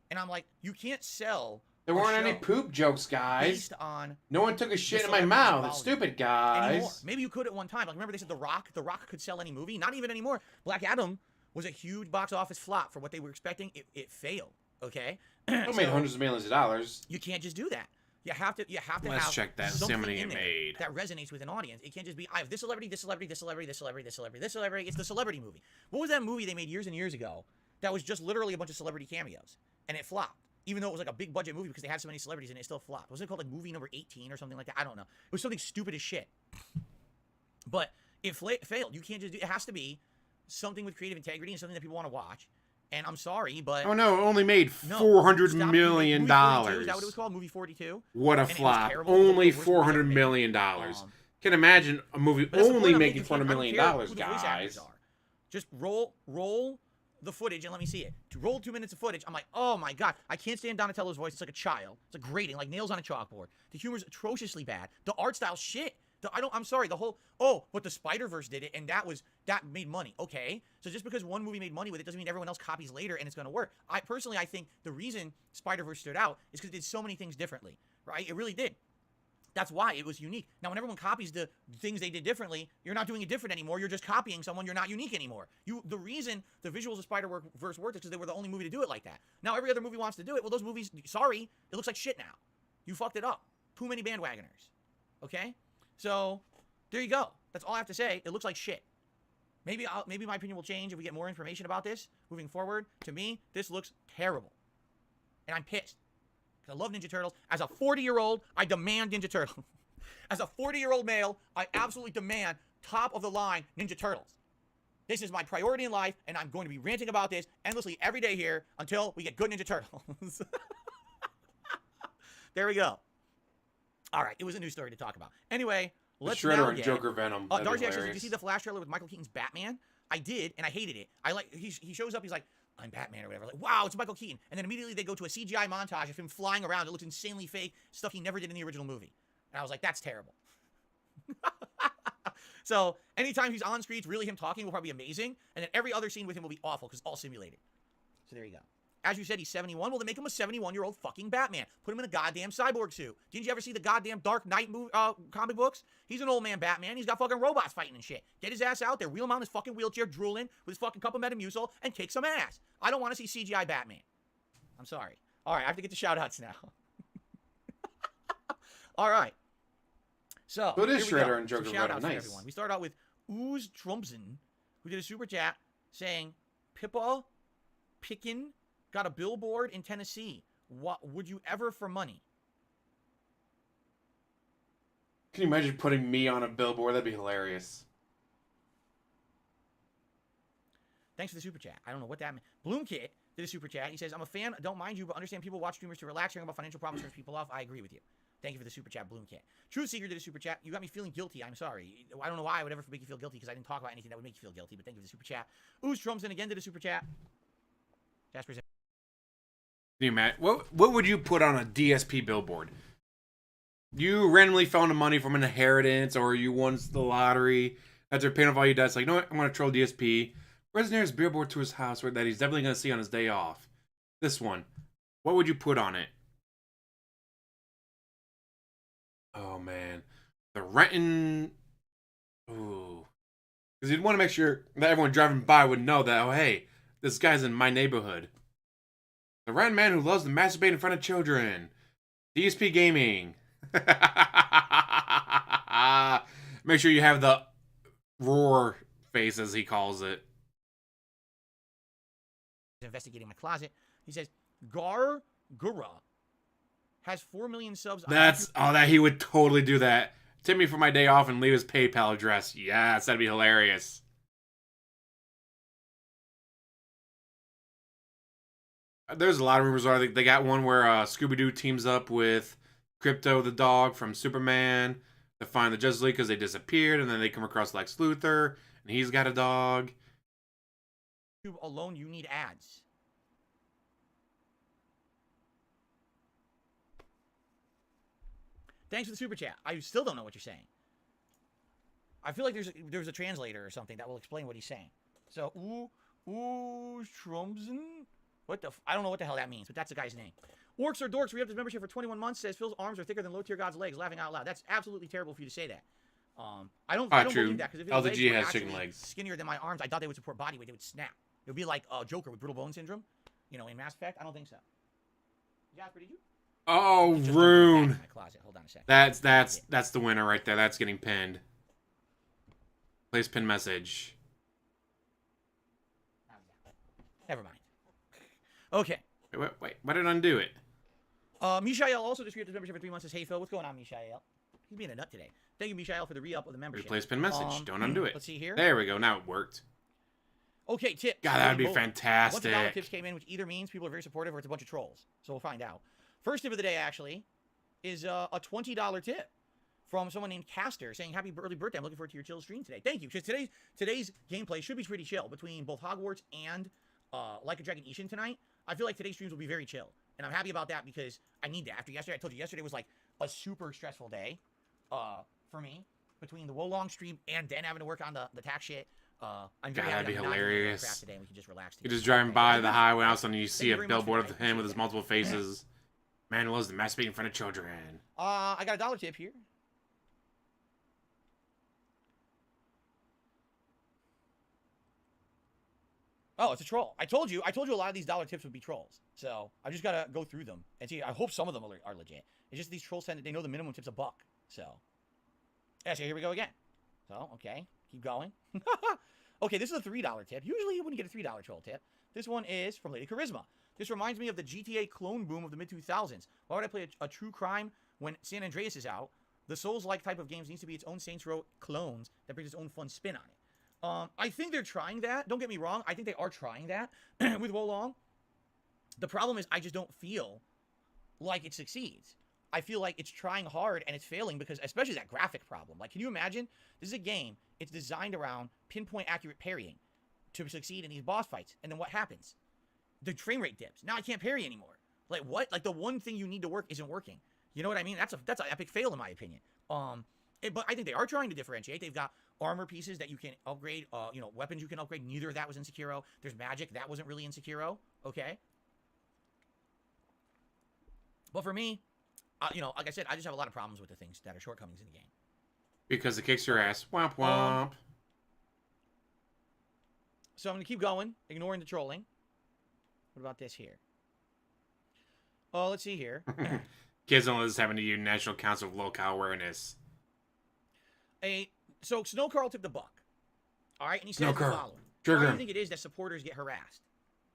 and I'm like, you can't sell. There weren't any poop jokes, guys. Based on no one took a shit in my celebrities mouth. volume. It's stupid, guys. Anymore. Maybe you could at one time. Like, remember they said The Rock could sell any movie? Not even anymore. Black Adam was a huge box office flop for what they were expecting. It failed. Okay. It made hundreds of millions of dollars. You can't just do that. You have to Let's have check that and see how many something in it there made. that resonates with an audience. It can't just be, I have this celebrity, this celebrity, this celebrity, this celebrity, this celebrity, this celebrity. It's the celebrity movie. What was that movie they made years and years ago that was just literally a bunch of celebrity cameos? And it flopped. Even though it was like a big budget movie because they had so many celebrities and it still flopped. Wasn't it called like movie number 18 or something like that? I don't know. It was something stupid as shit. But it failed. You can't just do it. Has to be something with creative integrity and something that people want to watch. And I'm sorry, but... Oh, no. It only made No, $400 stop. million. Movie 42, is that what it was called? Movie 42? What a And it was flop. terrible. It was Only the worst movie $400 ever million. made. Can imagine a movie But that's the only point I'm making making. $400 million, I don't care who the voice guys. actors are. Just roll the footage and let me see it. To roll 2 minutes of footage, I'm like, oh my god, I can't stand Donatello's voice. It's like a child. It's like grating, like nails on a chalkboard. The humor's atrociously bad. The art style shit. I'm sorry, the whole, but the Spider-Verse did it, and that made money. Okay, so just because one movie made money with it doesn't mean everyone else copies later and it's going to work. I think the reason Spider-Verse stood out is because it did so many things differently, right? It really did. That's why it was unique. Now, when everyone copies the things they did differently, you're not doing it different anymore. You're just copying someone. You're not unique anymore. The reason the visuals of Spider-Verse worked is because they were the only movie to do it like that. Now, every other movie wants to do it. Well, those movies, sorry, it looks like shit now. You fucked it up. Too many bandwagoners. Okay? So, there you go. That's all I have to say. It looks like shit. Maybe my opinion will change if we get more information about this moving forward. To me, this looks terrible. And I'm pissed. I love Ninja Turtles. As a 40-year-old, I demand Ninja Turtles. As a 40-year-old male, I absolutely demand top-of-the-line Ninja Turtles. This is my priority in life, and I'm going to be ranting about this endlessly every day here until we get good Ninja Turtles. There we go. All right, it was a news story to talk about. Anyway, let's Shredder now and get... Joker Venom. Darcy actually says, did you see the Flash trailer with Michael Keaton's Batman? I did, and I hated it. He shows up, he's like, I'm Batman or whatever. Like, wow, it's Michael Keaton. And then immediately they go to a CGI montage of him flying around. It looks insanely fake, stuff he never did in the original movie. And I was like, that's terrible. So anytime he's on screen, it's really him talking will probably be amazing. And then every other scene with him will be awful because it's all simulated. So there you go. As you said, he's 71. Well, then make him a 71-year-old fucking Batman. Put him in a goddamn cyborg suit. Didn't you ever see the goddamn Dark Knight comic books? He's an old man Batman. He's got fucking robots fighting and shit. Get his ass out there. Wheel him on his fucking wheelchair, drooling with his fucking cup of Metamucil, and kick some ass. I don't want to see CGI Batman. I'm sorry. All right, I have to get to shout-outs now. All right. So, But it is here we go. Shredder and Joker Some Venom. shout-outs for Nice. everyone. We start out with Ooze Trumpson, who did a super chat saying, Pippa Pickin got a billboard in Tennessee. What would you ever for money? Can you imagine putting me on a billboard? That'd be hilarious. Thanks for the super chat. I don't know what that meant. Bloomkit did a super chat. He says, I'm a fan, don't mind you, but understand people watch streamers to relax, hearing about financial problems turns people off. I agree with you. Thank you for the super chat, Bloomkit. Truth Seeker did a super chat. You got me feeling guilty. I'm sorry. I don't know why I would ever make you feel guilty because I didn't talk about anything that would make you feel guilty, but thank you for the super chat. Ooze Trumpson again did a super chat. Jasper's Can you imagine? What would you put on a DSP billboard? You randomly found the money from an inheritance, or you won the lottery after paying off all your debts. Like, you know what? I'm going to troll DSP. Where's the nearest billboard to his house that he's definitely going to see on his day off? This one. What would you put on it? Oh, man. The Renton... Ooh. Because you'd want to make sure that everyone driving by would know that, oh, hey, this guy's in my neighborhood. The Renton man who loves to masturbate in front of children. DSP Gaming. Make sure you have the roar face, as he calls it. investigating my closet. He says, Gura has 4 million subs. That he would totally do that. Tip me for my day off and leave his PayPal address. Yes, that'd be hilarious. there's a lot of rumors. They got one where Scooby-Doo teams up with Crypto the dog from Superman to find the Justice League because they disappeared, and then they come across Lex Luthor, and he's got a dog. Alone, you need ads. Thanks for the super chat. I still don't know what you're saying. I feel like there's a translator or something that will explain what he's saying. So, Trumpsen? What the? I don't know what the hell that means, but that's the guy's name. Orcs or Dorks re-upped his membership for 21 months. Says Phil's arms are thicker than low-tier God's legs. Laughing out loud. That's absolutely terrible for you to say that. I don't believe that, because if his legs were has chicken legs. Skinnier than my arms, I thought they would support body weight. They would snap. It would be like Joker with brittle bone syndrome, you know, in Mass Effect. I don't think so. Jasper, did you? Oh, Rune. My closet. Hold on a second. That's the winner right there. That's getting pinned. Place pin message. Never mind. Okay. Wait. Why did it undo it? Mishael also just re-upped his membership for 3 months. Says, hey, Phil, what's going on, Mishael? He's being a nut today. Thank you, Mishael, for the re-up of the membership. Replace pin message. Don't undo it. Let's see here. There we go. Now it worked. Okay, tips. God, that would be fantastic. A bunch of dollar tips came in, which either means people are very supportive or it's a bunch of trolls. So we'll find out. First tip of the day, actually, is a $20 tip from someone named Caster saying, happy early birthday. I'm looking forward to your chill stream today. Thank you. Because today's gameplay should be pretty chill between both Hogwarts and Like a Dragon Ishin tonight. I feel like today's streams will be very chill. And I'm happy about that because I need that. After yesterday, I told you yesterday was like a super stressful day for me. Between the Wolong stream and then having to work on the tax shit. I'm very happy that'd be hilarious. Today and we can just relax. You're just driving by the highway, all of a sudden you see a billboard of him with his multiple faces. Man who loves to masturbate in front of children. I got a dollar tip here. Oh, it's a troll. I told you a lot of these dollar tips would be trolls. So I just gotta go through them and see. I hope some of them are legit. It's just these trolls they know the minimum tip's $1. So yeah, so here we go again. So okay, keep going. Okay, this is a $3 tip. Usually you wouldn't get a $3 troll tip. This one is from Lady Charisma. This reminds me of the GTA clone boom of the mid-2000s. Why would I play a true crime when San Andreas is out? The Souls-like type of games needs to be its own Saints Row clones that brings its own fun spin on it. I think they're trying that. Don't get me wrong. I think they are trying that with Wolong. The problem is I just don't feel like it succeeds. I feel like it's trying hard and it's failing because, especially that graphic problem. Like, can you imagine? This is a game. It's designed around pinpoint accurate parrying to succeed in these boss fights. And then what happens? The frame rate dips. Now I can't parry anymore. Like, what? Like, the one thing you need to work isn't working. You know what I mean? That's an epic fail in my opinion. But I think they are trying to differentiate. They've got armor pieces that you can upgrade, weapons you can upgrade. Neither of that was in Sekiro. There's magic. That wasn't really in Sekiro. Okay? But for me, like I said, I just have a lot of problems with the things that are shortcomings in the game. Because it kicks your ass. Womp womp. So I'm going to keep going, ignoring the trolling. What about this here? Oh, let's see here. Kids don't let this happen to you. National Council of Locale Awareness. So Snow Carl took the buck. All right, and he says the following. Why do you think it is that supporters get harassed?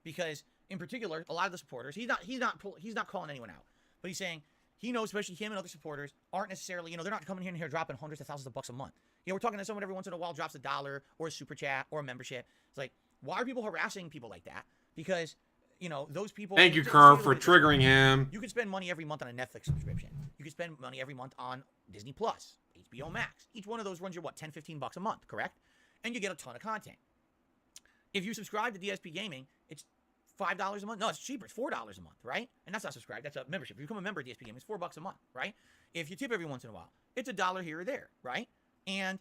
Because in particular, a lot of the supporters, he's not calling anyone out, but he's saying he knows, especially him and other supporters, aren't necessarily, they're not coming in here dropping hundreds of thousands of bucks a month. We're talking to someone every once in a while drops $1 or a super chat or a membership. It's like, why are people harassing people like that? Because those people. Thank you, Curve, for triggering him. You can spend money every month on a Netflix subscription. You can spend money every month on Disney Plus, HBO Max. Each one of those runs you $10, $15 a month, correct? And you get a ton of content. If you subscribe to DSP Gaming, it's $5 a month. No, it's cheaper. It's $4 a month, right? And that's not subscribed. That's a membership. If you become a member of DSP Gaming, it's $4 a month, right? If you tip every once in a while, it's $1 here or there, right? And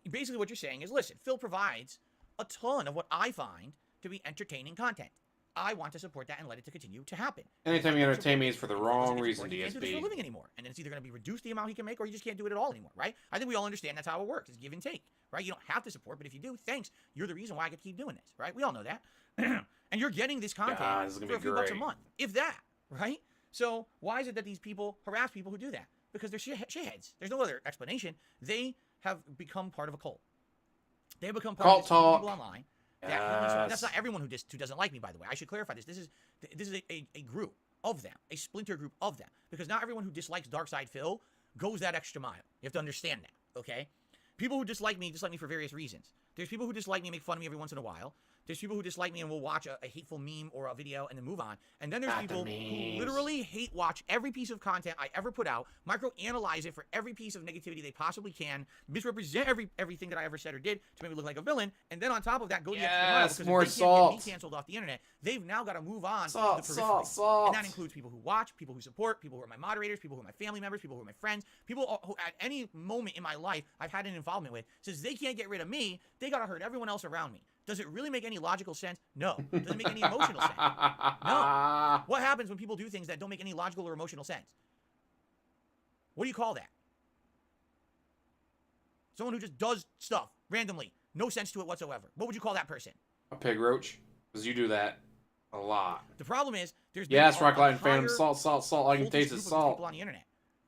basically what you're saying is, listen, Phil provides a ton of what I find to be entertaining content. I want to support that and let it to continue to happen. Anytime you entertain me is for the wrong reason, DSP. He can't do this for a living anymore. And then it's either going to be reduced the amount he can make or he just can't do it at all anymore, right? I think we all understand that's how it works. It's give and take, right? You don't have to support, but if you do, thanks. You're the reason why I get to keep doing this, right? We all know that. And you're getting this content for a few bucks a month, if that, right? So why is it that these people harass people who do that? Because they're shitheads. There's no other explanation. They have become part of a cult. They have become part of people online. That's not everyone who doesn't like me, by the way. I should clarify this. This is a group of them, a splinter group of them. Because not everyone who dislikes Darkside Phil goes that extra mile. You have to understand that, okay? People who dislike me for various reasons. There's people who dislike me, make fun of me every once in a while. There's people who dislike me and will watch a hateful meme or a video and then move on. And then there's Not the people who memes. literally hate watch every piece of content I ever put out, micro-analyze it for every piece of negativity they possibly can, misrepresent everything that I ever said or did to make me look like a villain, and then on top of that, go the extra mile Yes, because more if they can't salt. get me canceled off the internet, they've now got to move on Salt, to the periphery. salt. And that includes people who watch, people who support, people who are my moderators, people who are my family members, people who are my friends, people who at any moment in my life I've had an involvement with. Since they can't get rid of me, they got to hurt everyone else around me. Does it really make any logical sense? No. Does it make any emotional sense? No. What happens when people do things that don't make any logical or emotional sense? What do you call that? Someone who just does stuff randomly, no sense to it whatsoever. What would you call that person? A pig roach, because you do that a lot. The problem is there's Yes, been Rock a Light and Phantom, higher salt. All I can voltage taste group is of salt. people on the internet.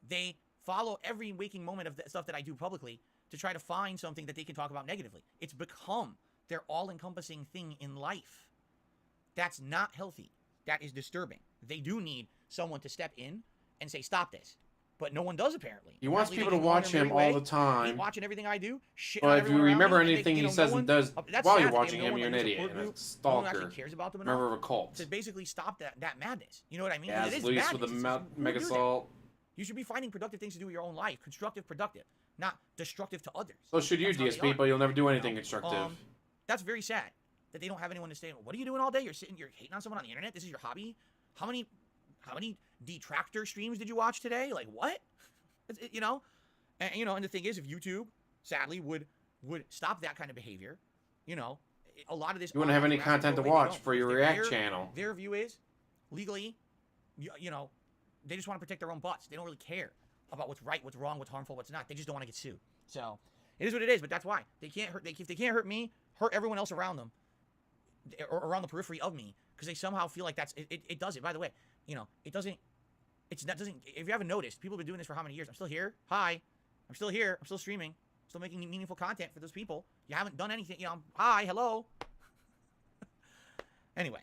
They follow every waking moment of the stuff that I do publicly to try to find something that they can talk about negatively. It's become their all-encompassing thing in life. That's not healthy. That is disturbing. They do need someone to step in and say, stop this. But no one does, apparently. He wants Apparently, people to they watch just go on him their merry all way, the time. keep watching everything I do, shit on But if everyone you around remember me, and they- anything you he know, says no and one- does that's while sad you're that they have watching no him, one you're an in their idiot support and a group, no one stalker. actually cares about them Member enough of a cult. to basically stop that madness. You know what I mean? Yeah, It it's is Luis madness. with the It's just, who mega do that? salt. You should be finding productive things to do with your own life. Constructive, productive. Not destructive to others. So should you, That's how they DSP, are. but you'll never do anything You know? constructive. That's very sad that they don't have anyone to say, what are you doing all day? You're hating on someone on the internet? This is your hobby? How many detractor streams did you watch today? Like, what? You know? And the thing is, if YouTube, sadly, would stop that kind of behavior, a lot of this... You wouldn't have any online harassment content to would go away. They watch don't. for your Their- React channel. Their view is, legally, they just want to protect their own butts. They don't really care about what's right, what's wrong, what's harmful, what's not. They just don't want to get sued. So, it is what it is, but that's why. They can't hurt... if they can't hurt me, hurt everyone else around them, or around the periphery of me, because they somehow feel like that's... It does it. By the way, it doesn't... If you haven't noticed, people have been doing this for how many years? I'm still here. Hi. I'm still here. I'm still streaming. Still making meaningful content for those people. You haven't done anything. Hi. Hello. Anyway.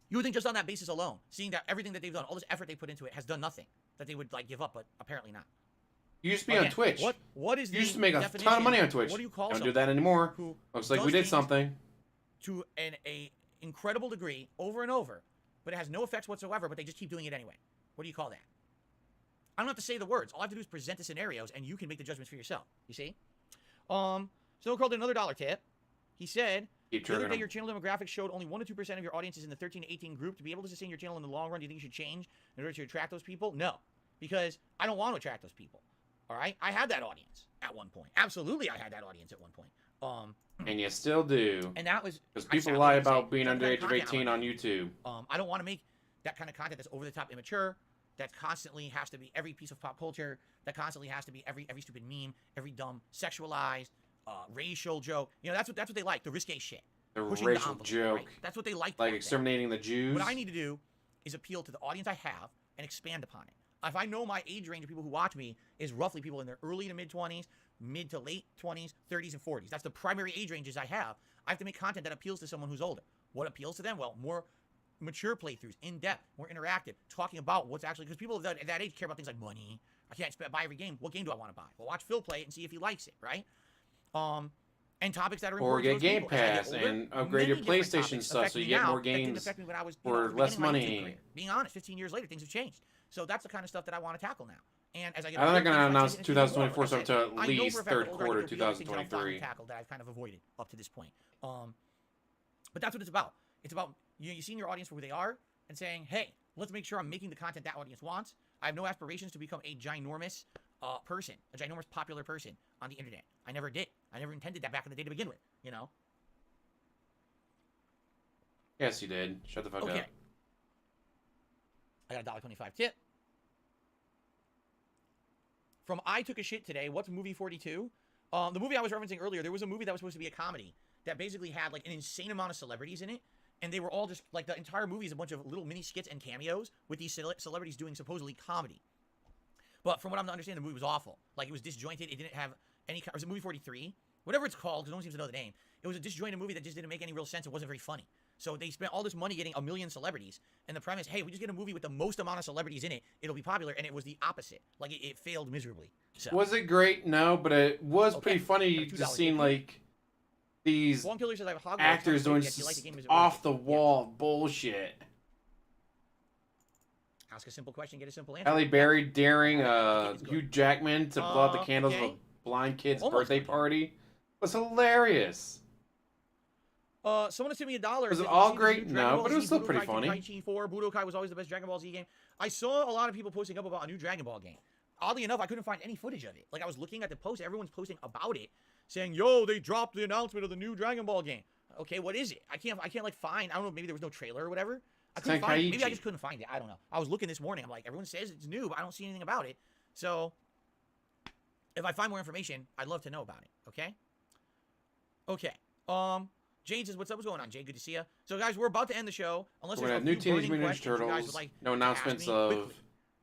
You would think just on that basis alone, seeing that everything that they've done, all this effort they put into it, has done nothing, that they would, give up, but apparently not. You used to be on Twitch. What is You used the to make a definition? ton of money on Twitch. What do you call Don't do someone that anymore. who Looks like does we did things something. to an incredible degree over and over, but it has no effects whatsoever, but they just keep doing it anyway? What do you call that? I don't have to say the words. All I have to do is present the scenarios, and you can make the judgments for yourself. You see? Snow Curl did another $1 tip. He said, Keep the other triggering day them. your channel demographics showed only 1 to 2% of your audience is in the 13 to 18 group. To be able to sustain your channel in the long run, do you think you should change in order to attract those people? No, because I don't want to attract those people. All right? I had that audience at one point. Absolutely, I had that audience at one point. And you still do. And that was... Because I people sadly lie would say, about being that's under the age of kind of 18 content on YouTube. I don't want to make that kind of content that's over-the-top immature, that constantly has to be every piece of pop culture, that constantly has to be every stupid meme, every dumb sexualized, racial joke. That's what they like, the risque shit. The Pushing racial envelope, joke. right? That's what they like. Like about exterminating the Jews. that. What I need to do is appeal to the audience I have and expand upon it. If I know my age range of people who watch me is roughly people in their early to mid-20s, mid to late 20s, 30s, and 40s. That's the primary age ranges I have. I have to make content that appeals to someone who's older. What appeals to them? Well, more mature playthroughs, in-depth, more interactive, talking about what's actually... Because people at that age care about things like money. I can't buy every game. What game do I want to buy? Well, watch Phil play it and see if he likes it, right? And topics that are Or important get to Game those people. As I get Pass older, and upgrade your many different PlayStation topics stuff affect so you me get now more that didn't games affect me when I was, for at the less beginning of my YouTube money. career. Being honest, 15 years later, things have changed. So that's the kind of stuff that I want to tackle now. And as I get I don't older, think I'm things going to might announce change and things 2024 more. stuff Like I until said, at I know least for a fact third the older I quarter get, the other things that I've gotten 2023. tackled that I've kind of avoided up to this point. But that's what it's about. It's about you seeing your audience for who they are and saying, hey, let's make sure I'm making the content that audience wants. I have no aspirations to become a ginormous person, a ginormous popular person on the internet. I never did. I never intended that back in the day to begin with, Yes, you did. Shut the fuck Okay. up. I got a $1.25 tip. From I Took a Shit Today, what's movie 42? The movie I was referencing earlier, there was a movie that was supposed to be a comedy that basically had like an insane amount of celebrities in it. And they were all just, like, the entire movie is a bunch of little mini skits and cameos with these celebrities doing supposedly comedy. But from what I'm understanding, the movie was awful. Like, it was disjointed. It didn't have any... Was it movie 43? Whatever it's called, because no one seems to know the name. It was a disjointed movie that just didn't make any real sense. It wasn't very funny. So they spent all this money getting a million celebrities. And the premise, hey, we just get a movie with the most amount of celebrities in it, it'll be popular. And it was the opposite. Like, it failed miserably. So, Was it great? No, but it was Okay. pretty funny $2 just seeing, ticket. like, these One Killer says I have Hogwarts. actors doing Yes, you like the game, is it off the worth it? wall bullshit. Ask a simple question, get a simple answer. Halle Berry daring It's good. Hugh Jackman to blow out the candles of okay. a blind kid's Almost birthday done. party was hilarious. Someone sent me $1. Was it Did you all see the great? new Dragon No, Ball but it was Z still pretty Budokai funny. Tenkaichi 4. Budokai was always the best Dragon Ball Z game. I saw a lot of people posting up about a new Dragon Ball game. Oddly enough, I couldn't find any footage of it. Like, I was looking at the post, everyone's posting about it, saying, yo, they dropped the announcement of the new Dragon Ball game. Okay, what is it? I can't like find, I don't know, maybe there was no trailer or whatever. I couldn't find it. Maybe I just couldn't find it. I don't know. I was looking this morning. I'm like, everyone says it's new, but I don't see anything about it. So, if I find more information, I'd love to know about it. Okay? Okay. Jade says, what's up? What's going on, Jade? Good to see you. So, guys, we're about to end the show. Unless We're there's gonna a have few new Teenage burning Mutant Ninja questions you guys Turtles. would like No to announcements ask me of quickly.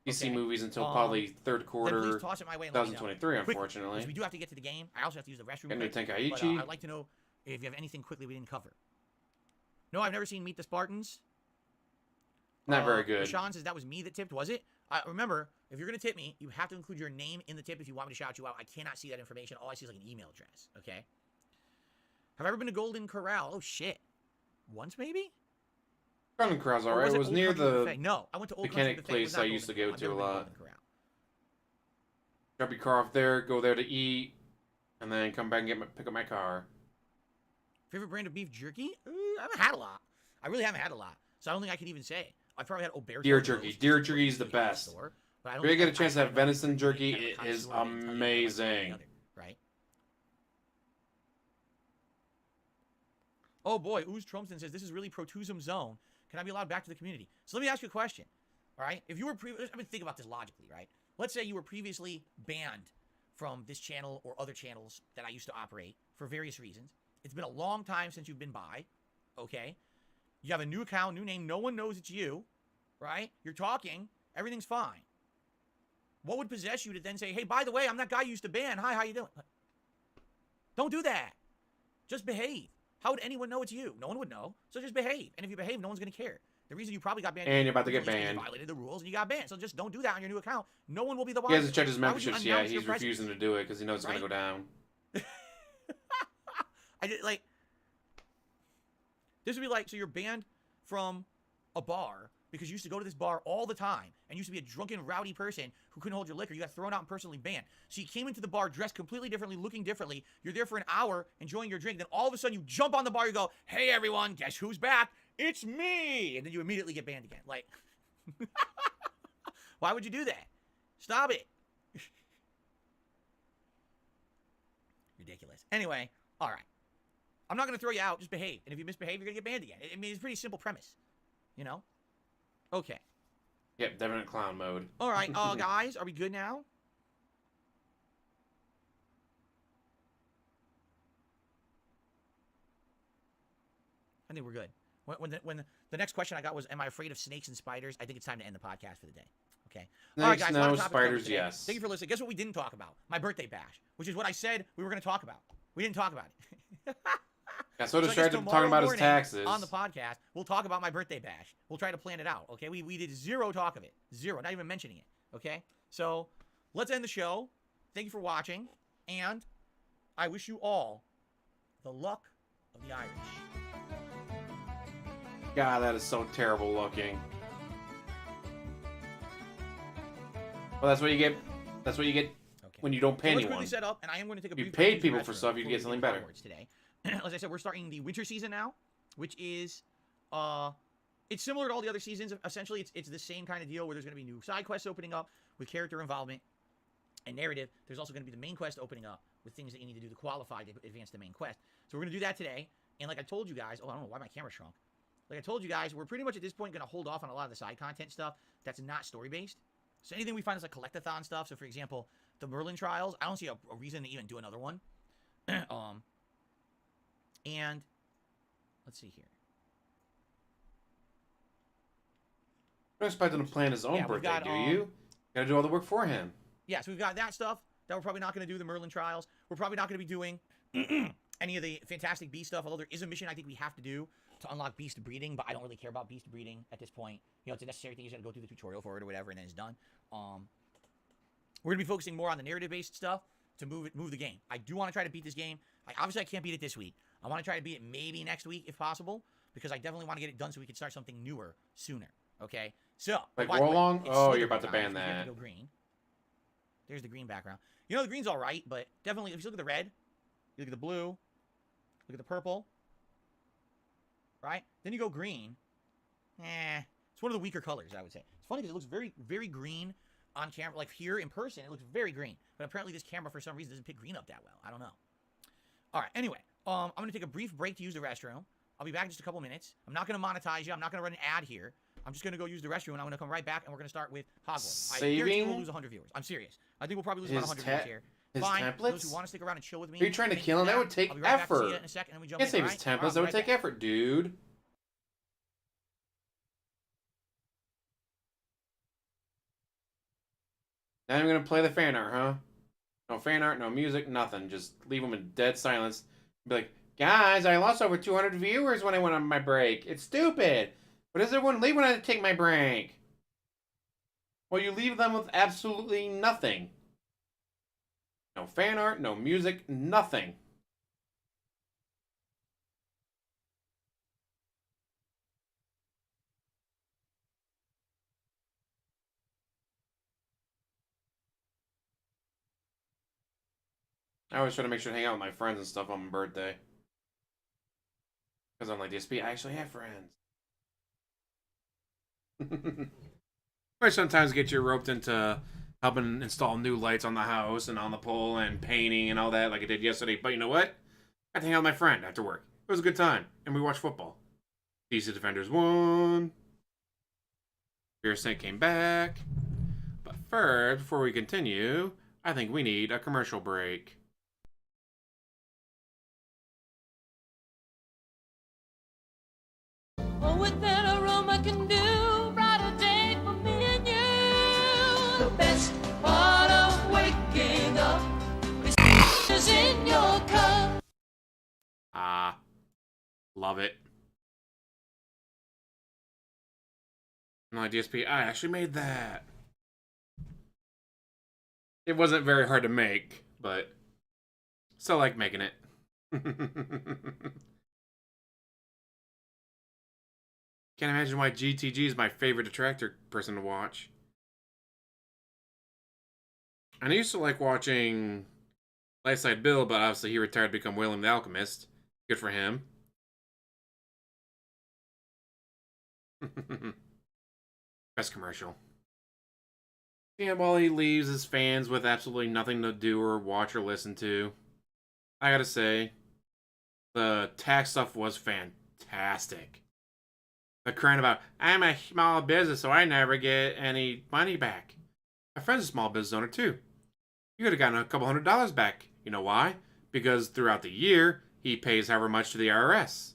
DC Okay. movies until probably third Then quarter please toss it my way and let me know. 2023, Quickly, unfortunately. because we do have to get to the game. I also have to use the restroom. Got new quick, but, Tenkaichi. I'd like to know if you have anything quickly we didn't cover. No, I've never seen Meet the Spartans. Not very good. Sean says that was me that tipped, was it? Remember, if you're going to tip me, you have to include your name in the tip if you want me to shout you out. I cannot see that information. All I see is like an email address, okay? Have I ever been to Golden Corral? Oh, shit. Once, maybe? Golden Corral's Or alright. It it was Old near Country the Buffet? No, I went to Old mechanic Country Buffet. It was place not I used to Golden go Corral. to a I've never been lot. Golden Corral. Drop your car off there, go there to eat, and then come back and pick up my car. Favorite brand of beef jerky? I haven't had a lot. I really haven't had a lot. So I don't think I can even say. I've probably had Oberto. Deer jerky. roast, Deer which jerky is the usually at best. store, but I don't If you think get a chance to I've have had venison jerky, kind of a it is connoisseur that can tell you one way or the amazing. other, right? Oh boy, Ooze Trumpton says this is really Protusum zone. Can I be allowed back to the community? So let me ask you a question. All right, if you were I mean, think about this logically, right? Let's say you were previously banned from this channel or other channels that I used to operate for various reasons. It's been a long time since you've been by, okay? You have a new account, new name, no one knows it's you, right? You're talking, everything's fine. What would possess you to then say, hey, by the way, I'm that guy you used to ban. Hi, how you doing? Don't do that. Just behave. How would anyone know it's you? No one would know. So just behave. And if you behave, no one's going to care. The reason you probably got banned And you're about to is get because you banned. violated the rules and you got banned. So just don't do that on your new account. No one will be the He wiser. hasn't checked his Why would you memberships yet. announce your He's presence? refusing to do it because he knows it's going to Right? go down. I did like this would be like, so you're banned from a bar because you used to go to this bar all the time and used to be a drunken, rowdy person who couldn't hold your liquor. You got thrown out and personally banned. So you came into the bar dressed completely differently, looking differently. You're there for an hour enjoying your drink. Then all of a sudden you jump on the bar. You go, hey, everyone, guess who's back? It's me. And then you immediately get banned again. Like, why would you do that? Stop it. Ridiculous. Anyway, all right. I'm not going to throw you out. Just behave. And if you misbehave, you're going to get banned again. I mean, it's a pretty simple premise. You know? Okay. Yep, definite clown mode. All right, guys, are we good now? I think we're good. When the next question I got was, am I afraid of snakes and spiders? I think it's time to end the podcast for the day. Okay. All right, Snakes, guys, a lot no. of topics covered Spiders, today. yes. Thank you for listening. Guess what we didn't talk about? My birthday bash, which is what I said we were going to talk about. We didn't talk about it. Yeah, so So I guess distracted talking tomorrow about his morning taxes. on the podcast, we'll talk about my birthday bash. We'll try to plan it out, okay? We did zero talk of it. Zero, not even mentioning it, okay? So let's end the show. Thank you for watching, and I wish you all the luck of the Irish. God, that is so terrible looking. Well, that's what you get. That's what you get Okay. when you don't pay So let's anyone. quickly set up, and I am going to take a You brief paid break to use the people for restroom stuff, you'd before get we something begin better. Hogwarts today. As I said, we're starting the winter season now, which is it's similar to all the other seasons. Essentially, it's the same kind of deal where there's going to be new side quests opening up with character involvement and narrative. There's also going to be the main quest opening up with things that you need to do to qualify to advance the main quest. So we're going to do that today. And like I told you guys, I don't know why my camera shrunk. Like I told you guys, we're pretty much at this point going to hold off on a lot of the side content stuff that's not story-based. So anything we find is like collectathon stuff. So for example, the Merlin trials, I don't see a reason to even do another one. And let's see here. You don't expect him to plan his own Yeah, we've birthday, got, do you? Gotta do all the work for him. Yeah, so we've got that stuff that we're probably not going to do, the Merlin trials. We're probably not going to be doing any of the Fantastic Beast stuff, although there is a mission I think we have to do to unlock beast breeding, but I don't really care about beast breeding at this point. You know, it's a necessary thing. You just got to go through the tutorial for it or whatever, and then it's done. We're going to be focusing more on the narrative-based stuff to move the game. I do want to try to beat this game. Obviously, I can't beat it this week. I want to try to beat it maybe next week if possible, because I definitely want to get it done so we can start something newer sooner. Okay? So, Like by the way, Roll-Along? it's Oh, Slither you're about to time, ban which means we have that. to go green. There's the green background. You know, the green's all right, but definitely, if you look at the red, you look at the blue, look at the purple, right? Then you go green. It's one of the weaker colors, I would say. It's funny because it looks very, very green on camera. Like here in person, it looks very green. But apparently this camera, for some reason, doesn't pick green up that well. I don't know. All right, anyway, I'm going to take a brief break to use the restroom. I'll be back in just a couple minutes. I'm not going to monetize you. I'm not going to run an ad here. I'm just going to go use the restroom, and I'm going to come right back, and we're going to start with Hogwarts. I guarantee we'll lose 100 viewers. I'm serious. I think we'll probably lose about 100 viewers here. His Fine. templates? Those who want to stick around and chill with me. Are you trying to kill him? That would take I'll be right back to see effort. you in a second, and we jump Can't in, save his all right? templates. That would take effort, dude. Now I'm gonna play the fan art, huh? No fan art, no music, nothing. Just leave them in dead silence. Be like, guys, I lost over 200 viewers when I went on my break. It's stupid. But does everyone leave when I take my break? Well, you leave them with absolutely nothing. No fan art, no music, nothing. I always try to make sure to hang out with my friends and stuff on my birthday. Because I'm like, DSP, I actually have friends. Or sometimes get you roped into helping install new lights on the house and on the pole and painting and all that like I did yesterday. But you know what? I hang out with my friend after work. It was a good time. And we watched football. DC Defenders won. Fear Snake came back. But first, before we continue, I think we need a commercial break. Oh, what that aroma can do, brighter day for me and you. The best part of waking up is in your cup. Ah, love it. My DSP, I actually made that. It wasn't very hard to make, but still like making it. Can't imagine why GTG is my favorite attractor person to watch. And I used to like watching Lightside Bill, but obviously he retired to become William the Alchemist. Good for him. Best commercial. Yeah, while he leaves his fans with absolutely nothing to do or watch or listen to, I gotta say, the tax stuff was fantastic. The crying about, I'm a small business, so I never get any money back. My friend's a small business owner, too. You could have gotten a couple $100 back. You know why? Because throughout the year, he pays however much to the IRS.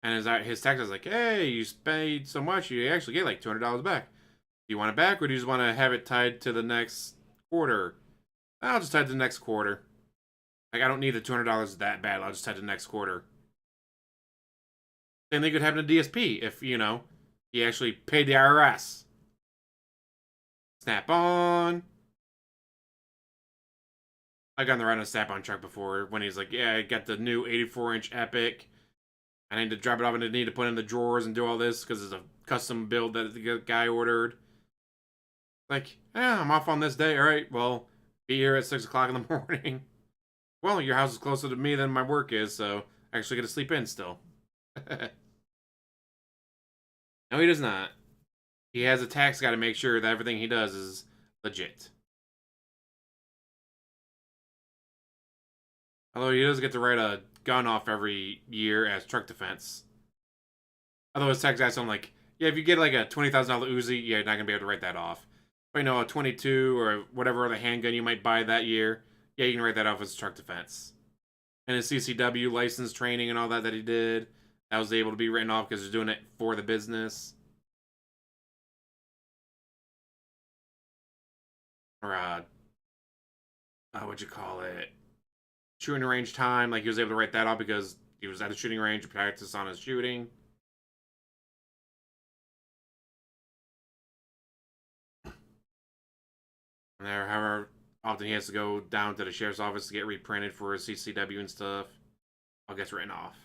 And his tax is like, hey, you paid so much, you actually get like $200 back. Do you want it back, or do you just want to have it tied to the next quarter? I'll just tie it to the next quarter. Like, I don't need the $200 that bad. I'll just tie it to the next quarter. Same thing could happen to DSP if, you know, he actually paid the IRS. Snap on. I got on the ride on a Snap-on truck before when he's like, yeah, I got the new 84-inch Epic. I need to drop it off and I need to put it in the drawers and do all this because it's a custom build that the guy ordered. Like, yeah, I'm off on this day. All right, well, be here at 6 o'clock in the morning. Well, your house is closer to me than my work is, so I actually get to sleep in still. No, he does not. He has a tax guy to make sure that everything he does is legit. Although he does get to write a gun off every year as truck defense. Although his tax guy's like, yeah, if you get like a $20,000 Uzi, yeah, you're not going to be able to write that off. But you know, a 22 or whatever other handgun you might buy that year, yeah, you can write that off as truck defense. And his CCW license training and all that he did, that was able to be written off because he's doing it for the business. Or, what'd you call it? Shooting range time, like he was able to write that off because he was at the shooting range to practice on his shooting. And there, however often he has to go down to the sheriff's office to get reprinted for his CCW and stuff. all gets written off.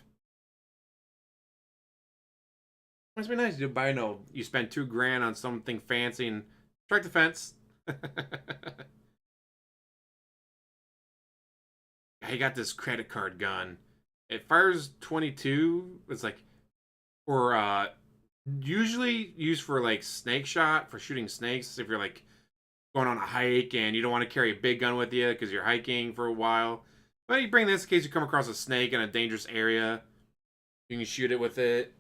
Must be nice to buy, you spend $2,000 on something fancy and strike the fence. He got this credit card gun. It fires 22. It's like, or usually used for like snake shot, for shooting snakes. If you're like going on a hike and you don't want to carry a big gun with you because you're hiking for a while. But you bring this in case you come across a snake in a dangerous area. You can shoot it with it.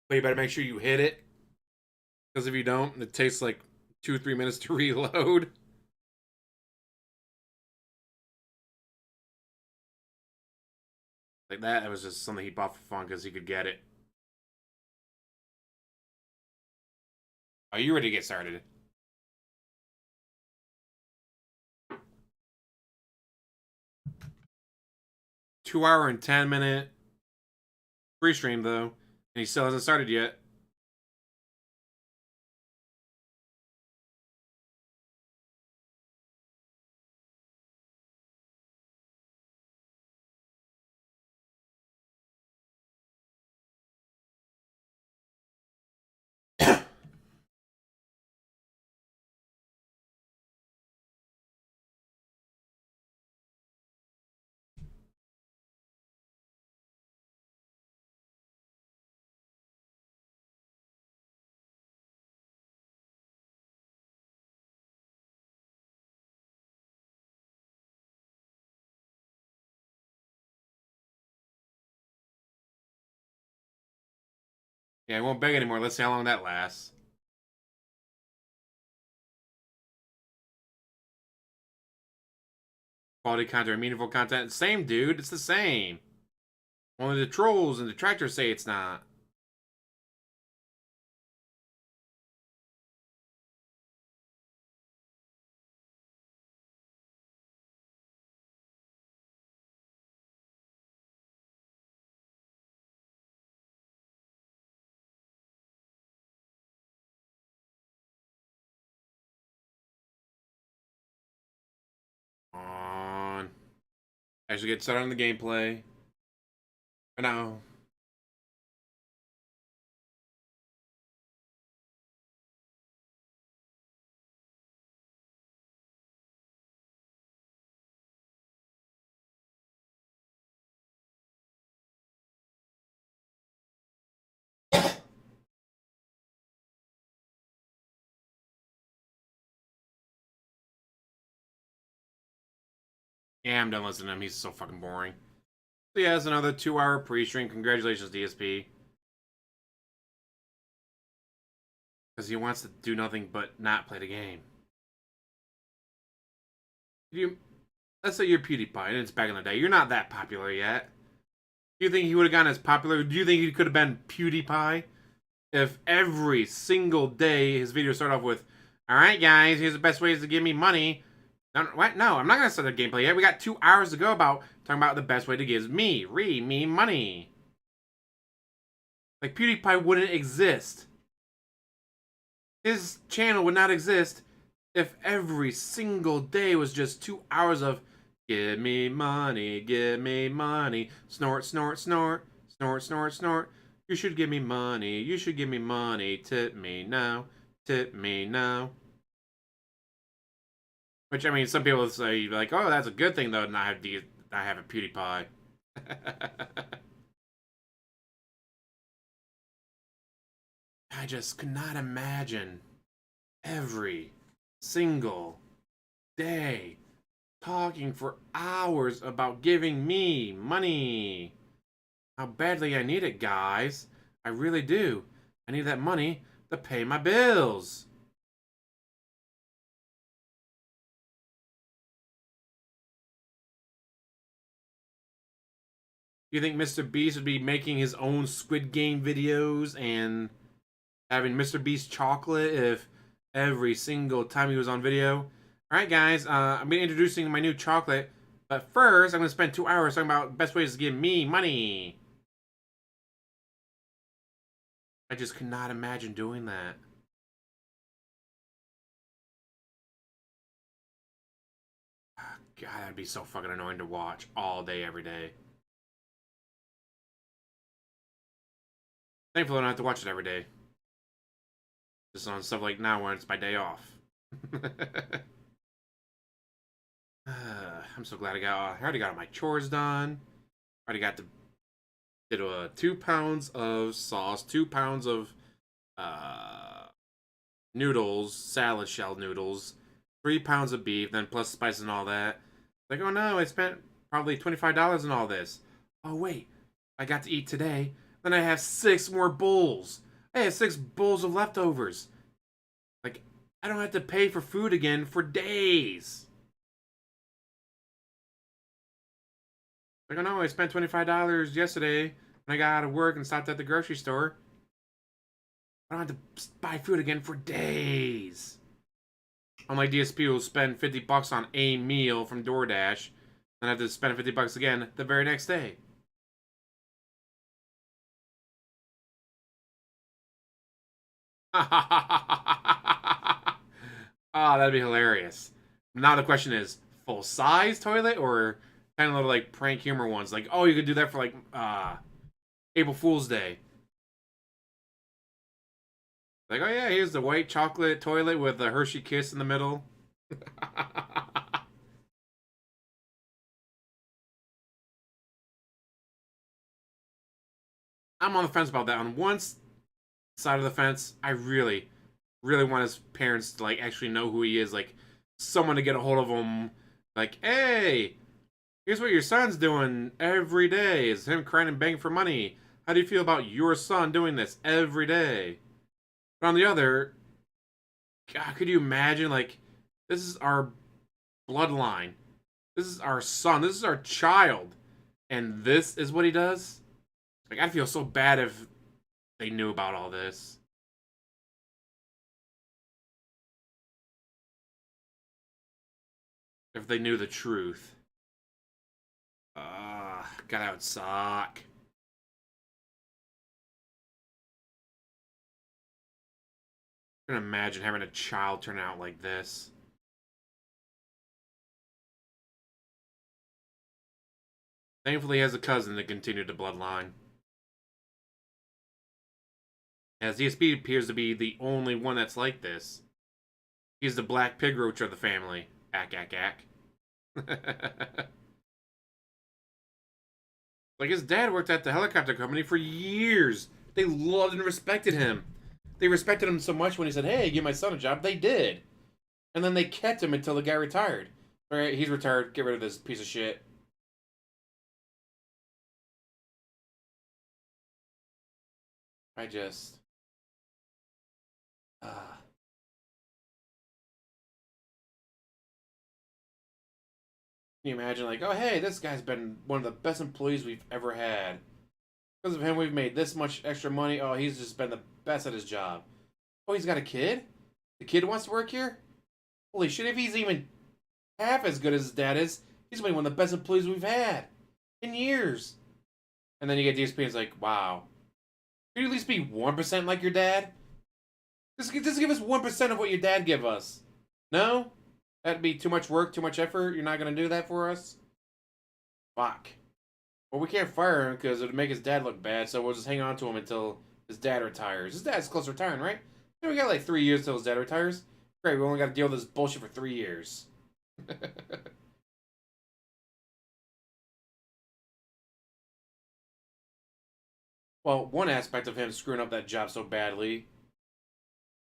But you better make sure you hit it. Because if you don't, it takes like 2 or 3 minutes to reload. Like that, it was just something he bought for fun because he could get it. Are you ready to get started? Two-hour and 10-minute free stream though, and he still hasn't started yet. Yeah, I won't beg anymore. Let's see how long that lasts. Quality content or meaningful content. Same, dude. It's the same. Only the trolls and detractors say it's not. On. Actually get started on the gameplay. For now. Yeah, I'm done listening to him. He's so fucking boring. So yeah, it's another 2-hour pre-stream. Congratulations, DSP. Because he wants to do nothing but not play the game. Let's say you're PewDiePie, and it's back in the day. You're not that popular yet. Do you think he would have gotten as popular? Do you think he could have been PewDiePie? If every single day his videos start off with, "Alright guys, here's the best ways to give me money." No, what? No, I'm not going to start the gameplay yet. We got 2 hours to go about talking about the best way to give me money. Like, PewDiePie wouldn't exist. His channel would not exist if every single day was just 2 hours of give me money, snort, snort, snort, snort, snort, snort. You should give me money, you should give me money, tip me now, tip me now. Which, I mean, some people say, like, oh, that's a good thing, though, not have a PewDiePie. I just could not imagine every single day talking for hours about giving me money. How badly I need it, guys. I really do. I need that money to pay my bills. You think Mr. Beast would be making his own Squid Game videos and having Mr. Beast chocolate if every single time he was on video? Alright guys, I'm going to be introducing my new chocolate, but first I'm going to spend 2 hours talking about best ways to give me money. I just could not imagine doing that. God, that'd be so fucking annoying to watch all day, every day. Thankfully, I don't have to watch it every day. Just on stuff like now when it's my day off. I'm so glad I already got all my chores done. I already got to did 2 pounds of sauce, 2 pounds of noodles, salad shell noodles, 3 pounds of beef, then plus spices and all that. Like, oh no, I spent probably $25 on all this. Oh wait, I got to eat today. Then I have 6 more bowls. I have 6 bowls of leftovers. Like, I don't have to pay for food again for days. Like, oh no, I spent $25 yesterday when I got out of work and stopped at the grocery store. I don't have to buy food again for days. Unlike DSP, will spend $50 on a meal from DoorDash, and have to spend $50 again the very next day. Ah, that'd be hilarious. Now the question is, full size toilet or kind of little like prank humor ones? Like, oh, you could do that for like April Fool's Day. Like, oh yeah, here's the white chocolate toilet with the Hershey Kiss in the middle. I'm on the fence about that. On one side of the fence, I really, really want his parents to like actually know who he is. Like, someone to get a hold of him. Like, hey, here's what your son's doing every day. Is him crying and begging for money. How do you feel about your son doing this every day? But on the other, God, could you imagine, like, this is our bloodline. This is our son. This is our child. And this is what he does? Like, I'd feel so bad if they knew about all this. If they knew the truth. God, that would suck. I can imagine having a child turn out like this. Thankfully, he has a cousin to continue the bloodline. As DSP appears to be the only one that's like this. He's the black pig roach of the family. Ack, ack, ack. Like, his dad worked at the helicopter company for years. They loved and respected him. They respected him so much when he said, hey, give my son a job. They did. And then they kept him until the guy retired. All right, he's retired. Get rid of this piece of shit. I just... Can you imagine, like, oh, hey, this guy's been one of the best employees we've ever had. Because of him, we've made this much extra money. Oh, he's just been the best at his job. Oh, he's got a kid? The kid wants to work here? Holy shit, if he's even half as good as his dad is, he's been one of the best employees we've had in years. And then you get DSP and it's like, wow. Could you at least be 1% like your dad? Just give us 1% of what your dad give us. No? That'd be too much work, too much effort. You're not going to do that for us? Fuck. Well, we can't fire him because it would make his dad look bad, so we'll just hang on to him until his dad retires. His dad's close to retiring, right? Yeah, we got like 3 years till his dad retires. Great, we only got to deal with this bullshit for 3 years. Well, one aspect of him screwing up that job so badly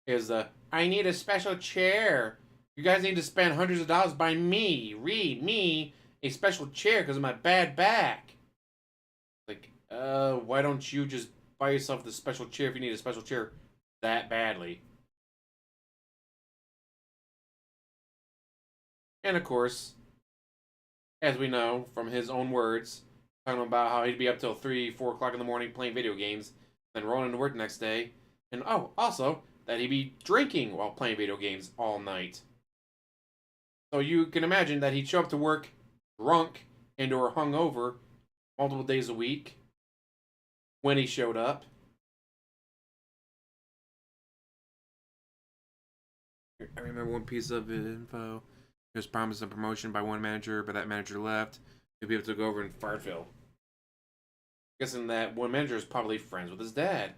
is I need a special chair. You guys need to spend hundreds of dollars buying me, a special chair because of my bad back. Like, why don't you just buy yourself the special chair if you need a special chair that badly? And of course, as we know from his own words, talking about how he'd be up till 3, 4 o'clock in the morning playing video games, then rolling into work the next day. And oh, also, that he'd be drinking while playing video games all night. So you can imagine that he'd show up to work drunk and or hungover multiple days a week when he showed up. I remember one piece of info. He was promised a promotion by one manager, but that manager left. He'll be able to go over in Fartville. Guessing that one manager is probably friends with his dad.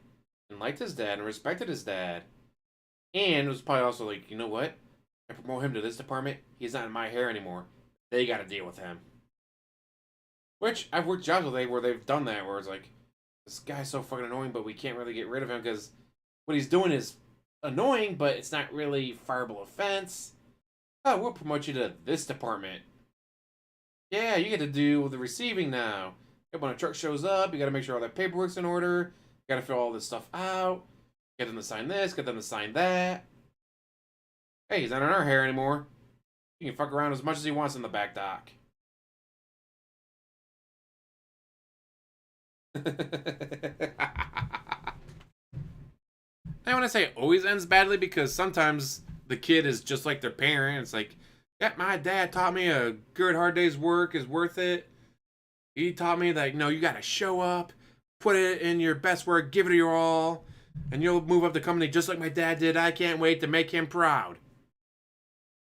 And liked his dad and respected his dad. And was probably also like, you know what? I promote him to this department. He's not in my hair anymore. They got to deal with him. Which, I've worked jobs where they've done that, where it's like, this guy's so fucking annoying, but we can't really get rid of him because what he's doing is annoying, but it's not really fireable offense. Oh, we'll promote you to this department. Yeah, you get to do the receiving now. When a truck shows up, you got to make sure all that paperwork's in order. You got to fill all this stuff out. Get them to sign this, get them to sign that. Hey, he's not in our hair anymore. He can fuck around as much as he wants in the back dock. I want to say it always ends badly because sometimes the kid is just like their parent. It's like, yeah, my dad taught me a good hard day's work is worth it. He taught me that, you got to show up, put it in your best work, give it your all, and you'll move up the company just like my dad did. I can't wait to make him proud.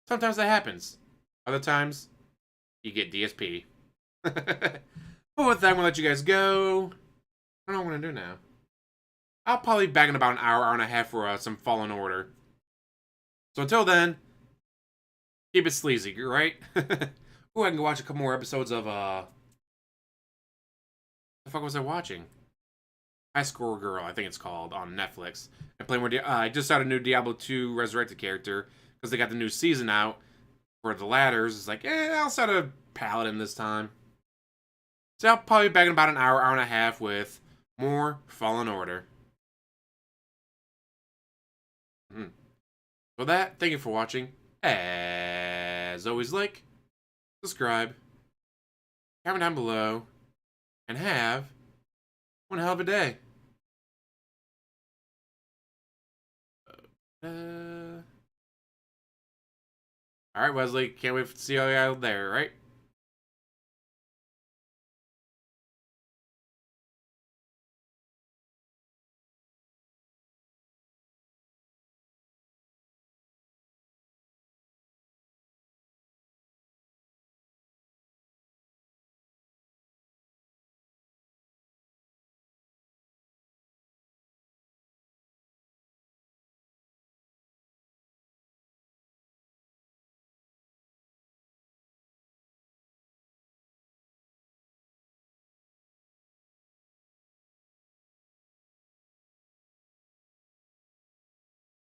Sometimes that happens. Other times, you get DSP. But with that, I'm going to let you guys go. I don't know what I'm going to do now. I'll probably be back in about an hour and a half for some Fallen Order. So until then, keep it sleazy, right? Ooh, I can go watch a couple more episodes of, the fuck was I watching? High Score Girl, I think it's called, on Netflix. And play more. I just started a new Diablo 2 Resurrected character because they got the new season out for the ladders. It's like, I'll start a Paladin this time. So I'll probably be back in about an hour and a half with more Fallen Order. For that, thank you for watching. As always, like, subscribe, comment down below, and have one hell of a day. Alright, Wesley, can't wait to see you all there, right?